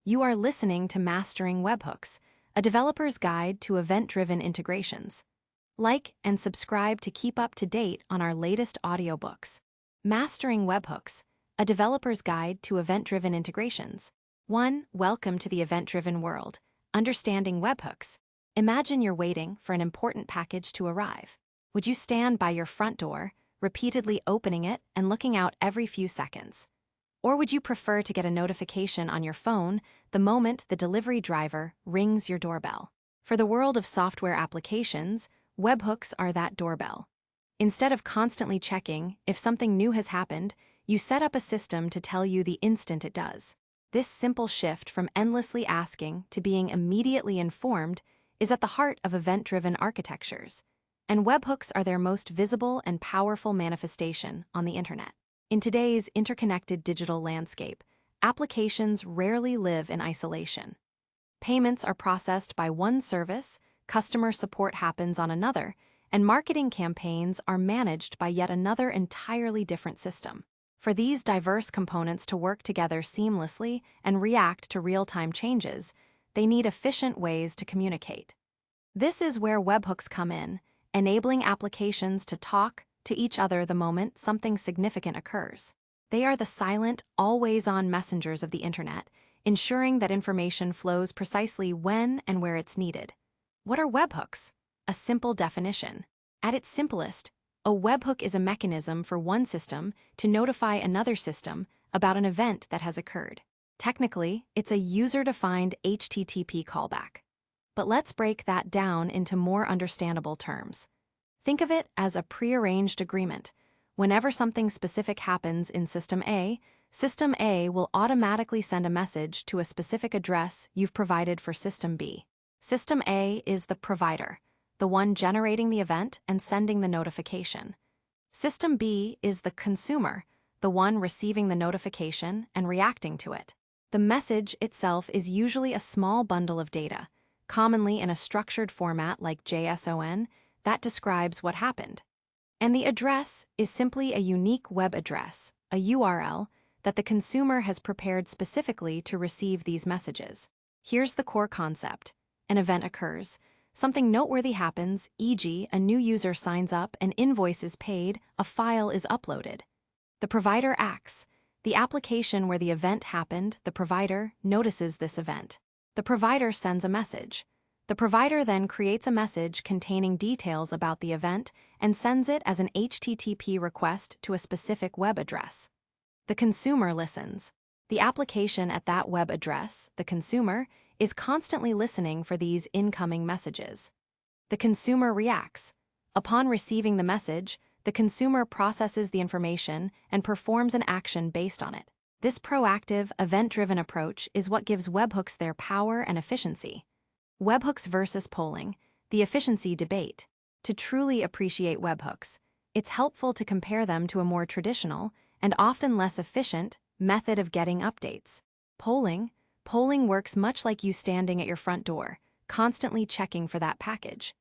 You are listening to Mastering Webhooks, a developer's guide to event-driven integrations. Like and subscribe to keep up to date on our latest audiobooks. Mastering Webhooks, a developer's guide to event-driven integrations. 1. Welcome to the event-driven world. Understanding webhooks. Imagine you're waiting for an important package to arrive. Would you stand by your front door, repeatedly opening it and looking out every few seconds? Or would you prefer to get a notification on your phone the moment the delivery driver rings your doorbell? For the world of software applications, webhooks are that doorbell. Instead of constantly checking if something new has happened, you set up a system to tell you the instant it does. This simple shift from endlessly asking to being immediately informed is at the heart of event-driven architectures, and webhooks are their most visible and powerful manifestation on the internet. In today's interconnected digital landscape, applications rarely live in isolation. Payments are processed by one service, customer support happens on another, and marketing campaigns are managed by yet another entirely different system. For these diverse components to work together seamlessly and react to real-time changes, they need efficient ways to communicate. This is where webhooks come in, enabling applications to talk to each other the moment something significant occurs. They are the silent, always-on messengers of the internet, ensuring that information flows precisely when and where it's needed. What are webhooks? A simple definition. At its simplest, a webhook is a mechanism for one system to notify another system about an event that has occurred. Technically, it's a user-defined HTTP callback. But let's break that down into more understandable terms. Think of it as a prearranged agreement. Whenever something specific happens in System A will automatically send a message to a specific address you've provided for System B. System A is the provider, the one generating the event and sending the notification. System B is the consumer, the one receiving the notification and reacting to it. The message itself is usually a small bundle of data, commonly in a structured format like JSON, that describes what happened. And the address is simply a unique web address, a URL, that the consumer has prepared specifically to receive these messages. Here's the core concept. An event occurs. Something noteworthy happens, e.g., a new user signs up, an invoice is paid, a file is uploaded. The provider acts. The application where the event happened, the provider, notices this event. The provider sends a message. The provider then creates a message containing details about the event and sends it as an HTTP request to a specific web address. The consumer listens. The application at that web address, the consumer, is constantly listening for these incoming messages. The consumer reacts. Upon receiving the message, the consumer processes the information and performs an action based on it. This proactive, event-driven approach is what gives webhooks their power and efficiency. Webhooks versus polling, the efficiency debate. To truly appreciate webhooks, it's helpful to compare them to a more traditional, and often less efficient, method of getting updates. Polling works much like you standing at your front door, constantly checking for that package.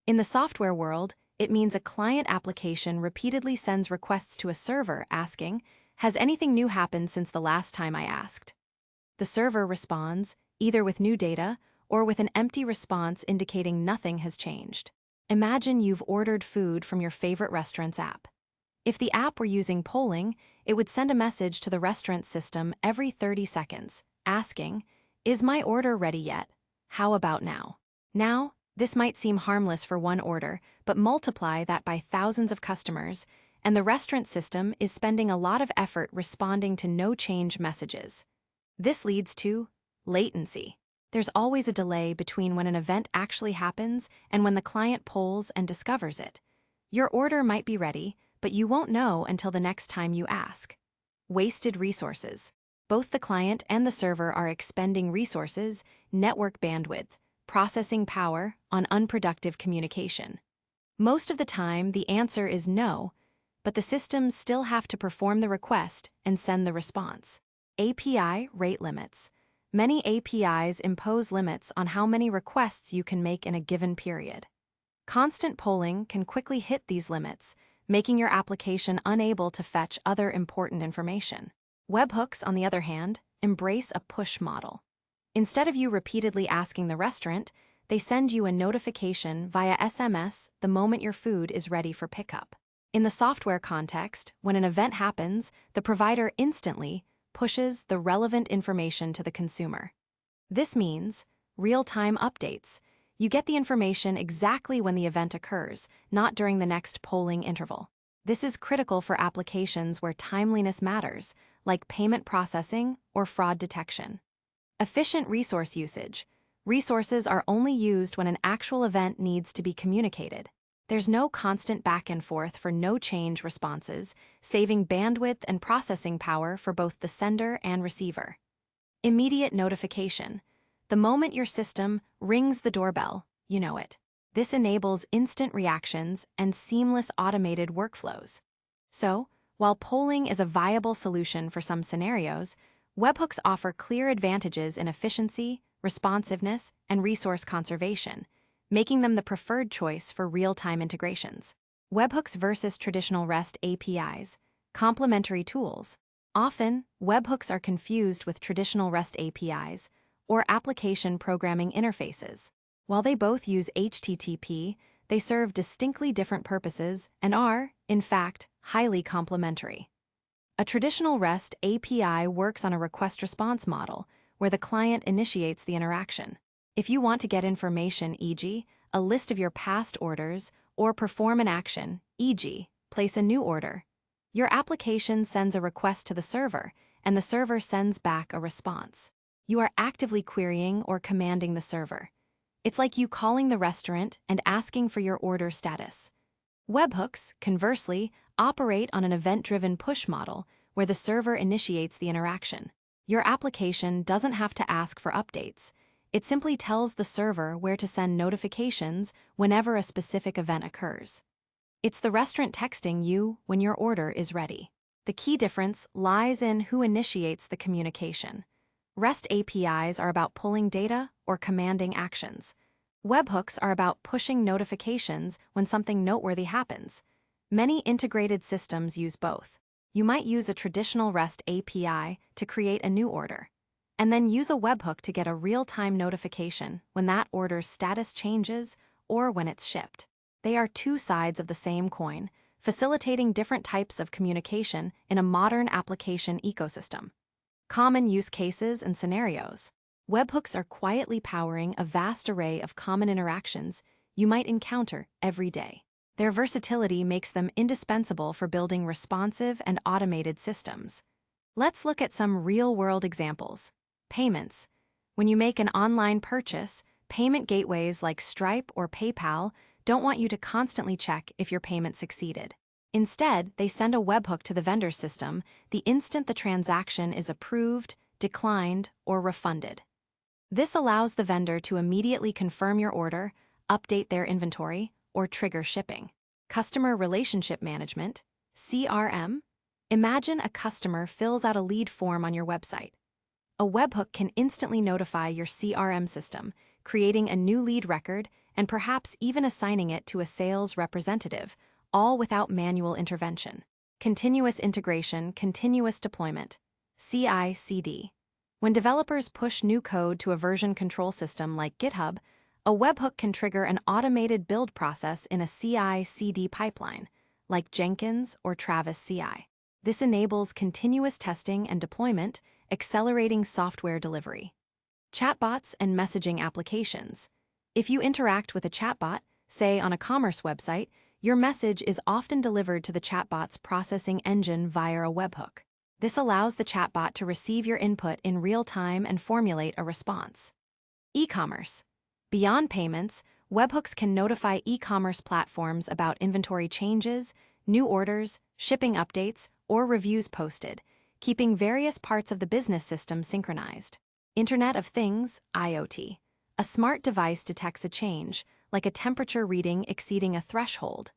In the software world, it means a client application repeatedly sends requests to a server asking, "Has anything new happened since the last time I asked?" The server responds, either with new data or with an empty response indicating nothing has changed. Imagine you've ordered food from your favorite restaurant's app. If the app were using polling, it would send a message to the restaurant system every 30 seconds, asking, "Is my order ready yet? How about now?" Now, this might seem harmless for one order, but multiply that by thousands of customers, and the restaurant system is spending a lot of effort responding to no-change messages. This leads to latency. There's always a delay between when an event actually happens and when the client polls and discovers it. Your order might be ready, but you won't know until the next time you ask. Wasted resources. Both the client and the server are expending resources, network bandwidth, processing power on unproductive communication. Most of the time, the answer is no, but the systems still have to perform the request and send the response. API rate limits. Many APIs impose limits on how many requests you can make in a given period. Constant polling can quickly hit these limits, making your application unable to fetch other important information. Webhooks, on the other hand, embrace a push model. Instead of you repeatedly asking the restaurant, they send you a notification via SMS the moment your food is ready for pickup. In the software context, when an event happens, the provider instantly pushes the relevant information to the consumer. This means real-time updates. You get the information exactly when the event occurs, not during the next polling interval. This is critical for applications where timeliness matters, like payment processing or fraud detection. Efficient resource usage. Resources are only used when an actual event needs to be communicated. There's no constant back and forth for no-change responses, saving bandwidth and processing power for both the sender and receiver. Immediate notification. The moment your system rings the doorbell, you know it. This enables instant reactions and seamless automated workflows. So, while polling is a viable solution for some scenarios, webhooks offer clear advantages in efficiency, responsiveness, and resource conservation, making them the preferred choice for real-time integrations. Webhooks versus traditional REST APIs. Complementary tools. Often, webhooks are confused with traditional REST APIs or application programming interfaces. While they both use HTTP, they serve distinctly different purposes and are, in fact, highly complementary. A traditional REST API works on a request-response model, where the client initiates the interaction. If you want to get information, e.g., a list of your past orders, or perform an action, e.g., place a new order, your application sends a request to the server, and the server sends back a response. You are actively querying or commanding the server. It's like you calling the restaurant and asking for your order status. Webhooks, conversely, operate on an event-driven push model, where the server initiates the interaction. Your application doesn't have to ask for updates. It simply tells the server where to send notifications whenever a specific event occurs. It's the restaurant texting you when your order is ready. The key difference lies in who initiates the communication. REST APIs are about pulling data or commanding actions. Webhooks are about pushing notifications when something noteworthy happens. Many integrated systems use both. You might use a traditional REST API to create a new order, and then use a webhook to get a real-time notification when that order's status changes or when it's shipped. They are two sides of the same coin, facilitating different types of communication in a modern application ecosystem. Common use cases and scenarios. Webhooks are quietly powering a vast array of common interactions you might encounter every day. Their versatility makes them indispensable for building responsive and automated systems. Let's look at some real-world examples. Payments. When you make an online purchase, payment gateways like Stripe or PayPal don't want you to constantly check if your payment succeeded. Instead, they send a webhook to the vendor's system the instant the transaction is approved, declined, or refunded. This allows the vendor to immediately confirm your order, update their inventory, or trigger shipping. Customer Relationship Management, CRM. Imagine a customer fills out a lead form on your website. A webhook can instantly notify your CRM system, creating a new lead record and perhaps even assigning it to a sales representative, all without manual intervention. Continuous integration, continuous deployment, CI/CD. When developers push new code to a version control system like GitHub, a webhook can trigger an automated build process in a CI/CD pipeline, like Jenkins or Travis CI. This enables continuous testing and deployment, accelerating software delivery. Chatbots and messaging applications. If you interact with a chatbot, say on a commerce website, your message is often delivered to the chatbot's processing engine via a webhook. This allows the chatbot to receive your input in real time and formulate a response. E-commerce. Beyond payments, webhooks can notify e-commerce platforms about inventory changes, new orders, shipping updates, or reviews posted, keeping various parts of the business system synchronized. Internet of Things, IoT. A smart device detects a change, like a temperature reading exceeding a threshold.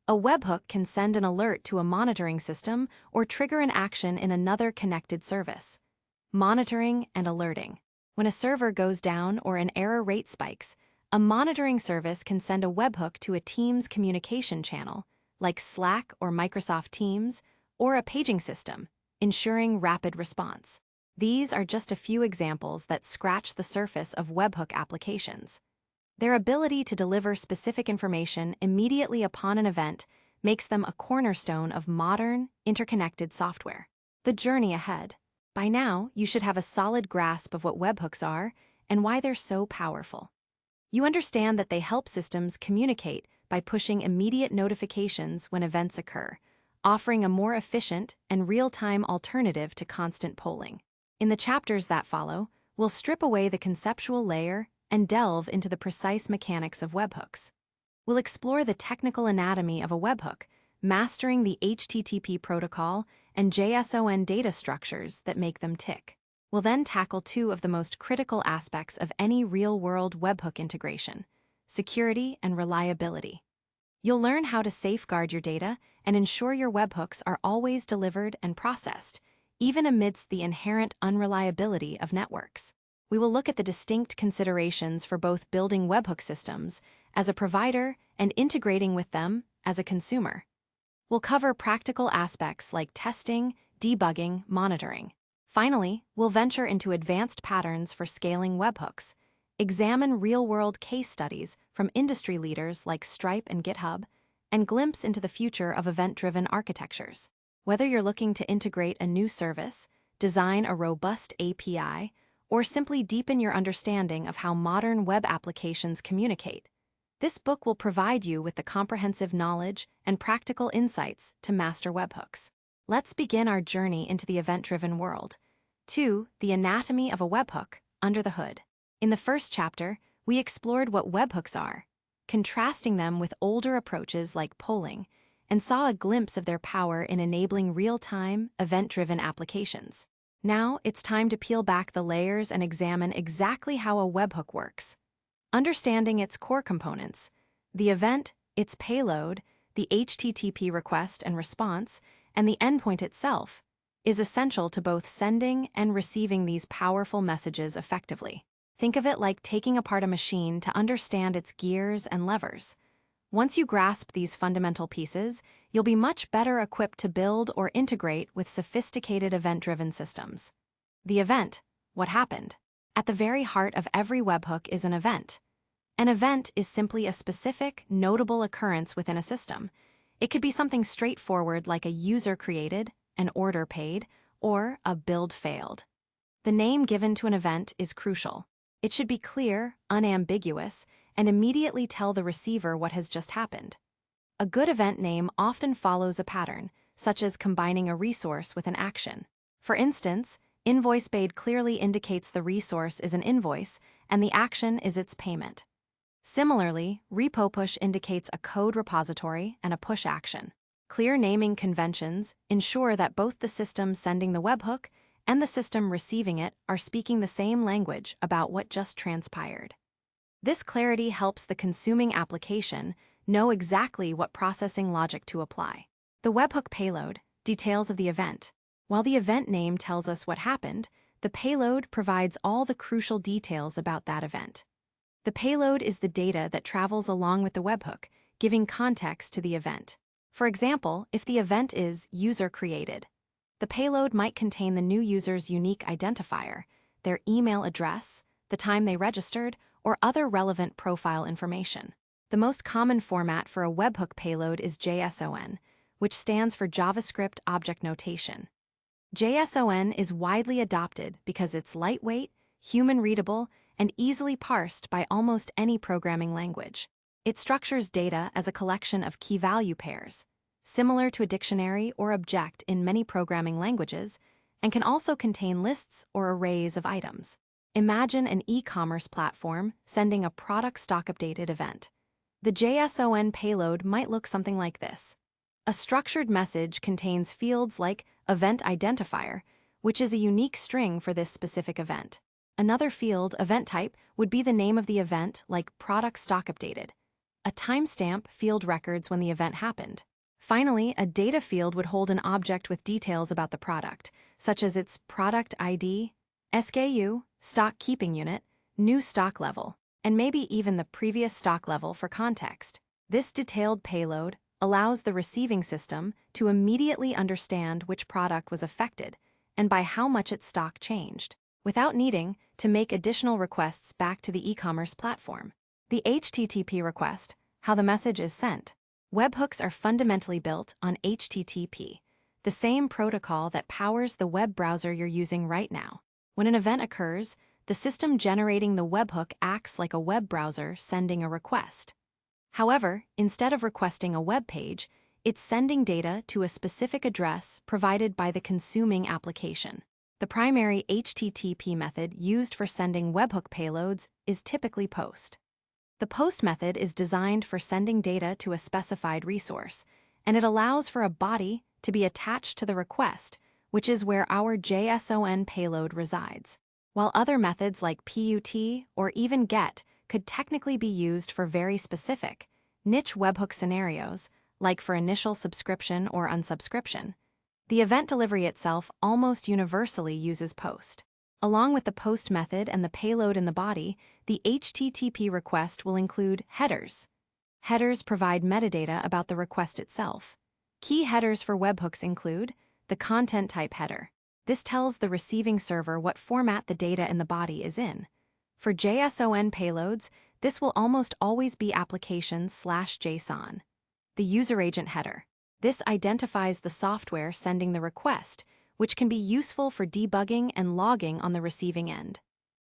A webhook can send an alert to a monitoring system or trigger an action in another connected service. Monitoring and alerting. When a server goes down or an error rate spikes, a monitoring service can send a webhook to a Teams communication channel, like Slack or Microsoft Teams, or a paging system, ensuring rapid response. These are just a few examples that scratch the surface of webhook applications. Their ability to deliver specific information immediately upon an event makes them a cornerstone of modern, interconnected software. The journey ahead. By now, you should have a solid grasp of what webhooks are and why they're so powerful. You understand that they help systems communicate by pushing immediate notifications when events occur, offering a more efficient and real-time alternative to constant polling. In the chapters that follow, we'll strip away the conceptual layer and delve into the precise mechanics of webhooks. We'll explore the technical anatomy of a webhook, mastering the HTTP protocol and JSON data structures that make them tick. We'll then tackle two of the most critical aspects of any real-world webhook integration: security and reliability. You'll learn how to safeguard your data and ensure your webhooks are always delivered and processed, even amidst the inherent unreliability of networks. We will look at the distinct considerations for both building webhook systems as a provider and integrating with them as a consumer. We'll cover practical aspects like testing, debugging, monitoring. Finally, we'll venture into advanced patterns for scaling webhooks, examine real-world case studies from industry leaders like Stripe and GitHub, and glimpse into the future of event-driven architectures. Whether you're looking to integrate a new service, design a robust API, or simply deepen your understanding of how modern web applications communicate, this book will provide you with the comprehensive knowledge and practical insights to master webhooks. Let's begin our journey into the event-driven world. 2. The anatomy of a webhook under the hood. In the first chapter, we explored what webhooks are, contrasting them with older approaches like polling, and saw a glimpse of their power in enabling real-time, event-driven applications. Now, it's time to peel back the layers and examine exactly how a webhook works. Understanding its core components, the event, its payload, the HTTP request and response, and the endpoint itself, is essential to both sending and receiving these powerful messages effectively. Think of it like taking apart a machine to understand its gears and levers. Once you grasp these fundamental pieces, you'll be much better equipped to build or integrate with sophisticated event-driven systems. The event, what happened? At the very heart of every webhook is an event. An event is simply a specific, notable occurrence within a system. It could be something straightforward like a user created, an order paid, or a build failed. The name given to an event is crucial. It should be clear, unambiguous, and immediately tell the receiver what has just happened. A good event name often follows a pattern, such as combining a resource with an action. For instance, invoice paid clearly indicates the resource is an invoice and the action is its payment. Similarly, repo push indicates a code repository and a push action. Clear naming conventions ensure that both the system sending the webhook and the system receiving it are speaking the same language about what just transpired. This clarity helps the consuming application know exactly what processing logic to apply. The webhook payload, details of the event. While the event name tells us what happened, the payload provides all the crucial details about that event. The payload is the data that travels along with the webhook, giving context to the event. For example, if the event is user created, the payload might contain the new user's unique identifier, their email address, the time they registered, or other relevant profile information. The most common format for a webhook payload is JSON, which stands for JavaScript Object Notation. JSON is widely adopted because it's lightweight, human-readable, and easily parsed by almost any programming language. It structures data as a collection of key-value pairs, similar to a dictionary or object in many programming languages, and can also contain lists or arrays of items. Imagine an e-commerce platform sending a product stock updated event. The JSON payload might look something like this. A structured message contains fields like event identifier, which is a unique string for this specific event. Another field, event type, would be the name of the event, like product stock updated. A timestamp field records when the event happened. Finally, a data field would hold an object with details about the product, such as its product ID, SKU, stock keeping unit, new stock level, and maybe even the previous stock level for context. This detailed payload allows the receiving system to immediately understand which product was affected and by how much its stock changed, without needing to make additional requests back to the e-commerce platform. The HTTP request, how the message is sent. Webhooks are fundamentally built on HTTP, the same protocol that powers the web browser you're using right now. When an event occurs, the system generating the webhook acts like a web browser sending a request. However, instead of requesting a web page, it's sending data to a specific address provided by the consuming application. The primary HTTP method used for sending webhook payloads is typically POST. The POST method is designed for sending data to a specified resource, and it allows for a body to be attached to the request, which is where our JSON payload resides. While other methods like PUT or even GET could technically be used for very specific, niche webhook scenarios, like for initial subscription or unsubscription, the event delivery itself almost universally uses POST. Along with the POST method and the payload in the body, the HTTP request will include headers. Headers provide metadata about the request itself. Key headers for webhooks include the content type header. This tells the receiving server what format the data in the body is in. For JSON payloads, this will almost always be application/JSON. The user agent header. This identifies the software sending the request, which can be useful for debugging and logging on the receiving end.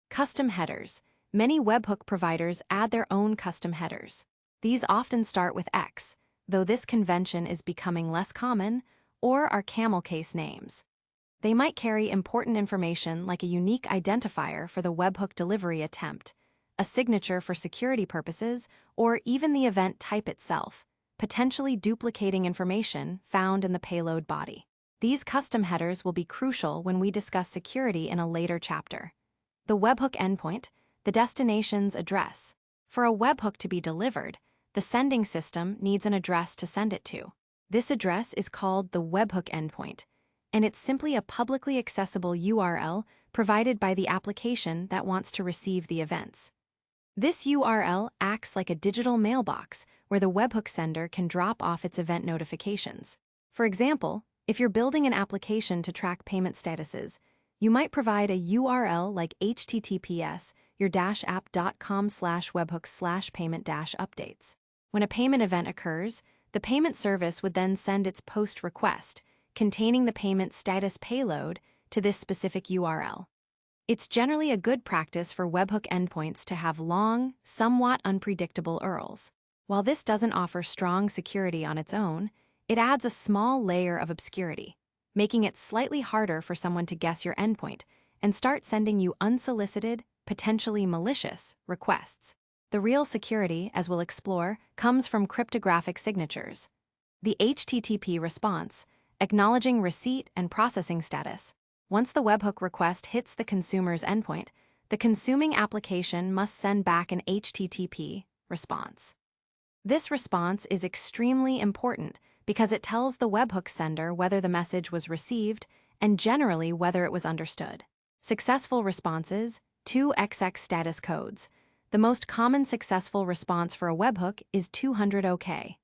Custom headers. Many webhook providers add their own custom headers. These often start with X, though this convention is becoming less common, or are camel case names. They might carry important information like a unique identifier for the webhook delivery attempt, a signature for security purposes, or even the event type itself, potentially duplicating information found in the payload body. These custom headers will be crucial when we discuss security in a later chapter. The webhook endpoint, the destination's address. For a webhook to be delivered, the sending system needs an address to send it to. This address is called the webhook endpoint, and it's simply a publicly accessible URL provided by the application that wants to receive the events. This URL acts like a digital mailbox where the webhook sender can drop off its event notifications. For example, if you're building an application to track payment statuses, you might provide a URL like https://your-app.com/webhook/payment-updates. When a payment event occurs, the payment service would then send its POST request, containing the payment status payload, to this specific URL. It's generally a good practice for webhook endpoints to have long, somewhat unpredictable URLs. While this doesn't offer strong security on its own, it adds a small layer of obscurity, making it slightly harder for someone to guess your endpoint and start sending you unsolicited, potentially malicious requests. The real security, as we'll explore, comes from cryptographic signatures. The HTTP response, acknowledging receipt and processing status. Once the webhook request hits the consumer's endpoint, the consuming application must send back an HTTP response. This response is extremely important because it tells the webhook sender whether the message was received and generally whether it was understood. Successful responses, 2XX status codes. The most common successful response for a webhook is 200 OK.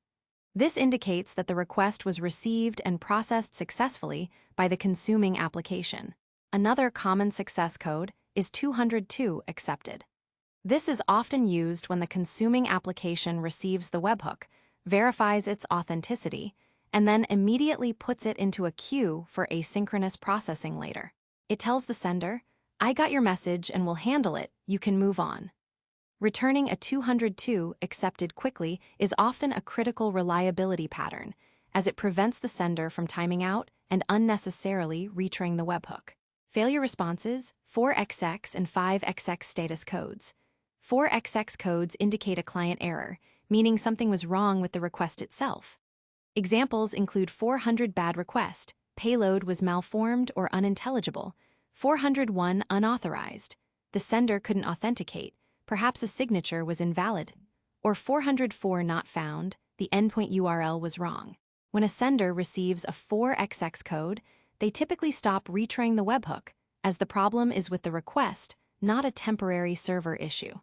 This indicates that the request was received and processed successfully by the consuming application. Another common success code is 202 accepted. This is often used when the consuming application receives the webhook, verifies its authenticity, and then immediately puts it into a queue for asynchronous processing later. It tells the sender, "I got your message and will handle it, you can move on." Returning a 202 accepted quickly is often a critical reliability pattern, as it prevents the sender from timing out and unnecessarily retrying the webhook. Failure responses, 4XX and 5XX status codes. 4XX codes indicate a client error, meaning something was wrong with the request itself. Examples include 400 bad request, payload was malformed or unintelligible, 401 unauthorized, the sender couldn't authenticate, perhaps a signature was invalid, or 404 not found, the endpoint URL was wrong. When a sender receives a 4XX code, they typically stop retrying the webhook, as the problem is with the request, not a temporary server issue.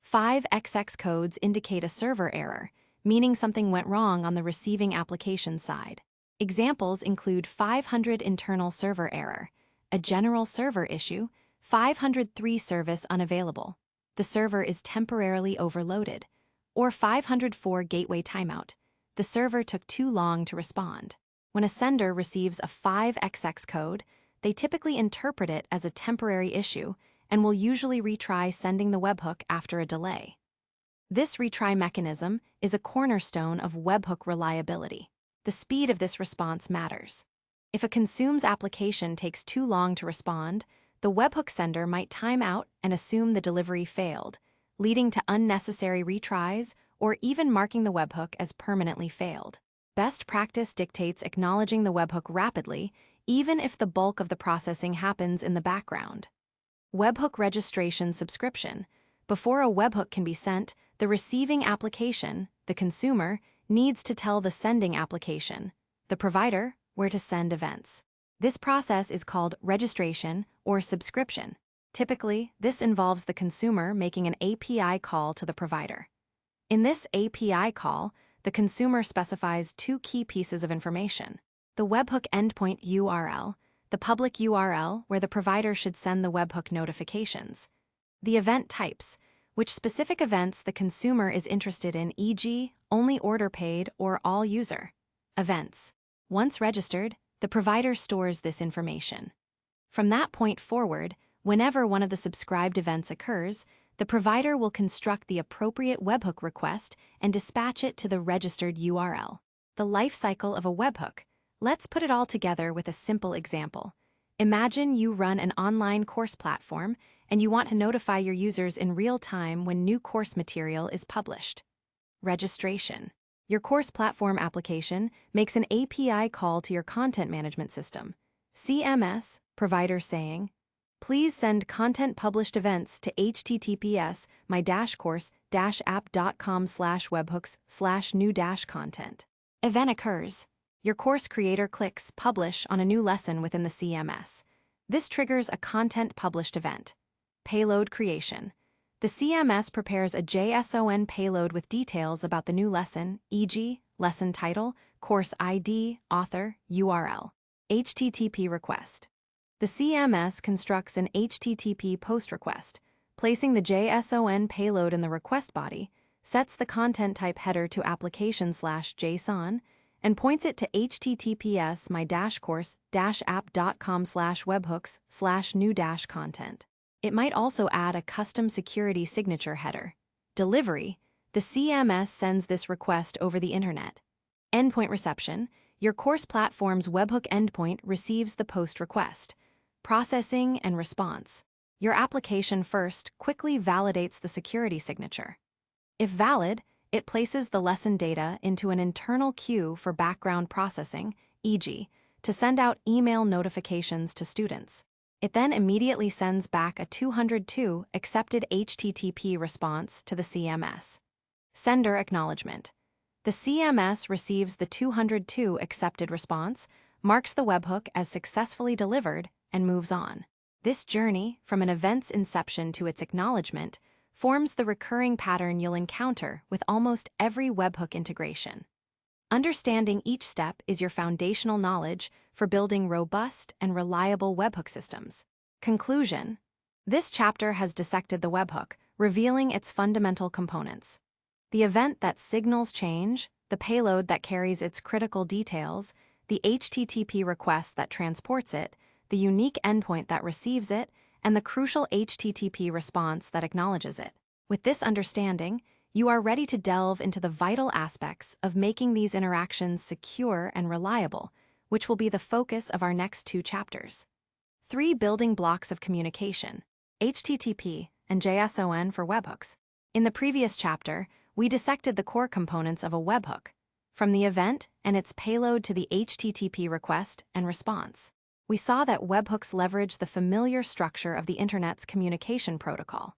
5XX codes indicate a server error, meaning something went wrong on the receiving application side. Examples include 500 internal server error, A general server issue, 503 service unavailable. The server is temporarily overloaded. Or 504 gateway timeout. The server took too long to respond. When a sender receives a 5xx code, they typically interpret it as a temporary issue and will usually retry sending the webhook after a delay. This retry mechanism is a cornerstone of webhook reliability. The speed of this response matters. If a consumes application takes too long to respond, the webhook sender might time out and assume the delivery failed, leading to unnecessary retries or even marking the webhook as permanently failed. Best practice dictates acknowledging the webhook rapidly, even if the bulk of the processing happens in the background. Webhook registration subscription. Before a webhook can be sent, the receiving application, the consumer, needs to tell the sending application, the provider, where to send events. This process is called registration or subscription. Typically, this involves the consumer making an API call to the provider. In this API call, the consumer specifies two key pieces of information: the webhook endpoint URL, the public URL where the provider should send the webhook notifications, the event types, which specific events the consumer is interested in, e.g., only order paid or all user events. Once registered, the provider stores this information. From that point forward, whenever one of the subscribed events occurs, the provider will construct the appropriate webhook request and dispatch it to the registered URL. The life cycle of a webhook. Let's put it all together with a simple example. Imagine you run an online course platform and you want to notify your users in real time when new course material is published. Registration. Your course platform application makes an API call to your content management system, CMS, provider saying, "Please send content published events to https my-course-app.com/webhooks/new-content. Event occurs. Your course creator clicks Publish on a new lesson within the CMS. This triggers a content published event. Payload creation. The CMS prepares a JSON payload with details about the new lesson, e.g., lesson title, course ID, author, URL. HTTP request. The CMS constructs an HTTP post request, placing the JSON payload in the request body, sets the content type header to application/JSON, and points it to https my-course-app.com/webhooks/new-content. It might also add a custom security signature header. Delivery. The CMS sends this request over the internet. Endpoint reception. Your course platform's webhook endpoint receives the post request. Processing and response. Your application first quickly validates the security signature. If valid, it places the lesson data into an internal queue for background processing, e.g., to send out email notifications to students. It then immediately sends back a 202 accepted HTTP response to the CMS. Sender acknowledgement. The CMS receives the 202 accepted response, marks the webhook as successfully delivered, and moves on. This journey, from an event's inception to its acknowledgement, forms the recurring pattern you'll encounter with almost every webhook integration. Understanding each step is your foundational knowledge for building robust and reliable webhook systems. Conclusion. This chapter has dissected the webhook, revealing its fundamental components. The event that signals change, the payload that carries its critical details, the HTTP request that transports it, the unique endpoint that receives it, and the crucial HTTP response that acknowledges it. With this understanding, you are ready to delve into the vital aspects of making these interactions secure and reliable, which will be the focus of our next two chapters. 3 building blocks of communication: HTTP and JSON for webhooks. In the previous chapter, we dissected the core components of a webhook, from the event and its payload to the HTTP request and response. We saw that webhooks leverage the familiar structure of the Internet's communication protocol.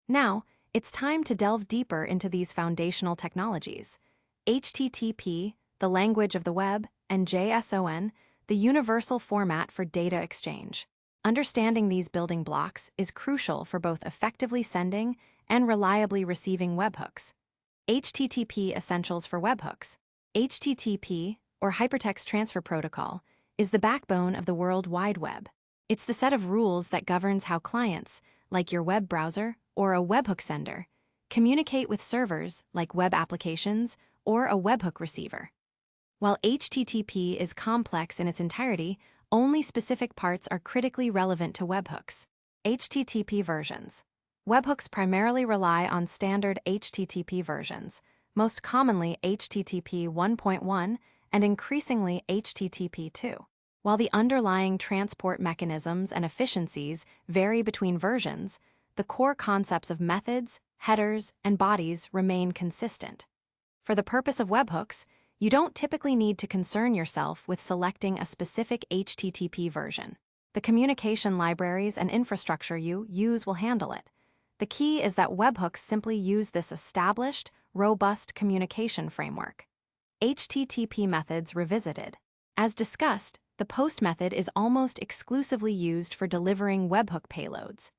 Now, it's time to delve deeper into these foundational technologies. HTTP, the language of the web, and JSON, the universal format for data exchange. Understanding these building blocks is crucial for both effectively sending and reliably receiving webhooks. HTTP essentials for webhooks. HTTP, or Hypertext Transfer Protocol, is the backbone of the World Wide Web. It's the set of rules that governs how clients, like your web browser or a webhook sender, communicate with servers, like web applications or a webhook receiver. While HTTP is complex in its entirety, only specific parts are critically relevant to webhooks. HTTP versions. Webhooks primarily rely on standard HTTP versions, most commonly HTTP 1.1 and increasingly HTTP 2. While the underlying transport mechanisms and efficiencies vary between versions, the core concepts of methods, headers, and bodies remain consistent. For the purpose of webhooks, you don't typically need to concern yourself with selecting a specific HTTP version. The communication libraries and infrastructure you use will handle it. The key is that webhooks simply use this established, robust communication framework. HTTP methods revisited. As discussed, the POST method is almost exclusively used for delivering webhook payloads.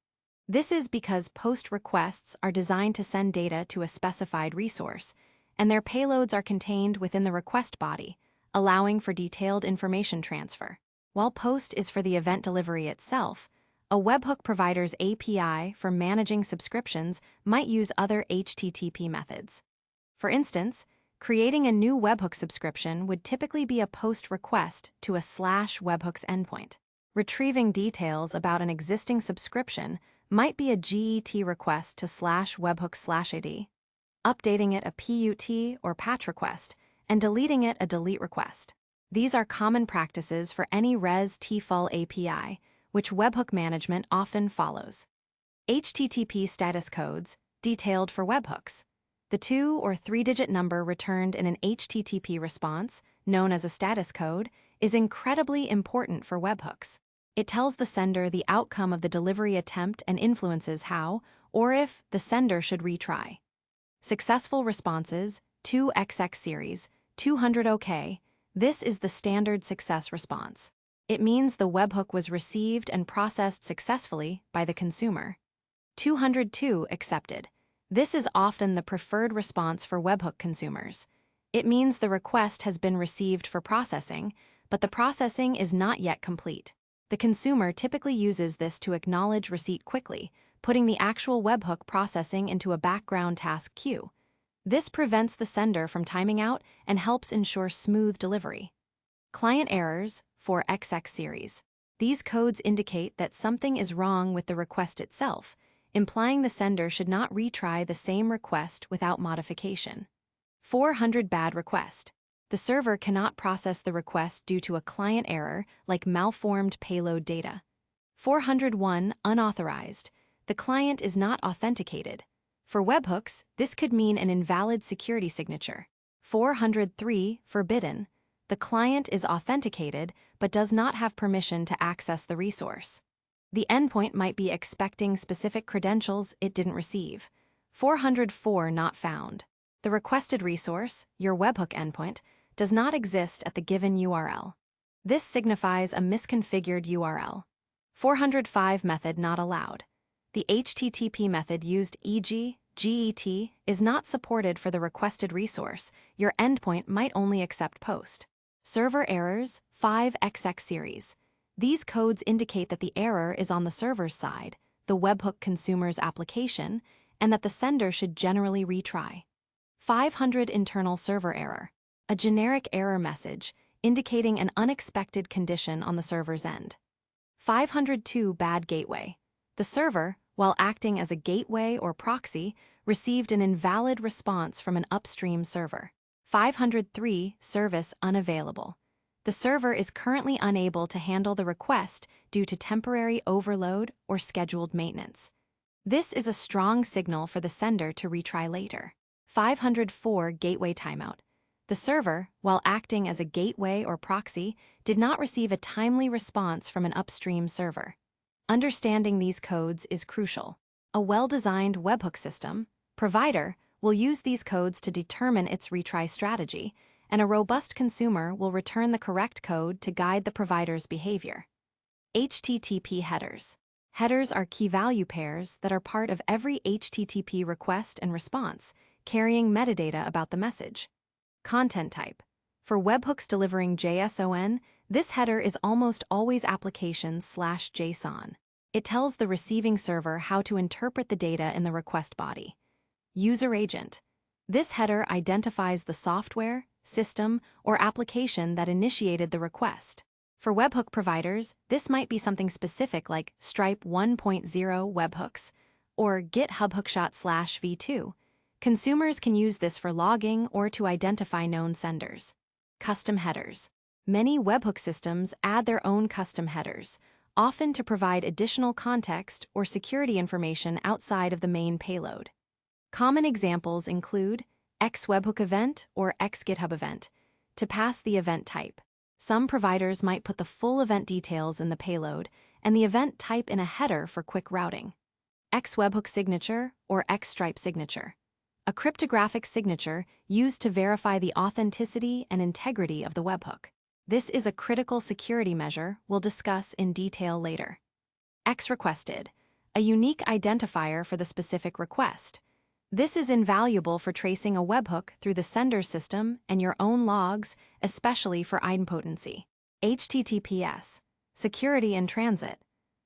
This is because POST requests are designed to send data to a specified resource, and their payloads are contained within the request body, allowing for detailed information transfer. While POST is for the event delivery itself, a webhook provider's API for managing subscriptions might use other HTTP methods. For instance, creating a new webhook subscription would typically be a POST request to a /webhooks endpoint. Retrieving details about an existing subscription might be a GET request to /webhooks/id. Updating it a PUT or patch request, and deleting it a delete request. These are common practices for any res-tful API, which webhook management often follows. HTTP status codes, detailed for webhooks. The 2- or 3-digit number returned in an HTTP response, known as a status code, is incredibly important for webhooks. It tells the sender the outcome of the delivery attempt and influences how, or if, the sender should retry. Successful responses, 2XX series, 200 OK. This is the standard success response. It means the webhook was received and processed successfully by the consumer. 202 accepted. This is often the preferred response for webhook consumers. It means the request has been received for processing, but the processing is not yet complete. The consumer typically uses this to acknowledge receipt quickly, putting the actual webhook processing into a background task queue. This prevents the sender from timing out and helps ensure smooth delivery. Client errors, 4XX series. These codes indicate that something is wrong with the request itself, implying the sender should not retry the same request without modification. 400 bad request. The server cannot process the request due to a client error like malformed payload data. 401 unauthorized. The client is not authenticated. For webhooks, this could mean an invalid security signature. 403 forbidden. The client is authenticated but does not have permission to access the resource. The endpoint might be expecting specific credentials it didn't receive. 404 not found. The requested resource, your webhook endpoint, does not exist at the given URL. This signifies a misconfigured URL. 405 method not allowed. The HTTP method used e.g. GET is not supported for the requested resource. Your endpoint might only accept POST. Server errors, 5XX series. These codes indicate that the error is on the server's side, the webhook consumer's application, and that the sender should generally retry. 500 internal server error. A generic error message indicating an unexpected condition on the server's end. 502 bad gateway. The server, while acting as a gateway or proxy, received an invalid response from an upstream server. 503 service unavailable. The server is currently unable to handle the request due to temporary overload or scheduled maintenance. This is a strong signal for the sender to retry later. 504 gateway timeout. The server, while acting as a gateway or proxy, did not receive a timely response from an upstream server. Understanding these codes is crucial. A well-designed webhook system, provider, will use these codes to determine its retry strategy, and a robust consumer will return the correct code to guide the provider's behavior. HTTP headers. Headers are key-value pairs that are part of every HTTP request and response, carrying metadata about the message. Content type. For webhooks delivering JSON, This header is almost always applications/JSON. It tells the receiving server how to interpret the data in the request body. User agent. This header identifies the software, system, or application that initiated the request. For webhook providers, this might be something specific like Stripe 1.0 webhooks or GitHub hookshot/v2. Consumers can use this for logging or to identify known senders. Custom headers. Many webhook systems add their own custom headers, often to provide additional context or security information outside of the main payload. Common examples include X webhook event or X GitHub event to pass the event type. Some providers might put the full event details in the payload and the event type in a header for quick routing. X webhook signature or X Stripe signature. A cryptographic signature used to verify the authenticity and integrity of the webhook. This is a critical security measure we'll discuss in detail later. X requested, a unique identifier for the specific request. This is invaluable for tracing a webhook through the sender system and your own logs, especially for idempotency. HTTPS, security in transit.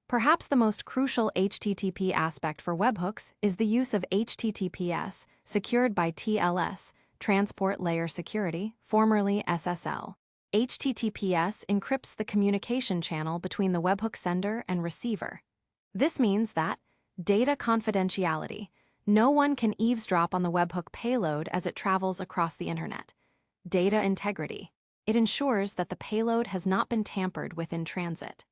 Perhaps the most crucial HTTP aspect for webhooks is the use of HTTPS, secured by TLS, Transport Layer Security, formerly SSL. HTTPS encrypts the communication channel between the webhook sender and receiver. This means that data confidentiality. No one can eavesdrop on the webhook payload as it travels across the internet. Data integrity. It ensures that the payload has not been tampered with in transit.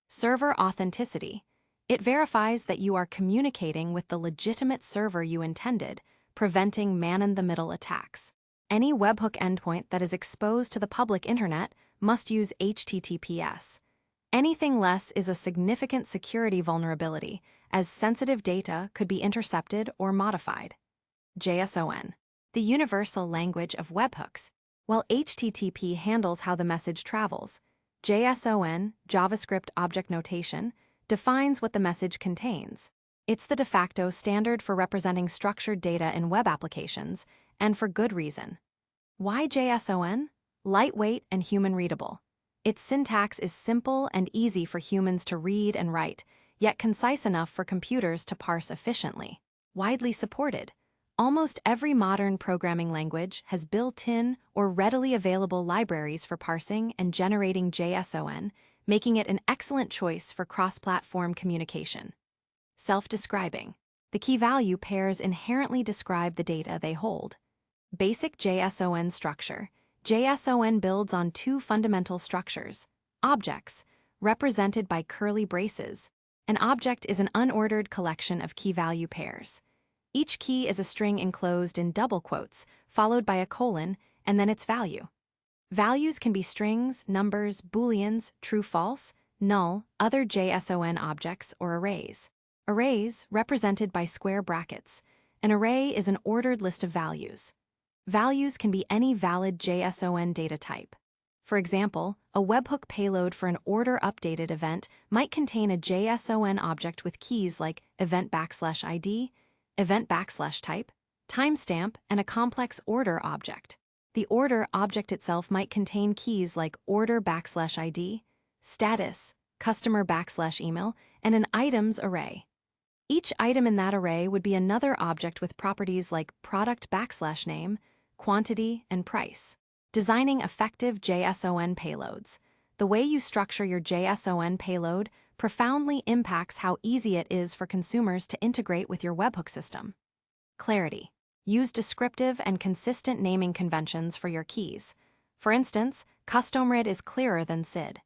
Server authenticity. It verifies that you are communicating with the legitimate server you intended, preventing man-in-the-middle attacks. Any webhook endpoint that is exposed to the public internet must use HTTPS. Anything less is a significant security vulnerability, as sensitive data could be intercepted or modified. JSON, the universal language of webhooks. While HTTP handles how the message travels, JSON, JavaScript Object Notation, defines what the message contains. It's the de facto standard for representing structured data in web applications, and for good reason. Why JSON? Lightweight and human-readable. Its syntax is simple and easy for humans to read and write, yet concise enough for computers to parse efficiently. Widely supported. Almost every modern programming language has built-in or readily available libraries for parsing and generating JSON, making it an excellent choice for cross-platform communication. Self-describing. The key-value pairs inherently describe the data they hold. Basic JSON structure. JSON builds on two fundamental structures. Objects, represented by curly braces. An object is an unordered collection of key-value pairs. Each key is a string enclosed in double quotes, followed by a colon, and then its value. Values can be strings, numbers, booleans, true-false, null, other JSON objects, or arrays. Arrays, represented by square brackets. An array is an ordered list of values. Values can be any valid JSON data type. For example, a webhook payload for an order-updated event might contain a JSON object with keys like event_ID, event_type, timestamp, and a complex order object. The order object itself might contain keys like order_ID, status, customer_email, and an items array. Each item in that array would be another object with properties like product_name, quantity, and price. Designing effective JSON payloads. The way you structure your JSON payload profoundly impacts how easy it is for consumers to integrate with your webhook system. Clarity. Use descriptive and consistent naming conventions for your keys. For instance, CustomRed is clearer than SID.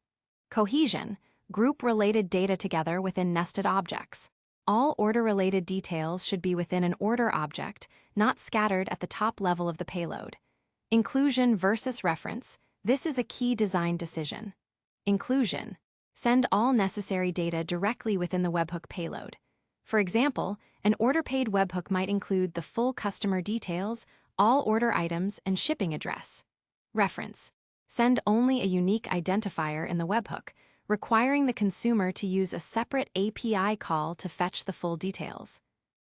Cohesion. Group related data together within nested objects. All order-related details should be within an order object, not scattered at the top level of the payload. Inclusion versus reference. This is a key design decision. Inclusion. Send all necessary data directly within the webhook payload. For example, an order-paid webhook might include the full customer details, all order items, and shipping address. Reference. Send only a unique identifier in the webhook, requiring the consumer to use a separate API call to fetch the full details.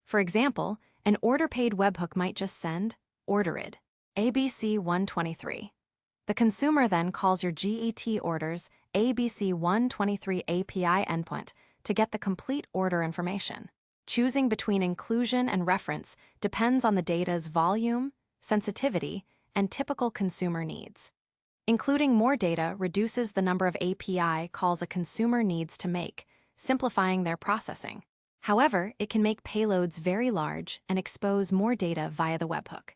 For example, an order-paid webhook might just send ordered ABC 123. The consumer then calls your GET orders ABC123 API endpoint to get the complete order information. Choosing between inclusion and reference depends on the data's volume, sensitivity, and typical consumer needs. Including more data reduces the number of API calls a consumer needs to make, simplifying their processing. However, it can make payloads very large and expose more data via the webhook.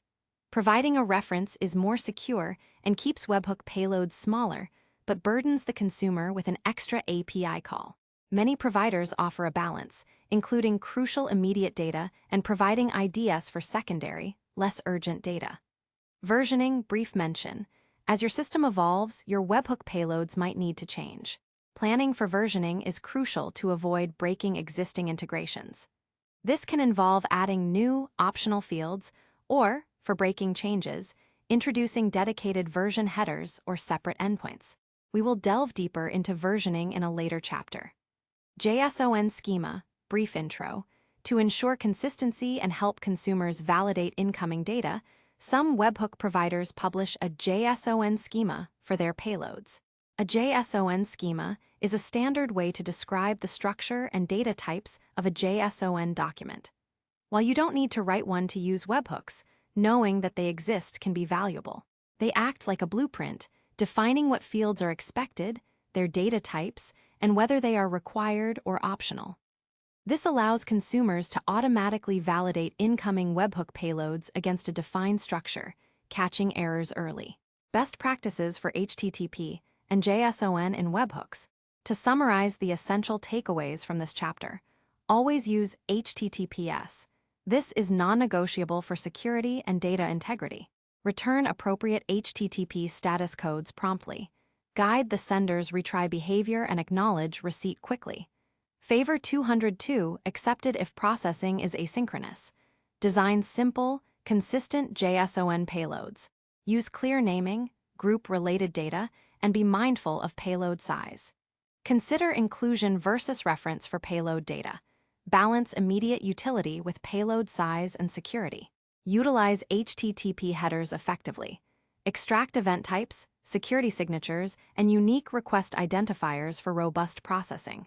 Providing a reference is more secure and keeps webhook payloads smaller, but burdens the consumer with an extra API call. Many providers offer a balance, including crucial immediate data and providing IDS for secondary, less urgent data. Versioning, brief mention. As your system evolves, your webhook payloads might need to change. Planning for versioning is crucial to avoid breaking existing integrations. This can involve adding new, optional fields, or, for breaking changes, introducing dedicated version headers or separate endpoints. We will delve deeper into versioning in a later chapter. JSON schema, brief intro. To ensure consistency and help consumers validate incoming data, some webhook providers publish a JSON schema for their payloads. A JSON schema is a standard way to describe the structure and data types of a JSON document. While you don't need to write one to use webhooks, knowing that they exist can be valuable. They act like a blueprint, defining what fields are expected, their data types, and whether they are required or optional. This allows consumers to automatically validate incoming webhook payloads against a defined structure, catching errors early. Best practices for HTTP and JSON in webhooks. To summarize the essential takeaways from this chapter, always use HTTPS. This is non-negotiable for security and data integrity. Return appropriate HTTP status codes promptly. Guide the sender's retry behavior and acknowledge receipt quickly. Favor 202 accepted if processing is asynchronous. Design simple, consistent JSON payloads. Use clear naming, group related data, and be mindful of payload size. Consider inclusion versus reference for payload data. Balance immediate utility with payload size and security. Utilize HTTP headers effectively. Extract event types, security signatures, and unique request identifiers for robust processing.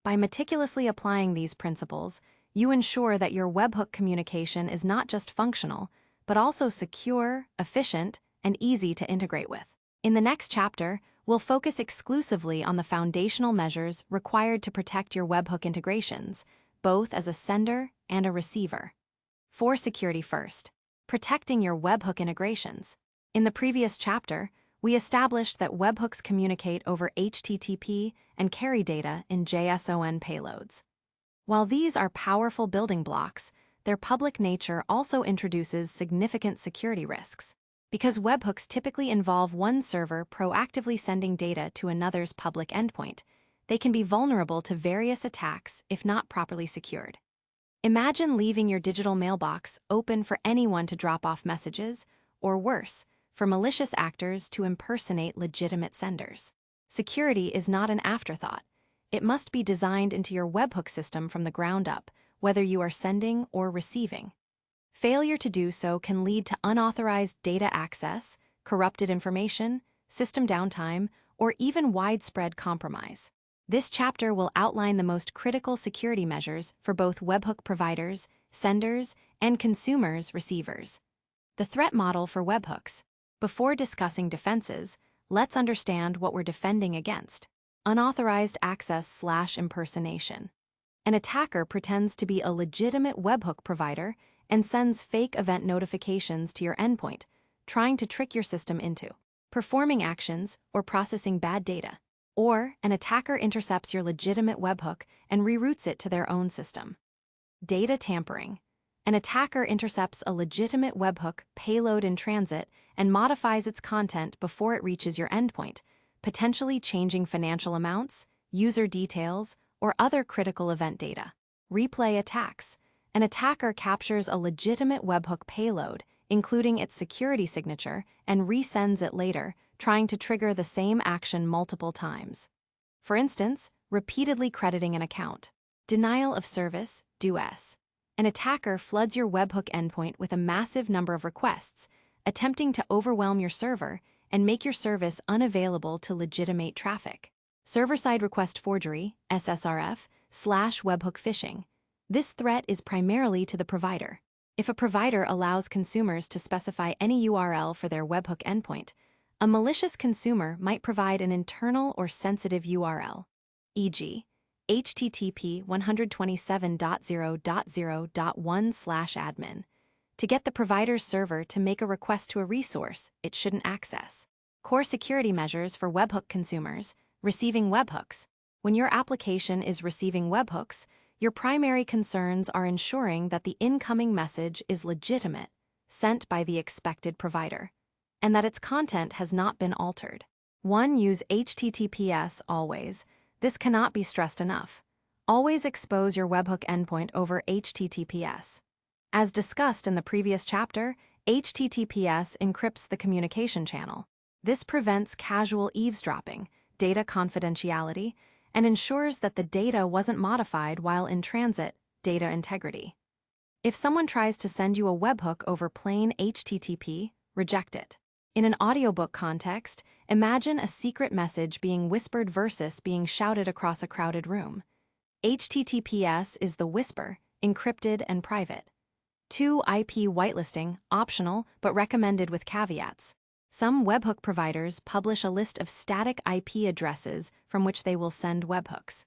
By meticulously applying these principles, you ensure that your webhook communication is not just functional, but also secure, efficient, and easy to integrate with. In the next chapter, we'll focus exclusively on the foundational measures required to protect your webhook integrations, both as a sender and a receiver. For security first, protecting your webhook integrations. In the previous chapter, we established that webhooks communicate over HTTP and carry data in JSON payloads. While these are powerful building blocks, their public nature also introduces significant security risks. Because webhooks typically involve one server proactively sending data to another's public endpoint, they can be vulnerable to various attacks if not properly secured. Imagine leaving your digital mailbox open for anyone to drop off messages, or worse, for malicious actors to impersonate legitimate senders. Security is not an afterthought. It must be designed into your webhook system from the ground up, whether you are sending or receiving. Failure to do so can lead to unauthorized data access, corrupted information, system downtime, or even widespread compromise. This chapter will outline the most critical security measures for both webhook providers, senders, and consumers, receivers. The threat model for webhooks. Before discussing defenses, let's understand what we're defending against. Unauthorized access/impersonation. An attacker pretends to be a legitimate webhook provider and sends fake event notifications to your endpoint, trying to trick your system into performing actions or processing bad data. Or an attacker intercepts your legitimate webhook and reroutes it to their own system. Data tampering. An attacker intercepts a legitimate webhook payload in transit and modifies its content before it reaches your endpoint, potentially changing financial amounts, user details, or other critical event data. Replay attacks. An attacker captures a legitimate webhook payload, including its security signature, and resends it later, trying to trigger the same action multiple times. For instance, repeatedly crediting an account. Denial of service, DoS. An attacker floods your webhook endpoint with a massive number of requests, attempting to overwhelm your server and make your service unavailable to legitimate traffic. Server-side request forgery, SSRF/webhook phishing. This threat is primarily to the provider. If a provider allows consumers to specify any URL for their webhook endpoint, a malicious consumer might provide an internal or sensitive URL, e.g., HTTP 127.0.0.1/admin, to get the provider's server to make a request to a resource it shouldn't access. Core security measures for webhook consumers. Receiving webhooks. When your application is receiving webhooks, your primary concerns are ensuring that the incoming message is legitimate, sent by the expected provider, and that its content has not been altered. 1. Use HTTPS always. This cannot be stressed enough. Always expose your webhook endpoint over HTTPS. As discussed in the previous chapter, HTTPS encrypts the communication channel. This prevents casual eavesdropping, data confidentiality, and ensures that the data wasn't modified while in transit, data integrity. If someone tries to send you a webhook over plain HTTP, reject it. In an audiobook context, imagine a secret message being whispered versus being shouted across a crowded room. HTTPS is the whisper, encrypted and private. 2. IP whitelisting, optional but recommended with caveats. Some webhook providers publish a list of static IP addresses from which they will send webhooks.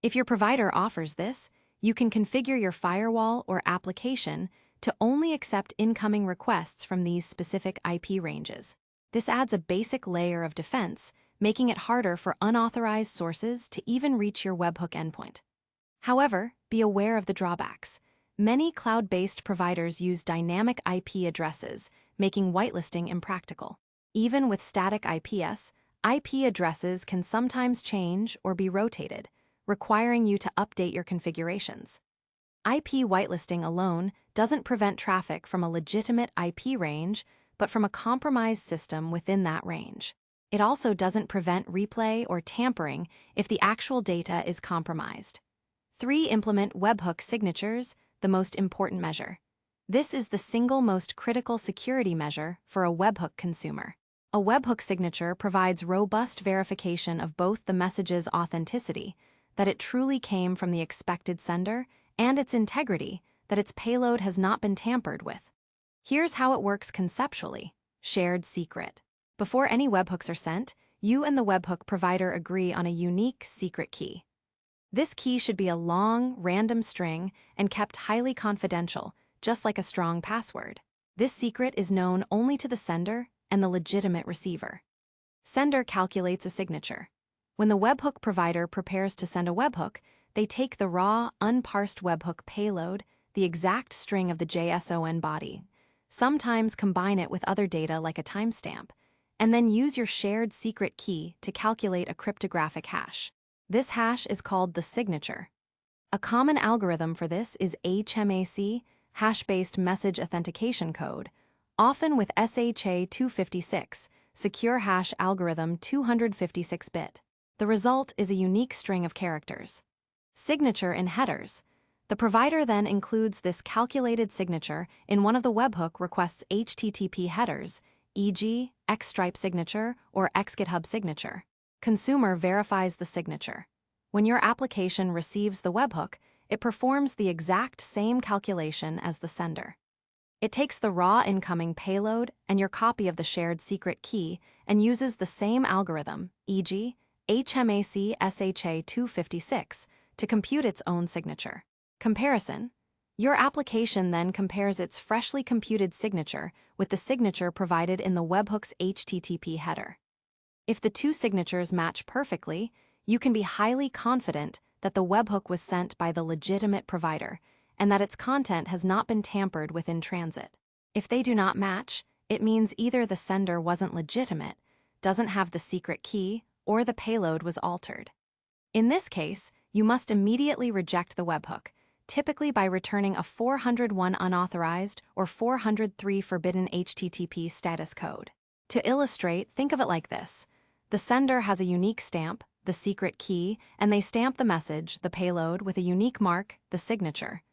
If your provider offers this, you can configure your firewall or application to only accept incoming requests from these specific IP ranges. This adds a basic layer of defense, making it harder for unauthorized sources to even reach your webhook endpoint. However, be aware of the drawbacks. Many cloud-based providers use dynamic IP addresses, making whitelisting impractical. Even with static IPs, IP addresses can sometimes change or be rotated, requiring you to update your configurations. IP whitelisting alone doesn't prevent traffic from a legitimate IP range, but from a compromised system within that range. It also doesn't prevent replay or tampering if the actual data is compromised. 3. Implement webhook signatures, the most important measure. This is the single most critical security measure for a webhook consumer. A webhook signature provides robust verification of both the message's authenticity, that it truly came from the expected sender, and its integrity, that its payload has not been tampered with. Here's how it works conceptually. Shared secret. Before any webhooks are sent, you and the webhook provider agree on a unique secret key. This key should be a long, random string and kept highly confidential, just like a strong password. This secret is known only to the sender and the legitimate receiver. Sender calculates a signature. When the webhook provider prepares to send a webhook, they take the raw, unparsed webhook payload, the exact string of the JSON body, sometimes combine it with other data like a timestamp, and then use your shared secret key to calculate a cryptographic hash. This hash is called the signature. A common algorithm for this is HMAC, hash-based message authentication code, often with SHA-256, secure hash algorithm 256-bit. The result is a unique string of characters. Signature in headers. The provider then includes this calculated signature in one of the webhook request's HTTP headers, e.g., Xstripe signature or Xgithub signature. Consumer verifies the signature. When your application receives the webhook, it performs the exact same calculation as the sender. It takes the raw incoming payload and your copy of the shared secret key and uses the same algorithm, e.g., HMAC SHA-256, to compute its own signature. Comparison. Your application then compares its freshly computed signature with the signature provided in the webhook's HTTP header. If the two signatures match perfectly, you can be highly confident that the webhook was sent by the legitimate provider and that its content has not been tampered with in transit. If they do not match, it means either the sender wasn't legitimate, doesn't have the secret key, or the payload was altered. In this case, you must immediately reject the webhook, typically by returning a 401 unauthorized or 403 forbidden HTTP status code. To illustrate, think of it like this. The sender has a unique stamp, the secret key, and they stamp the message, the payload, with a unique mark, the signature.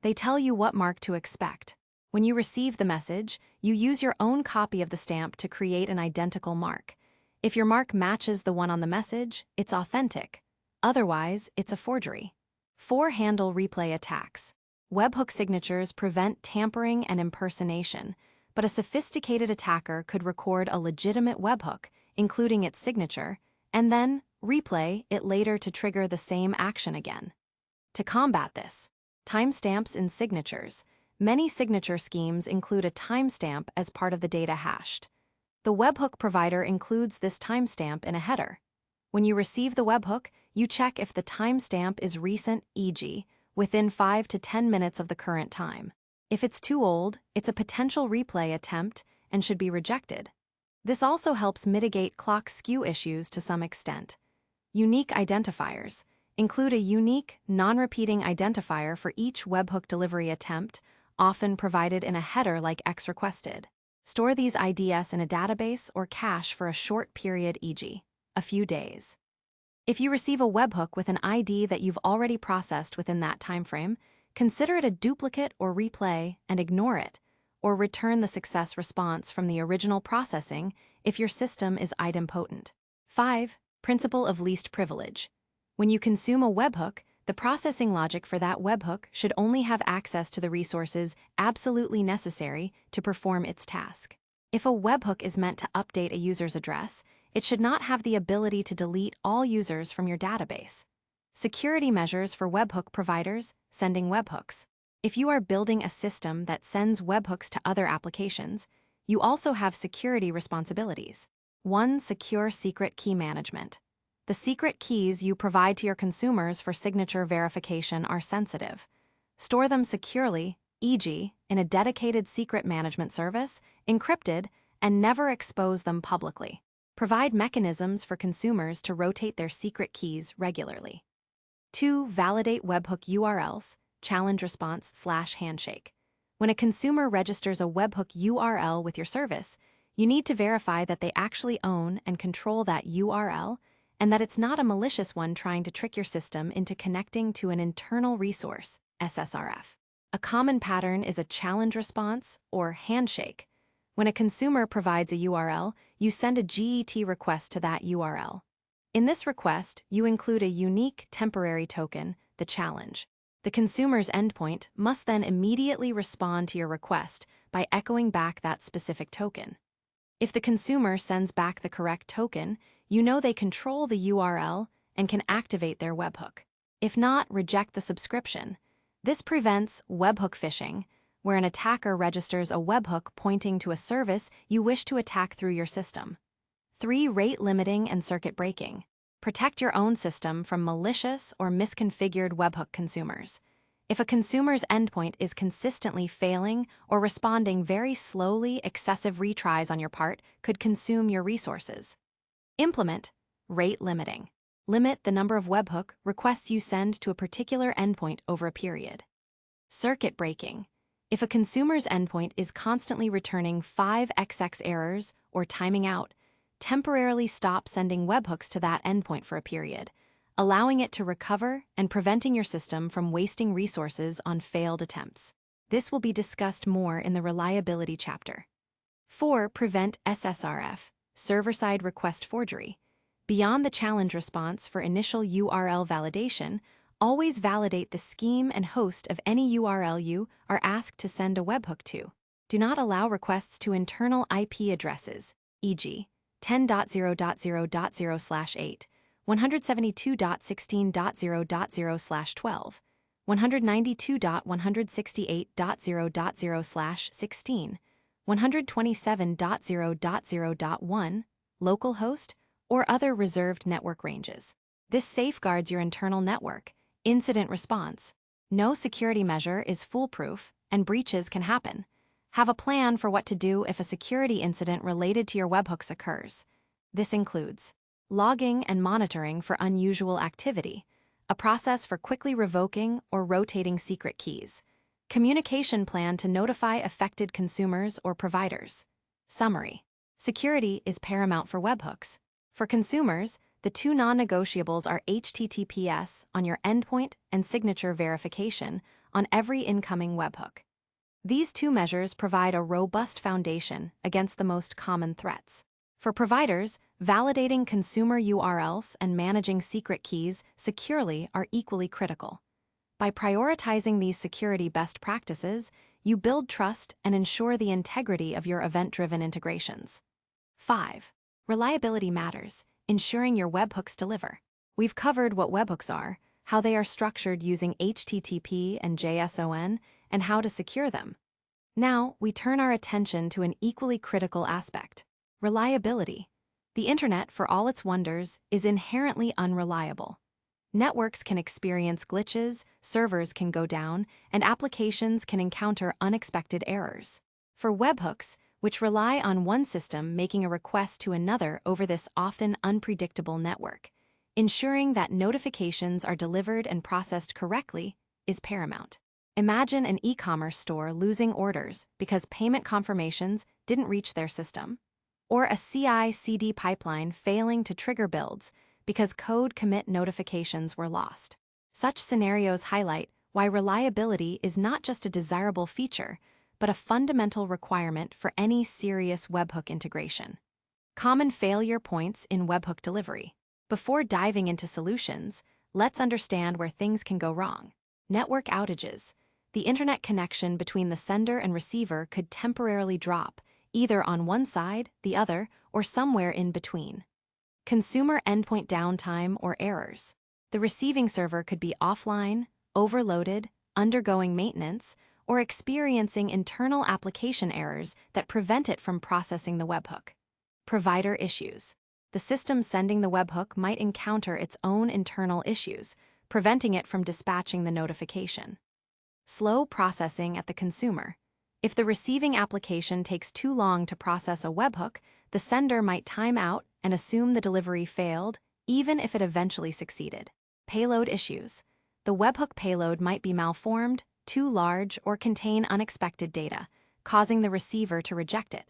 They tell you what mark to expect. When you receive the message, you use your own copy of the stamp to create an identical mark. If your mark matches the one on the message, it's authentic. Otherwise, it's a forgery. 4. Handle replay attacks. Webhook signatures prevent tampering and impersonation, but a sophisticated attacker could record a legitimate webhook, including its signature, and then replay it later to trigger the same action again. To combat this, timestamps in signatures. Many signature schemes include a timestamp as part of the data hashed. The webhook provider includes this timestamp in a header. When you receive the webhook, you check if the timestamp is recent, e.g., within 5 to 10 minutes of the current time. If it's too old, it's a potential replay attempt and should be rejected. This also helps mitigate clock skew issues to some extent. Unique identifiers. Include a unique, non-repeating identifier for each webhook delivery attempt, often provided in a header like X requested. Store these IDs in a database or cache for a short period, e.g., a few days. If you receive a webhook with an ID that you've already processed within that timeframe, consider it a duplicate or replay and ignore it, or return the success response from the original processing if your system is idempotent. 5. Principle of least privilege. When you consume a webhook, the processing logic for that webhook should only have access to the resources absolutely necessary to perform its task. If a webhook is meant to update a user's address, it should not have the ability to delete all users from your database. Security measures for webhook providers sending webhooks. If you are building a system that sends webhooks to other applications, you also have security responsibilities. 1. Secure secret key management. The secret keys you provide to your consumers for signature verification are sensitive. Store them securely, e.g., in a dedicated secret management service, encrypted, and never expose them publicly. Provide mechanisms for consumers to rotate their secret keys regularly. 2. Validate webhook URLs, challenge response/handshake. When a consumer registers a webhook URL with your service, you need to verify that they actually own and control that URL and that it's not a malicious one trying to trick your system into connecting to an internal resource, SSRF. A common pattern is a challenge response or handshake. When a consumer provides a URL, you send a GET request to that URL. In this request, you include a unique temporary token, the challenge. The consumer's endpoint must then immediately respond to your request by echoing back that specific token. If the consumer sends back the correct token, you know they control the URL and can activate their webhook. If not, reject the subscription. This prevents webhook phishing, where an attacker registers a webhook pointing to a service you wish to attack through your system. 3. Rate limiting and circuit breaking. Protect your own system from malicious or misconfigured webhook consumers. If a consumer's endpoint is consistently failing or responding very slowly, excessive retries on your part could consume your resources. Implement rate limiting. Limit the number of webhook requests you send to a particular endpoint over a period. Circuit breaking. If a consumer's endpoint is constantly returning 5xx errors or timing out, temporarily stop sending webhooks to that endpoint for a period, allowing it to recover and preventing your system from wasting resources on failed attempts. This will be discussed more in the reliability chapter. 4. Prevent SSRF, server-side request forgery. Beyond the challenge response for initial URL validation, always validate the scheme and host of any URL you are asked to send a webhook to. Do not allow requests to internal IP addresses, e.g., 10.0.0.0/8, 172.16.0.0/12, 192.168.0.0/16, 127.0.0.1, localhost, or other reserved network ranges. This safeguards your internal network. Incident response. No security measure is foolproof, and breaches can happen. Have a plan for what to do if a security incident related to your webhooks occurs. This includes logging and monitoring for unusual activity, a process for quickly revoking or rotating secret keys, communication plan to notify affected consumers or providers. Summary. Security is paramount for webhooks. For consumers, the two non-negotiables are HTTPS on your endpoint and signature verification on every incoming webhook. These two measures provide a robust foundation against the most common threats. For providers, validating consumer URLs and managing secret keys securely are equally critical. By prioritizing these security best practices, you build trust and ensure the integrity of your event-driven integrations. 5. Reliability matters, ensuring your webhooks deliver. We've covered what webhooks are, how they are structured using HTTP and JSON, and how to secure them. Now, we turn our attention to an equally critical aspect: reliability. The internet, for all its wonders, is inherently unreliable. Networks can experience glitches, servers can go down, and applications can encounter unexpected errors. For webhooks, which rely on one system making a request to another over this often unpredictable network, ensuring that notifications are delivered and processed correctly is paramount. Imagine an e-commerce store losing orders because payment confirmations didn't reach their system, or a CI/CD pipeline failing to trigger builds because code commit notifications were lost. Such scenarios highlight why reliability is not just a desirable feature, but a fundamental requirement for any serious webhook integration. Common failure points in webhook delivery. Before diving into solutions, let's understand where things can go wrong. Network outages. The internet connection between the sender and receiver could temporarily drop, either on one side, the other, or somewhere in between. Consumer endpoint downtime or errors. The receiving server could be offline, overloaded, undergoing maintenance, or experiencing internal application errors that prevent it from processing the webhook. Provider issues. The system sending the webhook might encounter its own internal issues, preventing it from dispatching the notification. Slow processing at the consumer. If the receiving application takes too long to process a webhook, the sender might time out and assume the delivery failed, even if it eventually succeeded. Payload issues. The webhook payload might be malformed, too large, or contain unexpected data, causing the receiver to reject it.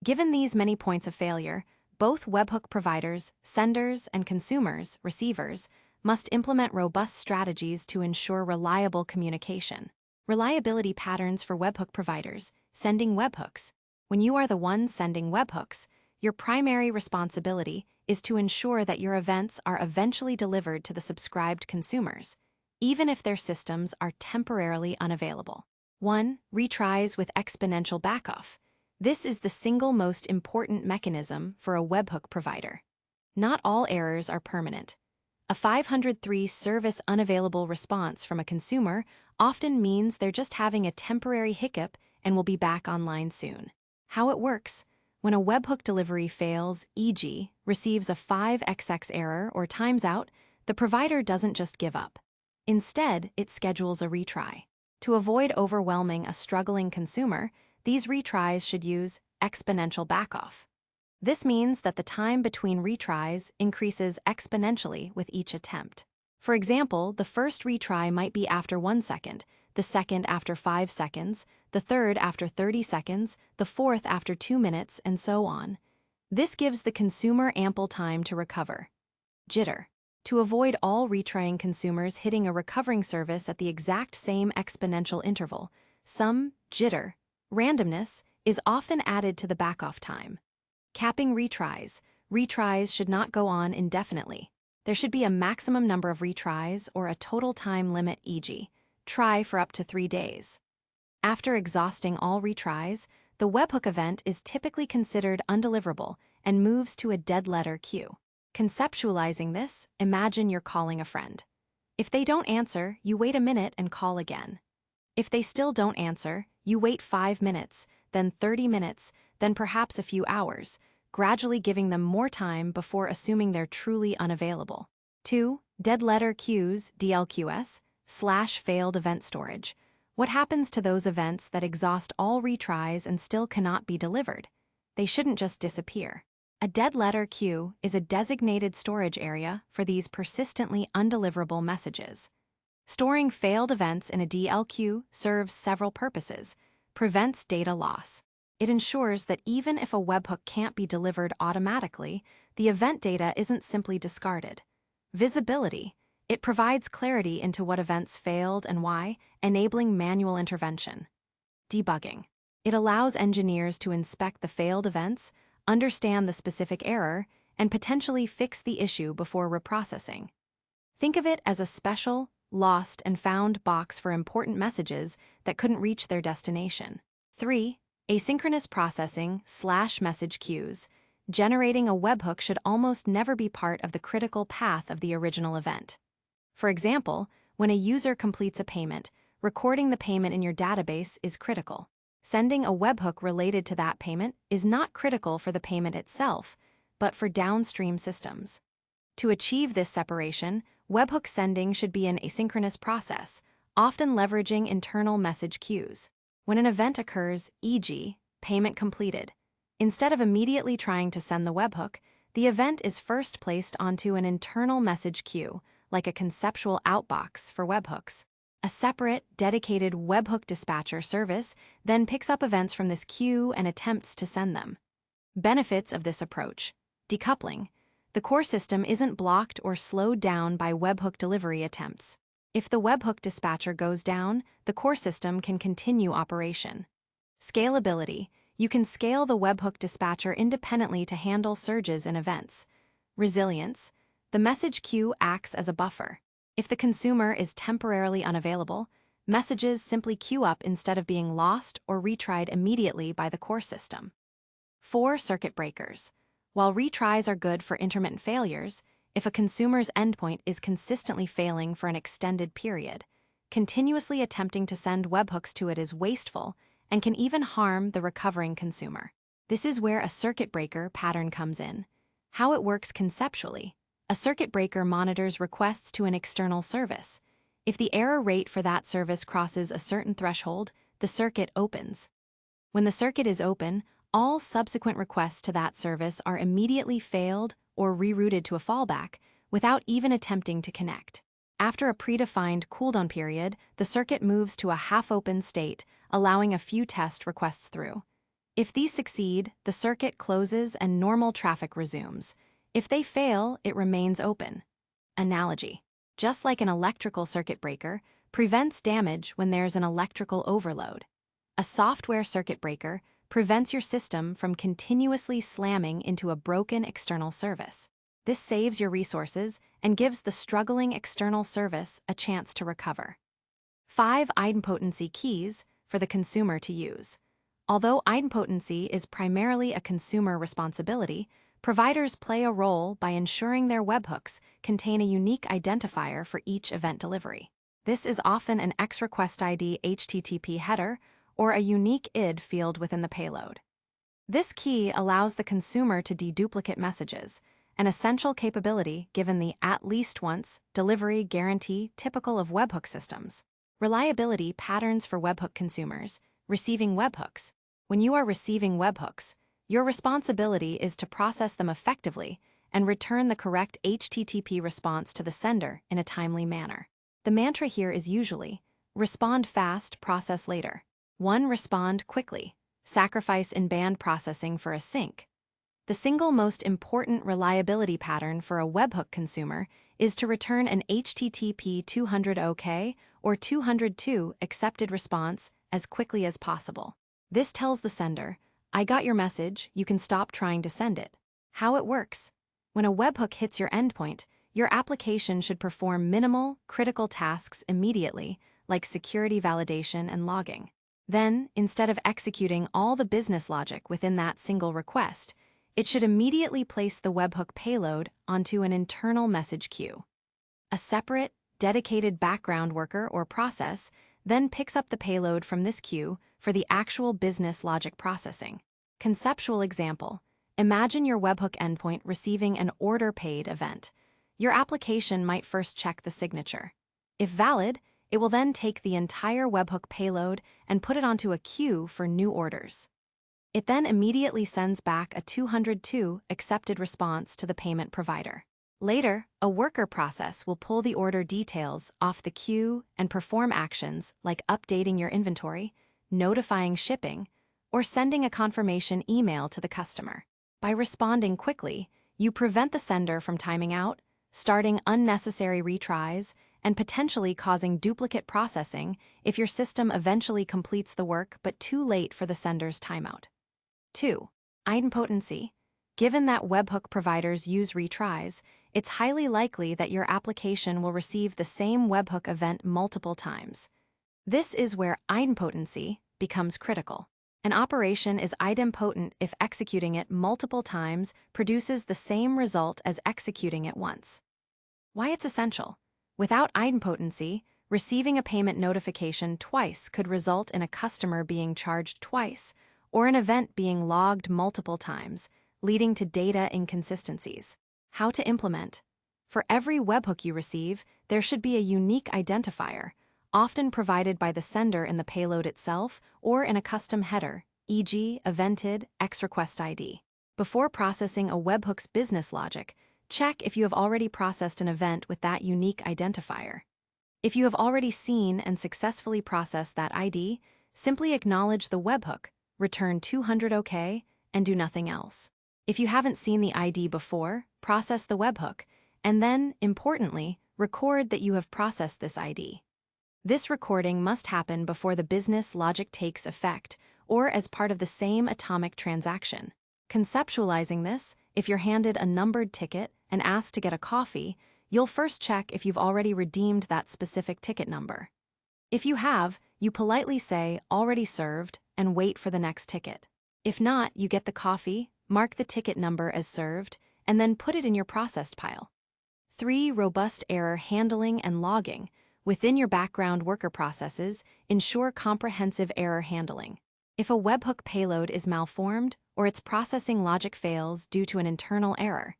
Given these many points of failure, both webhook providers, senders, and consumers, receivers, must implement robust strategies to ensure reliable communication. Reliability patterns for webhook providers. Sending webhooks. When you are the one sending webhooks, your primary responsibility is to ensure that your events are eventually delivered to the subscribed consumers, even if their systems are temporarily unavailable. 1. Retries with exponential backoff. This is the single most important mechanism for a webhook provider. Not all errors are permanent. A 503 service unavailable response from a consumer often means they're just having a temporary hiccup and will be back online soon. How it works: when a webhook delivery fails, e.g., receives a 5xx error or times out, the provider doesn't just give up. Instead, it schedules a retry. To avoid overwhelming a struggling consumer, these retries should use exponential backoff. This means that the time between retries increases exponentially with each attempt. For example, the first retry might be after 1 second, the second after 5 seconds, the third after 30 seconds, the fourth after 2 minutes, and so on. This gives the consumer ample time to recover. Jitter. To avoid all retrying consumers hitting a recovering service at the exact same exponential interval, some jitter, randomness, is often added to the backoff time. Capping retries. Retries should not go on indefinitely. There should be a maximum number of retries or a total time limit, e.g., try for up to 3 days. After exhausting all retries, the webhook event is typically considered undeliverable and moves to a dead letter queue. Conceptualizing this, imagine you're calling a friend. If they don't answer, you wait a minute and call again. If they still don't answer, you wait 5 minutes, then 30 minutes, then perhaps a few hours, gradually giving them more time before assuming they're truly unavailable. 2. Dead letter queues, DLQS, / failed event storage. What happens to those events that exhaust all retries and still cannot be delivered? They shouldn't just disappear. A dead letter queue is a designated storage area for these persistently undeliverable messages. Storing failed events in a DL queue serves several purposes. Prevents data loss. It ensures that even if a webhook can't be delivered automatically, the event data isn't simply discarded. Visibility. It provides clarity into what events failed and why, enabling manual intervention. debugging. It allows engineers to inspect the failed events, understand the specific error, and potentially fix the issue before reprocessing. Think of it as a special, lost, and found box for important messages that couldn't reach their destination. 3. Asynchronous processing/message queues. Generating a webhook should almost never be part of the critical path of the original event. For example, when a user completes a payment, recording the payment in your database is critical. Sending a webhook related to that payment is not critical for the payment itself, but for downstream systems. To achieve this separation, webhook sending should be an asynchronous process, often leveraging internal message queues. When an event occurs, e.g., payment completed, instead of immediately trying to send the webhook, the event is first placed onto an internal message queue, like a conceptual outbox for webhooks. A separate, dedicated webhook dispatcher service then picks up events from this queue and attempts to send them. Benefits of this approach: decoupling. The core system isn't blocked or slowed down by webhook delivery attempts. If the webhook dispatcher goes down, the core system can continue operation. Scalability. You can scale the webhook dispatcher independently to handle surges in events. Resilience. The message queue acts as a buffer. If the consumer is temporarily unavailable, messages simply queue up instead of being lost or retried immediately by the core system. 4. Circuit breakers. While retries are good for intermittent failures, if a consumer's endpoint is consistently failing for an extended period, continuously attempting to send webhooks to it is wasteful and can even harm the recovering consumer. This is where a circuit breaker pattern comes in. How it works conceptually: a circuit breaker monitors requests to an external service. If the error rate for that service crosses a certain threshold, the circuit opens. When the circuit is open, all subsequent requests to that service are immediately failed or rerouted to a fallback without even attempting to connect. After a predefined cooldown period, the circuit moves to a half-open state, allowing a few test requests through. If these succeed, the circuit closes and normal traffic resumes. If they fail, it remains open. Analogy: just like an electrical circuit breaker prevents damage when there's an electrical overload, a software circuit breaker prevents your system from continuously slamming into a broken external service. This saves your resources and gives the struggling external service a chance to recover. 5. Idempotency keys for the consumer to use. Although idempotency is primarily a consumer responsibility, providers play a role by ensuring their webhooks contain a unique identifier for each event delivery. This is often an XRequestID HTTP header or a unique ID field within the payload. This key allows the consumer to deduplicate messages, an essential capability given the at-least-once delivery guarantee typical of webhook systems. Reliability patterns for webhook consumers. Receiving webhooks. When you are receiving webhooks, your responsibility is to process them effectively and return the correct HTTP response to the sender in a timely manner. The mantra here is usually, respond fast, process later. 1. Respond quickly. Sacrifice in-band processing for a sync. The single most important reliability pattern for a webhook consumer is to return an HTTP 200 OK or 202 accepted response as quickly as possible. This tells the sender, I got your message, you can stop trying to send it. How it works: when a webhook hits your endpoint, your application should perform minimal, critical tasks immediately, like security validation and logging. Then, instead of executing all the business logic within that single request, it should immediately place the webhook payload onto an internal message queue. A separate, dedicated background worker or process then picks up the payload from this queue for the actual business logic processing. Conceptual example: imagine your webhook endpoint receiving an order paid event. Your application might first check the signature. If valid, it will then take the entire webhook payload and put it onto a queue for new orders. It then immediately sends back a 202 accepted response to the payment provider. Later, a worker process will pull the order details off the queue and perform actions like updating your inventory, notifying shipping, or sending a confirmation email to the customer. By responding quickly, you prevent the sender from timing out, starting unnecessary retries, and potentially causing duplicate processing if your system eventually completes the work but too late for the sender's timeout. 2. Idempotency. Given that webhook providers use retries, it's highly likely that your application will receive the same webhook event multiple times. This is where idempotency becomes critical. An operation is idempotent if executing it multiple times produces the same result as executing it once. Why it's essential? Without idempotency, receiving a payment notification twice could result in a customer being charged twice, or an event being logged multiple times, leading to data inconsistencies. How to implement? For every webhook you receive, there should be a unique identifier, often provided by the sender in the payload itself or in a custom header, e.g., evented XRequest ID. Before processing a webhook's business logic, check if you have already processed an event with that unique identifier. If you have already seen and successfully processed that ID, simply acknowledge the webhook, return 200 OK, and do nothing else. If you haven't seen the ID before, process the webhook, and then, importantly, record that you have processed this ID. This recording must happen before the business logic takes effect, or as part of the same atomic transaction. Conceptualizing this, if you're handed a numbered ticket and asked to get a coffee, you'll first check if you've already redeemed that specific ticket number. If you have, you politely say, "Already served," and wait for the next ticket. If not, you get the coffee, mark the ticket number as served, and then put it in your processed pile. 3. Robust error handling and logging. Within your background worker processes, ensure comprehensive error handling. If a webhook payload is malformed or its processing logic fails due to an internal error,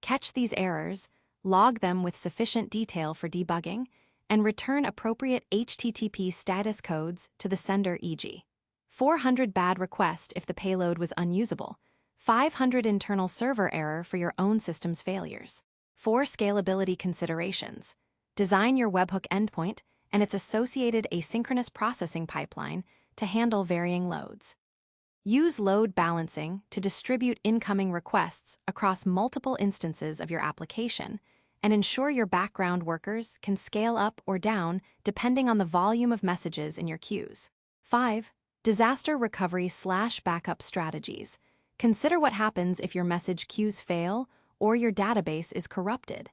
catch these errors, log them with sufficient detail for debugging, and return appropriate HTTP status codes to the sender, e.g. 400 bad request if the payload was unusable, 500 internal server error for your own system's failures. 4. Scalability considerations. Design your webhook endpoint and its associated asynchronous processing pipeline to handle varying loads. Use load balancing to distribute incoming requests across multiple instances of your application and ensure your background workers can scale up or down depending on the volume of messages in your queues. 5. Disaster recovery/backup strategies. Consider what happens if your message queues fail or your database is corrupted.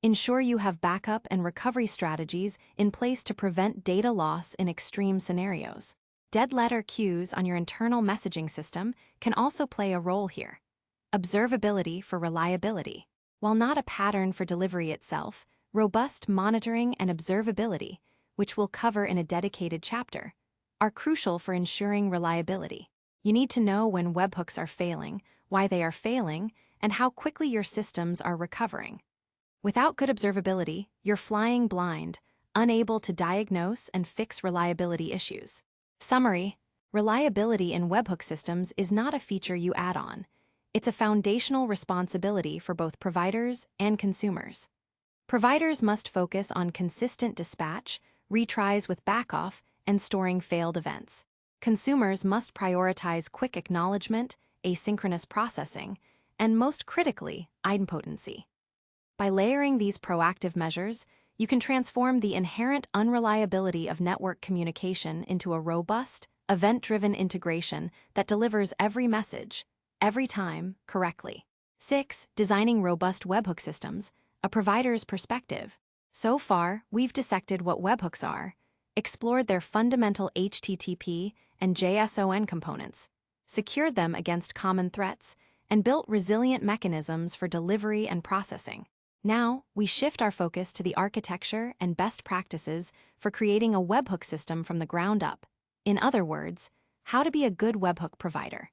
Ensure you have backup and recovery strategies in place to prevent data loss in extreme scenarios. Dead letter queues on your internal messaging system can also play a role here. Observability for reliability. While not a pattern for delivery itself, robust monitoring and observability, which we'll cover in a dedicated chapter, are crucial for ensuring reliability. You need to know when webhooks are failing, why they are failing, and how quickly your systems are recovering. Without good observability, you're flying blind, unable to diagnose and fix reliability issues. Summary: reliability in webhook systems is not a feature you add on. It's a foundational responsibility for both providers and consumers. Providers must focus on consistent dispatch, retries with backoff, and storing failed events. Consumers must prioritize quick acknowledgement, asynchronous processing, and most critically, idempotency. By layering these proactive measures, you can transform the inherent unreliability of network communication into a robust, event-driven integration that delivers every message, every time, correctly. 6. Designing robust webhook systems, a provider's perspective. So far, we've dissected what webhooks are, explored their fundamental HTTP and JSON components, secured them against common threats, and built resilient mechanisms for delivery and processing. Now, we shift our focus to the architecture and best practices for creating a webhook system from the ground up. In other words, how to be a good webhook provider.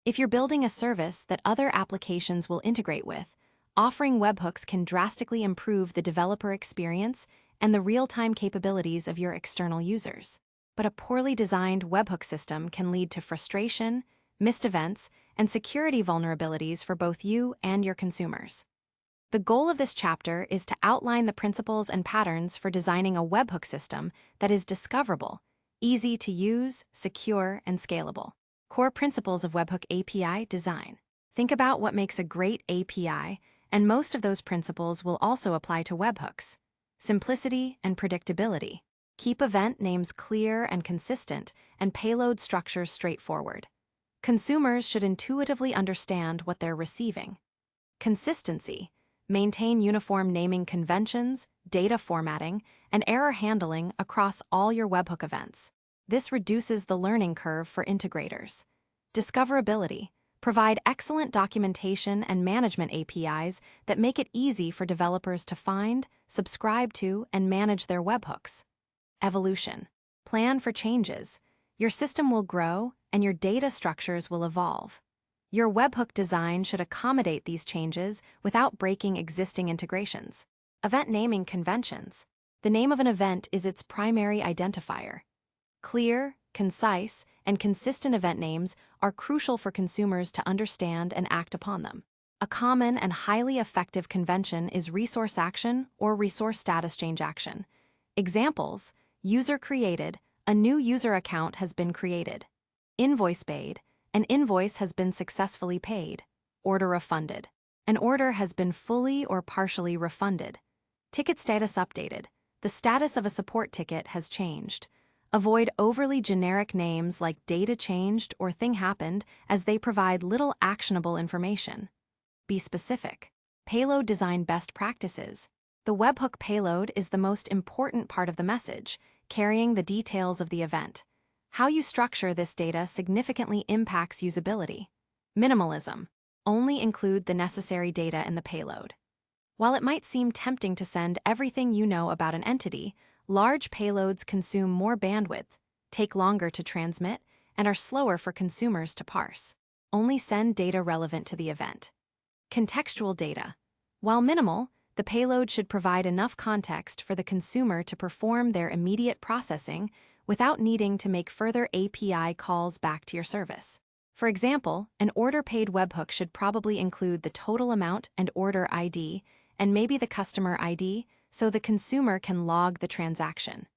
If you're building a service that other applications will integrate with, offering webhooks can drastically improve the developer experience and the real-time capabilities of your external users. But a poorly designed webhook system can lead to frustration, missed events, and security vulnerabilities for both you and your consumers. The goal of this chapter is to outline the principles and patterns for designing a webhook system that is discoverable, easy to use, secure, and scalable. Core principles of webhook API design. Think about what makes a great API, and most of those principles will also apply to webhooks. Simplicity and predictability. Keep event names clear and consistent, and payload structures straightforward. Consumers should intuitively understand what they're receiving. Consistency. Maintain uniform naming conventions, data formatting, and error handling across all your webhook events. This reduces the learning curve for integrators. Discoverability. Provide excellent documentation and management APIs that make it easy for developers to find, subscribe to, and manage their webhooks. Evolution. Plan for changes. Your system will grow, and your data structures will evolve. Your webhook design should accommodate these changes without breaking existing integrations. Event naming conventions. The name of an event is its primary identifier. Clear, concise, and consistent event names are crucial for consumers to understand and act upon them. A common and highly effective convention is resource action or resource status change action. Examples: user created, a new user account has been created. Invoice paid, an invoice has been successfully paid. Order refunded, an order has been fully or partially refunded. Ticket status updated, the status of a support ticket has changed. Avoid overly generic names like data changed or thing happened, as they provide little actionable information. Be specific. Payload design best practices. The webhook payload is the most important part of the message, carrying the details of the event. How you structure this data significantly impacts usability. Minimalism. Only include the necessary data in the payload. While it might seem tempting to send everything you know about an entity, large payloads consume more bandwidth, take longer to transmit, and are slower for consumers to parse. Only send data relevant to the event. Contextual data. While minimal, the payload should provide enough context for the consumer to perform their immediate processing without needing to make further API calls back to your service. For example, an order-paid webhook should probably include the total amount and order ID, and maybe the customer ID, so the consumer can log the transaction.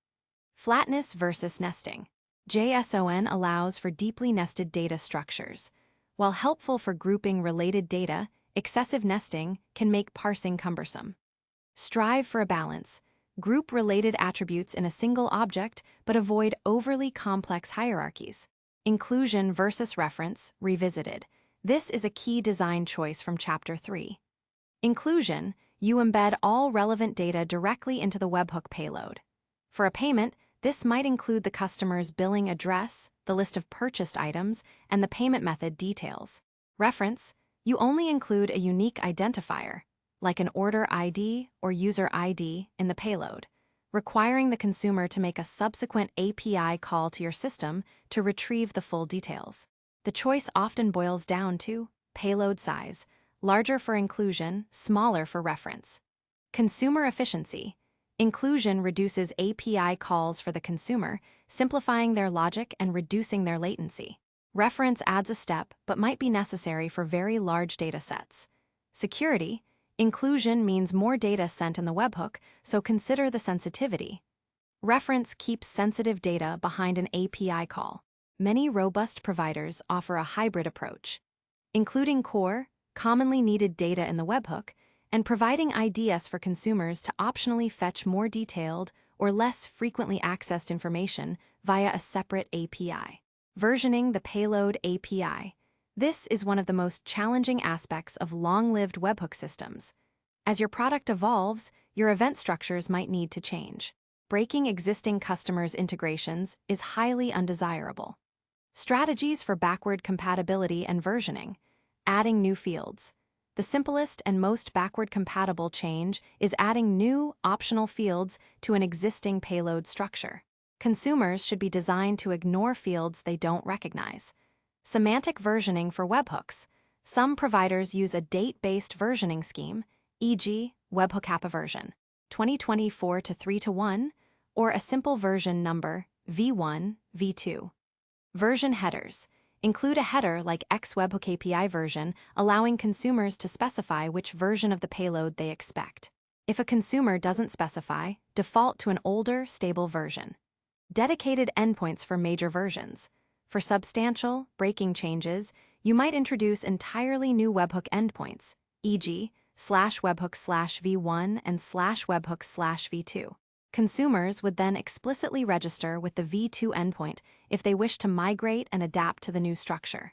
Flatness versus nesting. JSON allows for deeply nested data structures. While helpful for grouping related data, excessive nesting can make parsing cumbersome. Strive for a balance. Group related attributes in a single object, but avoid overly complex hierarchies. Inclusion versus reference, revisited. This is a key design choice from Chapter 3. Inclusion. You embed all relevant data directly into the webhook payload. For a payment, this might include the customer's billing address, the list of purchased items, and the payment method details. Reference. You only include a unique identifier, like an order ID or user ID, in the payload, requiring the consumer to make a subsequent API call to your system to retrieve the full details. The choice often boils down to payload size, larger for inclusion, smaller for reference. Consumer efficiency. Inclusion reduces API calls for the consumer, simplifying their logic and reducing their latency. Reference adds a step, but might be necessary for very large data sets. Security. Inclusion means more data sent in the webhook, so consider the sensitivity. Reference keeps sensitive data behind an API call. Many robust providers offer a hybrid approach, including core, commonly needed data in the webhook, and providing IDS for consumers to optionally fetch more detailed or less frequently accessed information via a separate API. Versioning the payload API. This is one of the most challenging aspects of long-lived webhook systems. As your product evolves, your event structures might need to change. Breaking existing customers' integrations is highly undesirable. Strategies for backward compatibility and versioning. Adding new fields. The simplest and most backward compatible change is adding new, optional fields to an existing payload structure. Consumers should be designed to ignore fields they don't recognize. Semantic versioning for webhooks. Some providers use a date-based versioning scheme, e.g., Webhook Kappa version 2024 to 3:1, or a simple version number v1, v2. Version headers. Include a header like X Webhook API version, allowing consumers to specify which version of the payload they expect. If a consumer doesn't specify, default to an older, stable version. Dedicated endpoints for major versions. For substantial, breaking changes, you might introduce entirely new webhook endpoints, e.g., /webhook/v1 and /webhook/v2. Consumers would then explicitly register with the v2 endpoint if they wish to migrate and adapt to the new structure.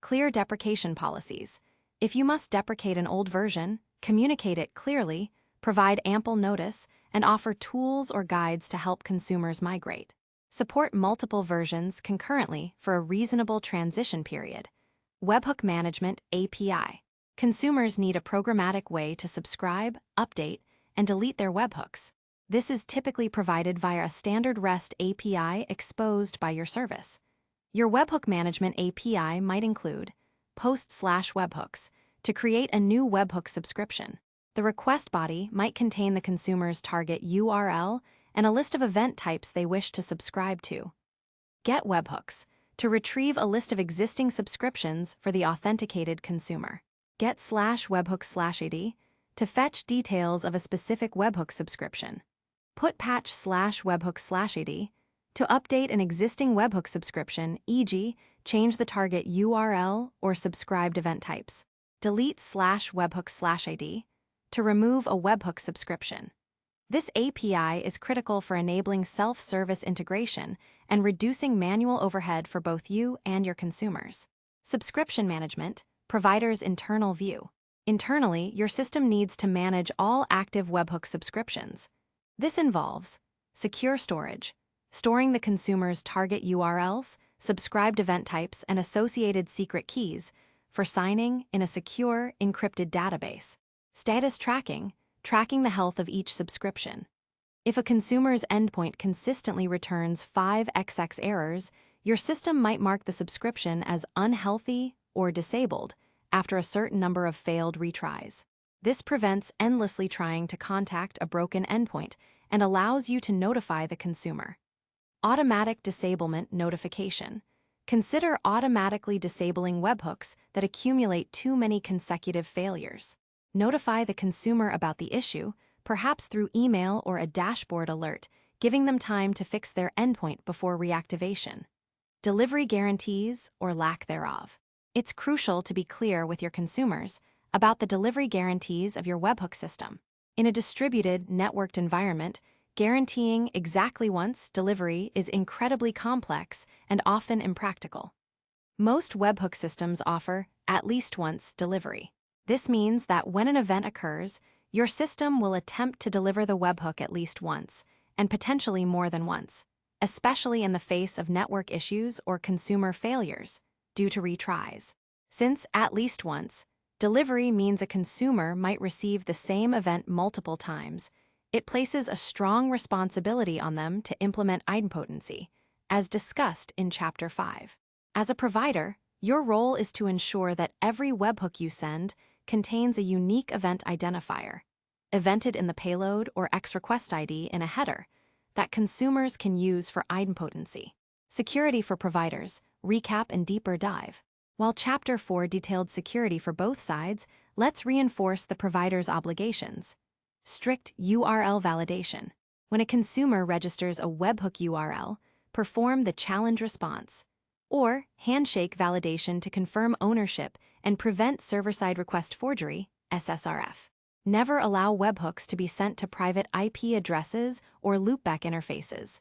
Clear deprecation policies. If you must deprecate an old version, communicate it clearly, provide ample notice, and offer tools or guides to help consumers migrate. Support multiple versions concurrently for a reasonable transition period. Webhook Management API. Consumers need a programmatic way to subscribe, update, and delete their webhooks. This is typically provided via a standard REST API exposed by your service. Your Webhook Management API might include post/webhooks to create a new webhook subscription. The request body might contain the consumer's target URL and a list of event types they wish to subscribe to. Get webhooks to retrieve a list of existing subscriptions for the authenticated consumer. Get /webhook/id to fetch details of a specific webhook subscription. Put patch/webhook/id to update an existing webhook subscription, e.g., change the target URL or subscribed event types. Delete /webhook/id to remove a webhook subscription. This API is critical for enabling self-service integration and reducing manual overhead for both you and your consumers. Subscription management, provider's internal view. Internally, your system needs to manage all active webhook subscriptions. This involves secure storage, storing the consumer's target URLs, subscribed event types, and associated secret keys for signing in a secure, encrypted database. Status tracking, tracking the health of each subscription. If a consumer's endpoint consistently returns 5xx errors, your system might mark the subscription as unhealthy or disabled after a certain number of failed retries. This prevents endlessly trying to contact a broken endpoint and allows you to notify the consumer. Automatic disablement notification. Consider automatically disabling webhooks that accumulate too many consecutive failures. Notify the consumer about the issue, perhaps through email or a dashboard alert, giving them time to fix their endpoint before reactivation. Delivery guarantees or lack thereof. It's crucial to be clear with your consumers about the delivery guarantees of your webhook system. In a distributed, networked environment, guaranteeing exactly once delivery is incredibly complex and often impractical. Most webhook systems offer at least once delivery. This means that when an event occurs, your system will attempt to deliver the webhook at least once, and potentially more than once, especially in the face of network issues or consumer failures due to retries. Since at least once, delivery means a consumer might receive the same event multiple times, it places a strong responsibility on them to implement idempotency, as discussed in Chapter 5. As a provider, your role is to ensure that every webhook you send contains a unique event identifier, evented in the payload or XRequest ID in a header, that consumers can use for idempotency. Security for providers, recap and deeper dive. While Chapter 4 detailed security for both sides, let's reinforce the provider's obligations. Strict URL validation. When a consumer registers a webhook URL, perform the challenge response, or handshake validation to confirm ownership and prevent server-side request forgery, SSRF. Never allow webhooks to be sent to private IP addresses or loopback interfaces.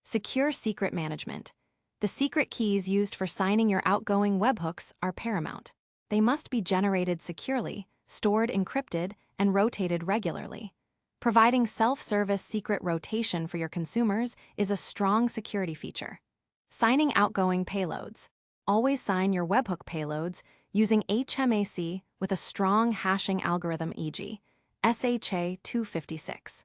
Secure secret management. The secret keys used for signing your outgoing webhooks are paramount. They must be generated securely, stored encrypted, and rotated regularly. Providing self-service secret rotation for your consumers is a strong security feature. Signing outgoing payloads. Always sign your webhook payloads using HMAC with a strong hashing algorithm, e.g., SHA-256.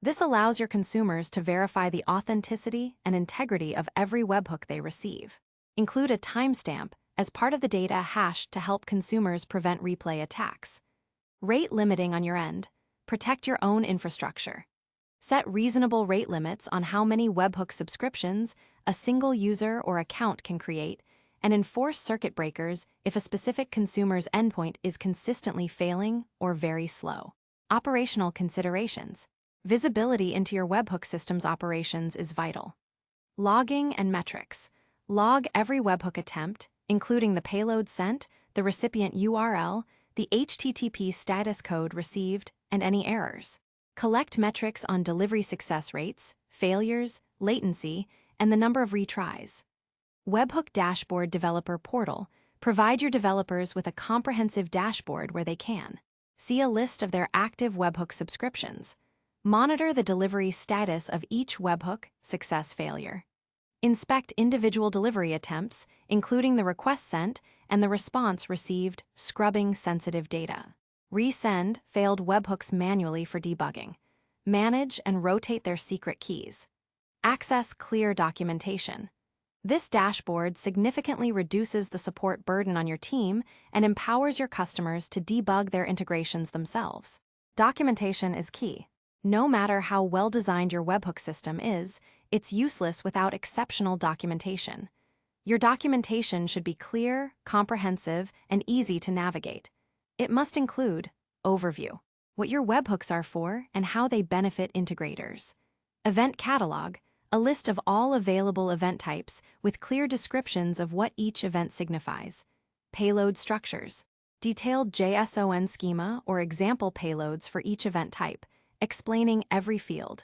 This allows your consumers to verify the authenticity and integrity of every webhook they receive. Include a timestamp as part of the data hashed to help consumers prevent replay attacks. Rate limiting on your end. Protect your own infrastructure. Set reasonable rate limits on how many webhook subscriptions a single user or account can create, and enforce circuit breakers if a specific consumer's endpoint is consistently failing or very slow. Operational considerations. Visibility into your webhook system's operations is vital. Logging and metrics. Log every webhook attempt, including the payload sent, the recipient URL, the HTTP status code received, and any errors. Collect metrics on delivery success rates, failures, latency, and the number of retries. Webhook Dashboard Developer Portal. Provide your developers with a comprehensive dashboard where they can see a list of their active webhook subscriptions. Monitor the delivery status of each webhook, success, failure. Inspect individual delivery attempts, including the request sent and the response received, scrubbing sensitive data. Resend failed webhooks manually for debugging. Manage and rotate their secret keys. Access clear documentation. This dashboard significantly reduces the support burden on your team and empowers your customers to debug their integrations themselves. Documentation is key. No matter how well-designed your webhook system is, it's useless without exceptional documentation. Your documentation should be clear, comprehensive, and easy to navigate. It must include overview, what your webhooks are for and how they benefit integrators. Event catalog, a list of all available event types with clear descriptions of what each event signifies. Payload structures, detailed JSON schema or example payloads for each event type, explaining every field.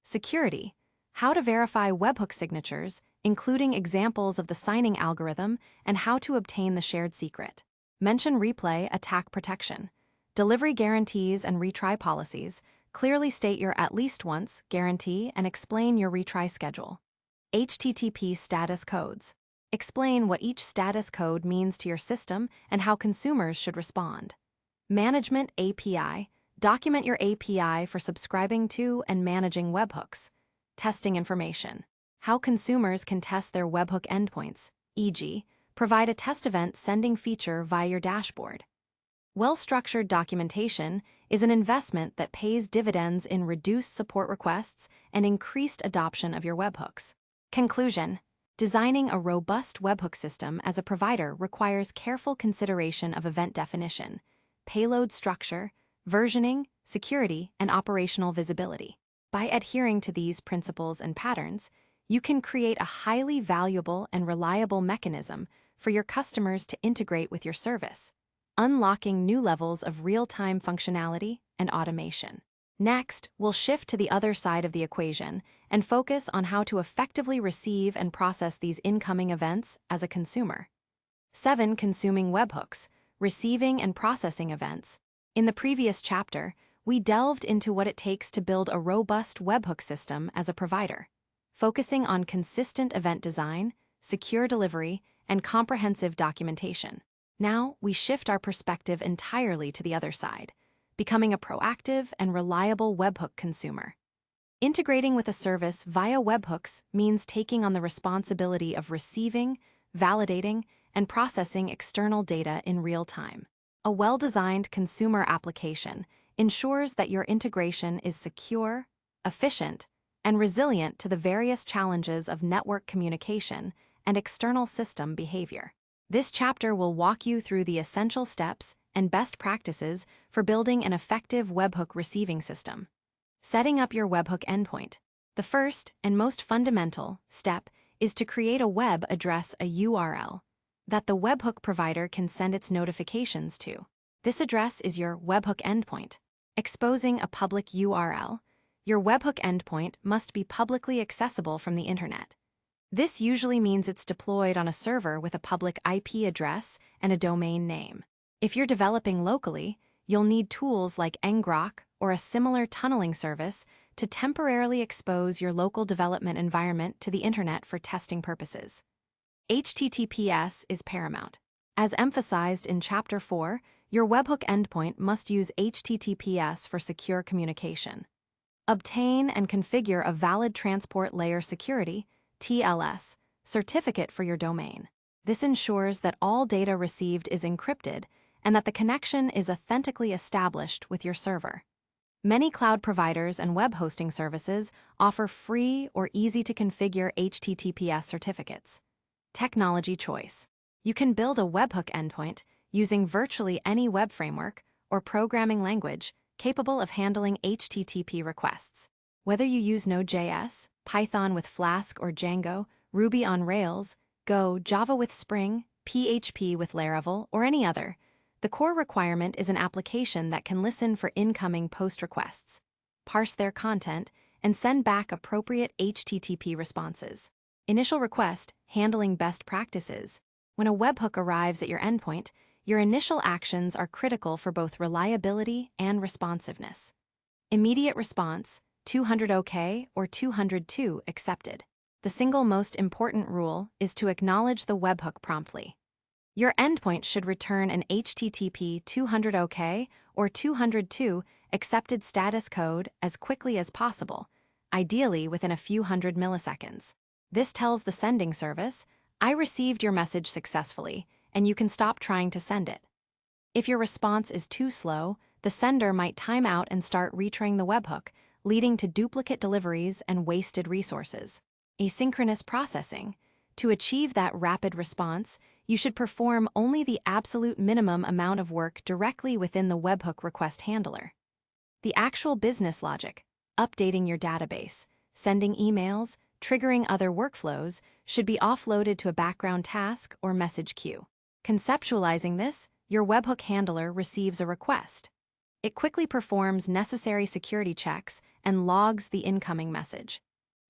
Security, how to verify webhook signatures, including examples of the signing algorithm and how to obtain the shared secret. Mention replay attack protection. Delivery guarantees and retry policies. Clearly state your at least once guarantee and explain your retry schedule. HTTP status codes. Explain what each status code means to your system and how consumers should respond. Management API. Document your API for subscribing to and managing webhooks. Testing information. How consumers can test their webhook endpoints, e.g., provide a test event sending feature via your dashboard. Well-structured documentation is an investment that pays dividends in reduced support requests and increased adoption of your webhooks. Conclusion: designing a robust webhook system as a provider requires careful consideration of event definition, payload structure, versioning, security, and operational visibility. By adhering to these principles and patterns, you can create a highly valuable and reliable mechanism for your customers to integrate with your service, unlocking new levels of real-time functionality and automation. Next, we'll shift to the other side of the equation and focus on how to effectively receive and process these incoming events as a consumer. 7. Consuming webhooks, receiving and processing events. In the previous chapter, we delved into what it takes to build a robust webhook system as a provider, focusing on consistent event design, secure delivery, and comprehensive documentation. Now, we shift our perspective entirely to the other side, becoming a proactive and reliable webhook consumer. Integrating with a service via webhooks means taking on the responsibility of receiving, validating, and processing external data in real time. A well-designed consumer application ensures that your integration is secure, efficient, and resilient to the various challenges of network communication and external system behavior. This chapter will walk you through the essential steps and best practices for building an effective webhook receiving system. Setting up your webhook endpoint. The first and most fundamental step is to create a web address, a URL, that the webhook provider can send its notifications to. This address is your webhook endpoint. Exposing a public URL, your webhook endpoint must be publicly accessible from the internet. This usually means it's deployed on a server with a public IP address and a domain name. If you're developing locally, you'll need tools like ngrok or a similar tunneling service to temporarily expose your local development environment to the internet for testing purposes. HTTPS is paramount. As emphasized in Chapter 4, your webhook endpoint must use HTTPS for secure communication. Obtain and configure a valid transport layer security (TLS) certificate for your domain. This ensures that all data received is encrypted and that the connection is authentically established with your server. Many cloud providers and web hosting services offer free or easy-to-configure HTTPS certificates. Technology choice. You can build a webhook endpoint using virtually any web framework or programming language capable of handling HTTP requests. Whether you use Node.js, Python with Flask or Django, Ruby on Rails, Go, Java with Spring, PHP with Laravel, or any other, The core requirement is an application that can listen for incoming post requests, parse their content, and send back appropriate HTTP responses. Initial request, handling best practices. When a webhook arrives at your endpoint, your initial actions are critical for both reliability and responsiveness. Immediate response, 200 OK or 202 accepted. The single most important rule is to acknowledge the webhook promptly. Your endpoint should return an HTTP 200 OK or 202 accepted status code as quickly as possible, ideally within a few hundred milliseconds. This tells the sending service, "I received your message successfully, and you can stop trying to send it." If your response is too slow, the sender might time out and start retraining the webhook, leading to duplicate deliveries and wasted resources. Asynchronous processing. To achieve that rapid response, you should perform only the absolute minimum amount of work directly within the webhook request handler. The actual business logic, updating your database, sending emails, triggering other workflows, should be offloaded to a background task or message queue. Conceptualizing this, your webhook handler receives a request. It quickly performs necessary security checks and logs the incoming message.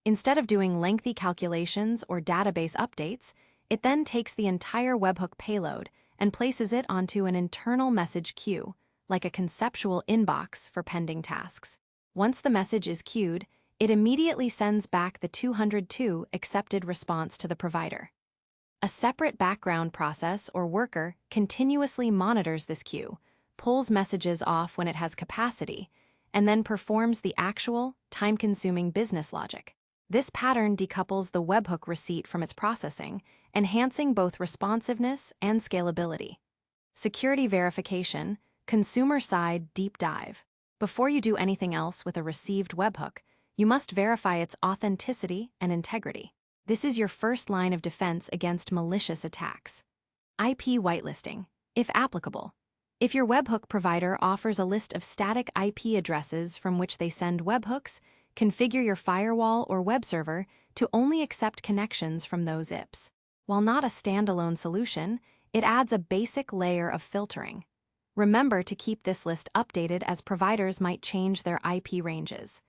Instead of doing lengthy calculations or database updates, it then takes the entire webhook payload and places it onto an internal message queue, like a conceptual inbox for pending tasks. Once the message is queued, it immediately sends back the 202 accepted response to the provider. A separate background process or worker continuously monitors this queue, pulls messages off when it has capacity, and then performs the actual, time-consuming business logic. This pattern decouples the webhook receipt from its processing, enhancing both responsiveness and scalability. Security verification, consumer-side deep dive. Before you do anything else with a received webhook, you must verify its authenticity and integrity. This is your first line of defense against malicious attacks. IP whitelisting, if applicable. If your webhook provider offers a list of static IP addresses from which they send webhooks, configure your firewall or web server to only accept connections from those IPs. While not a standalone solution, it adds a basic layer of filtering. Remember to keep this list updated as providers might change their IP ranges.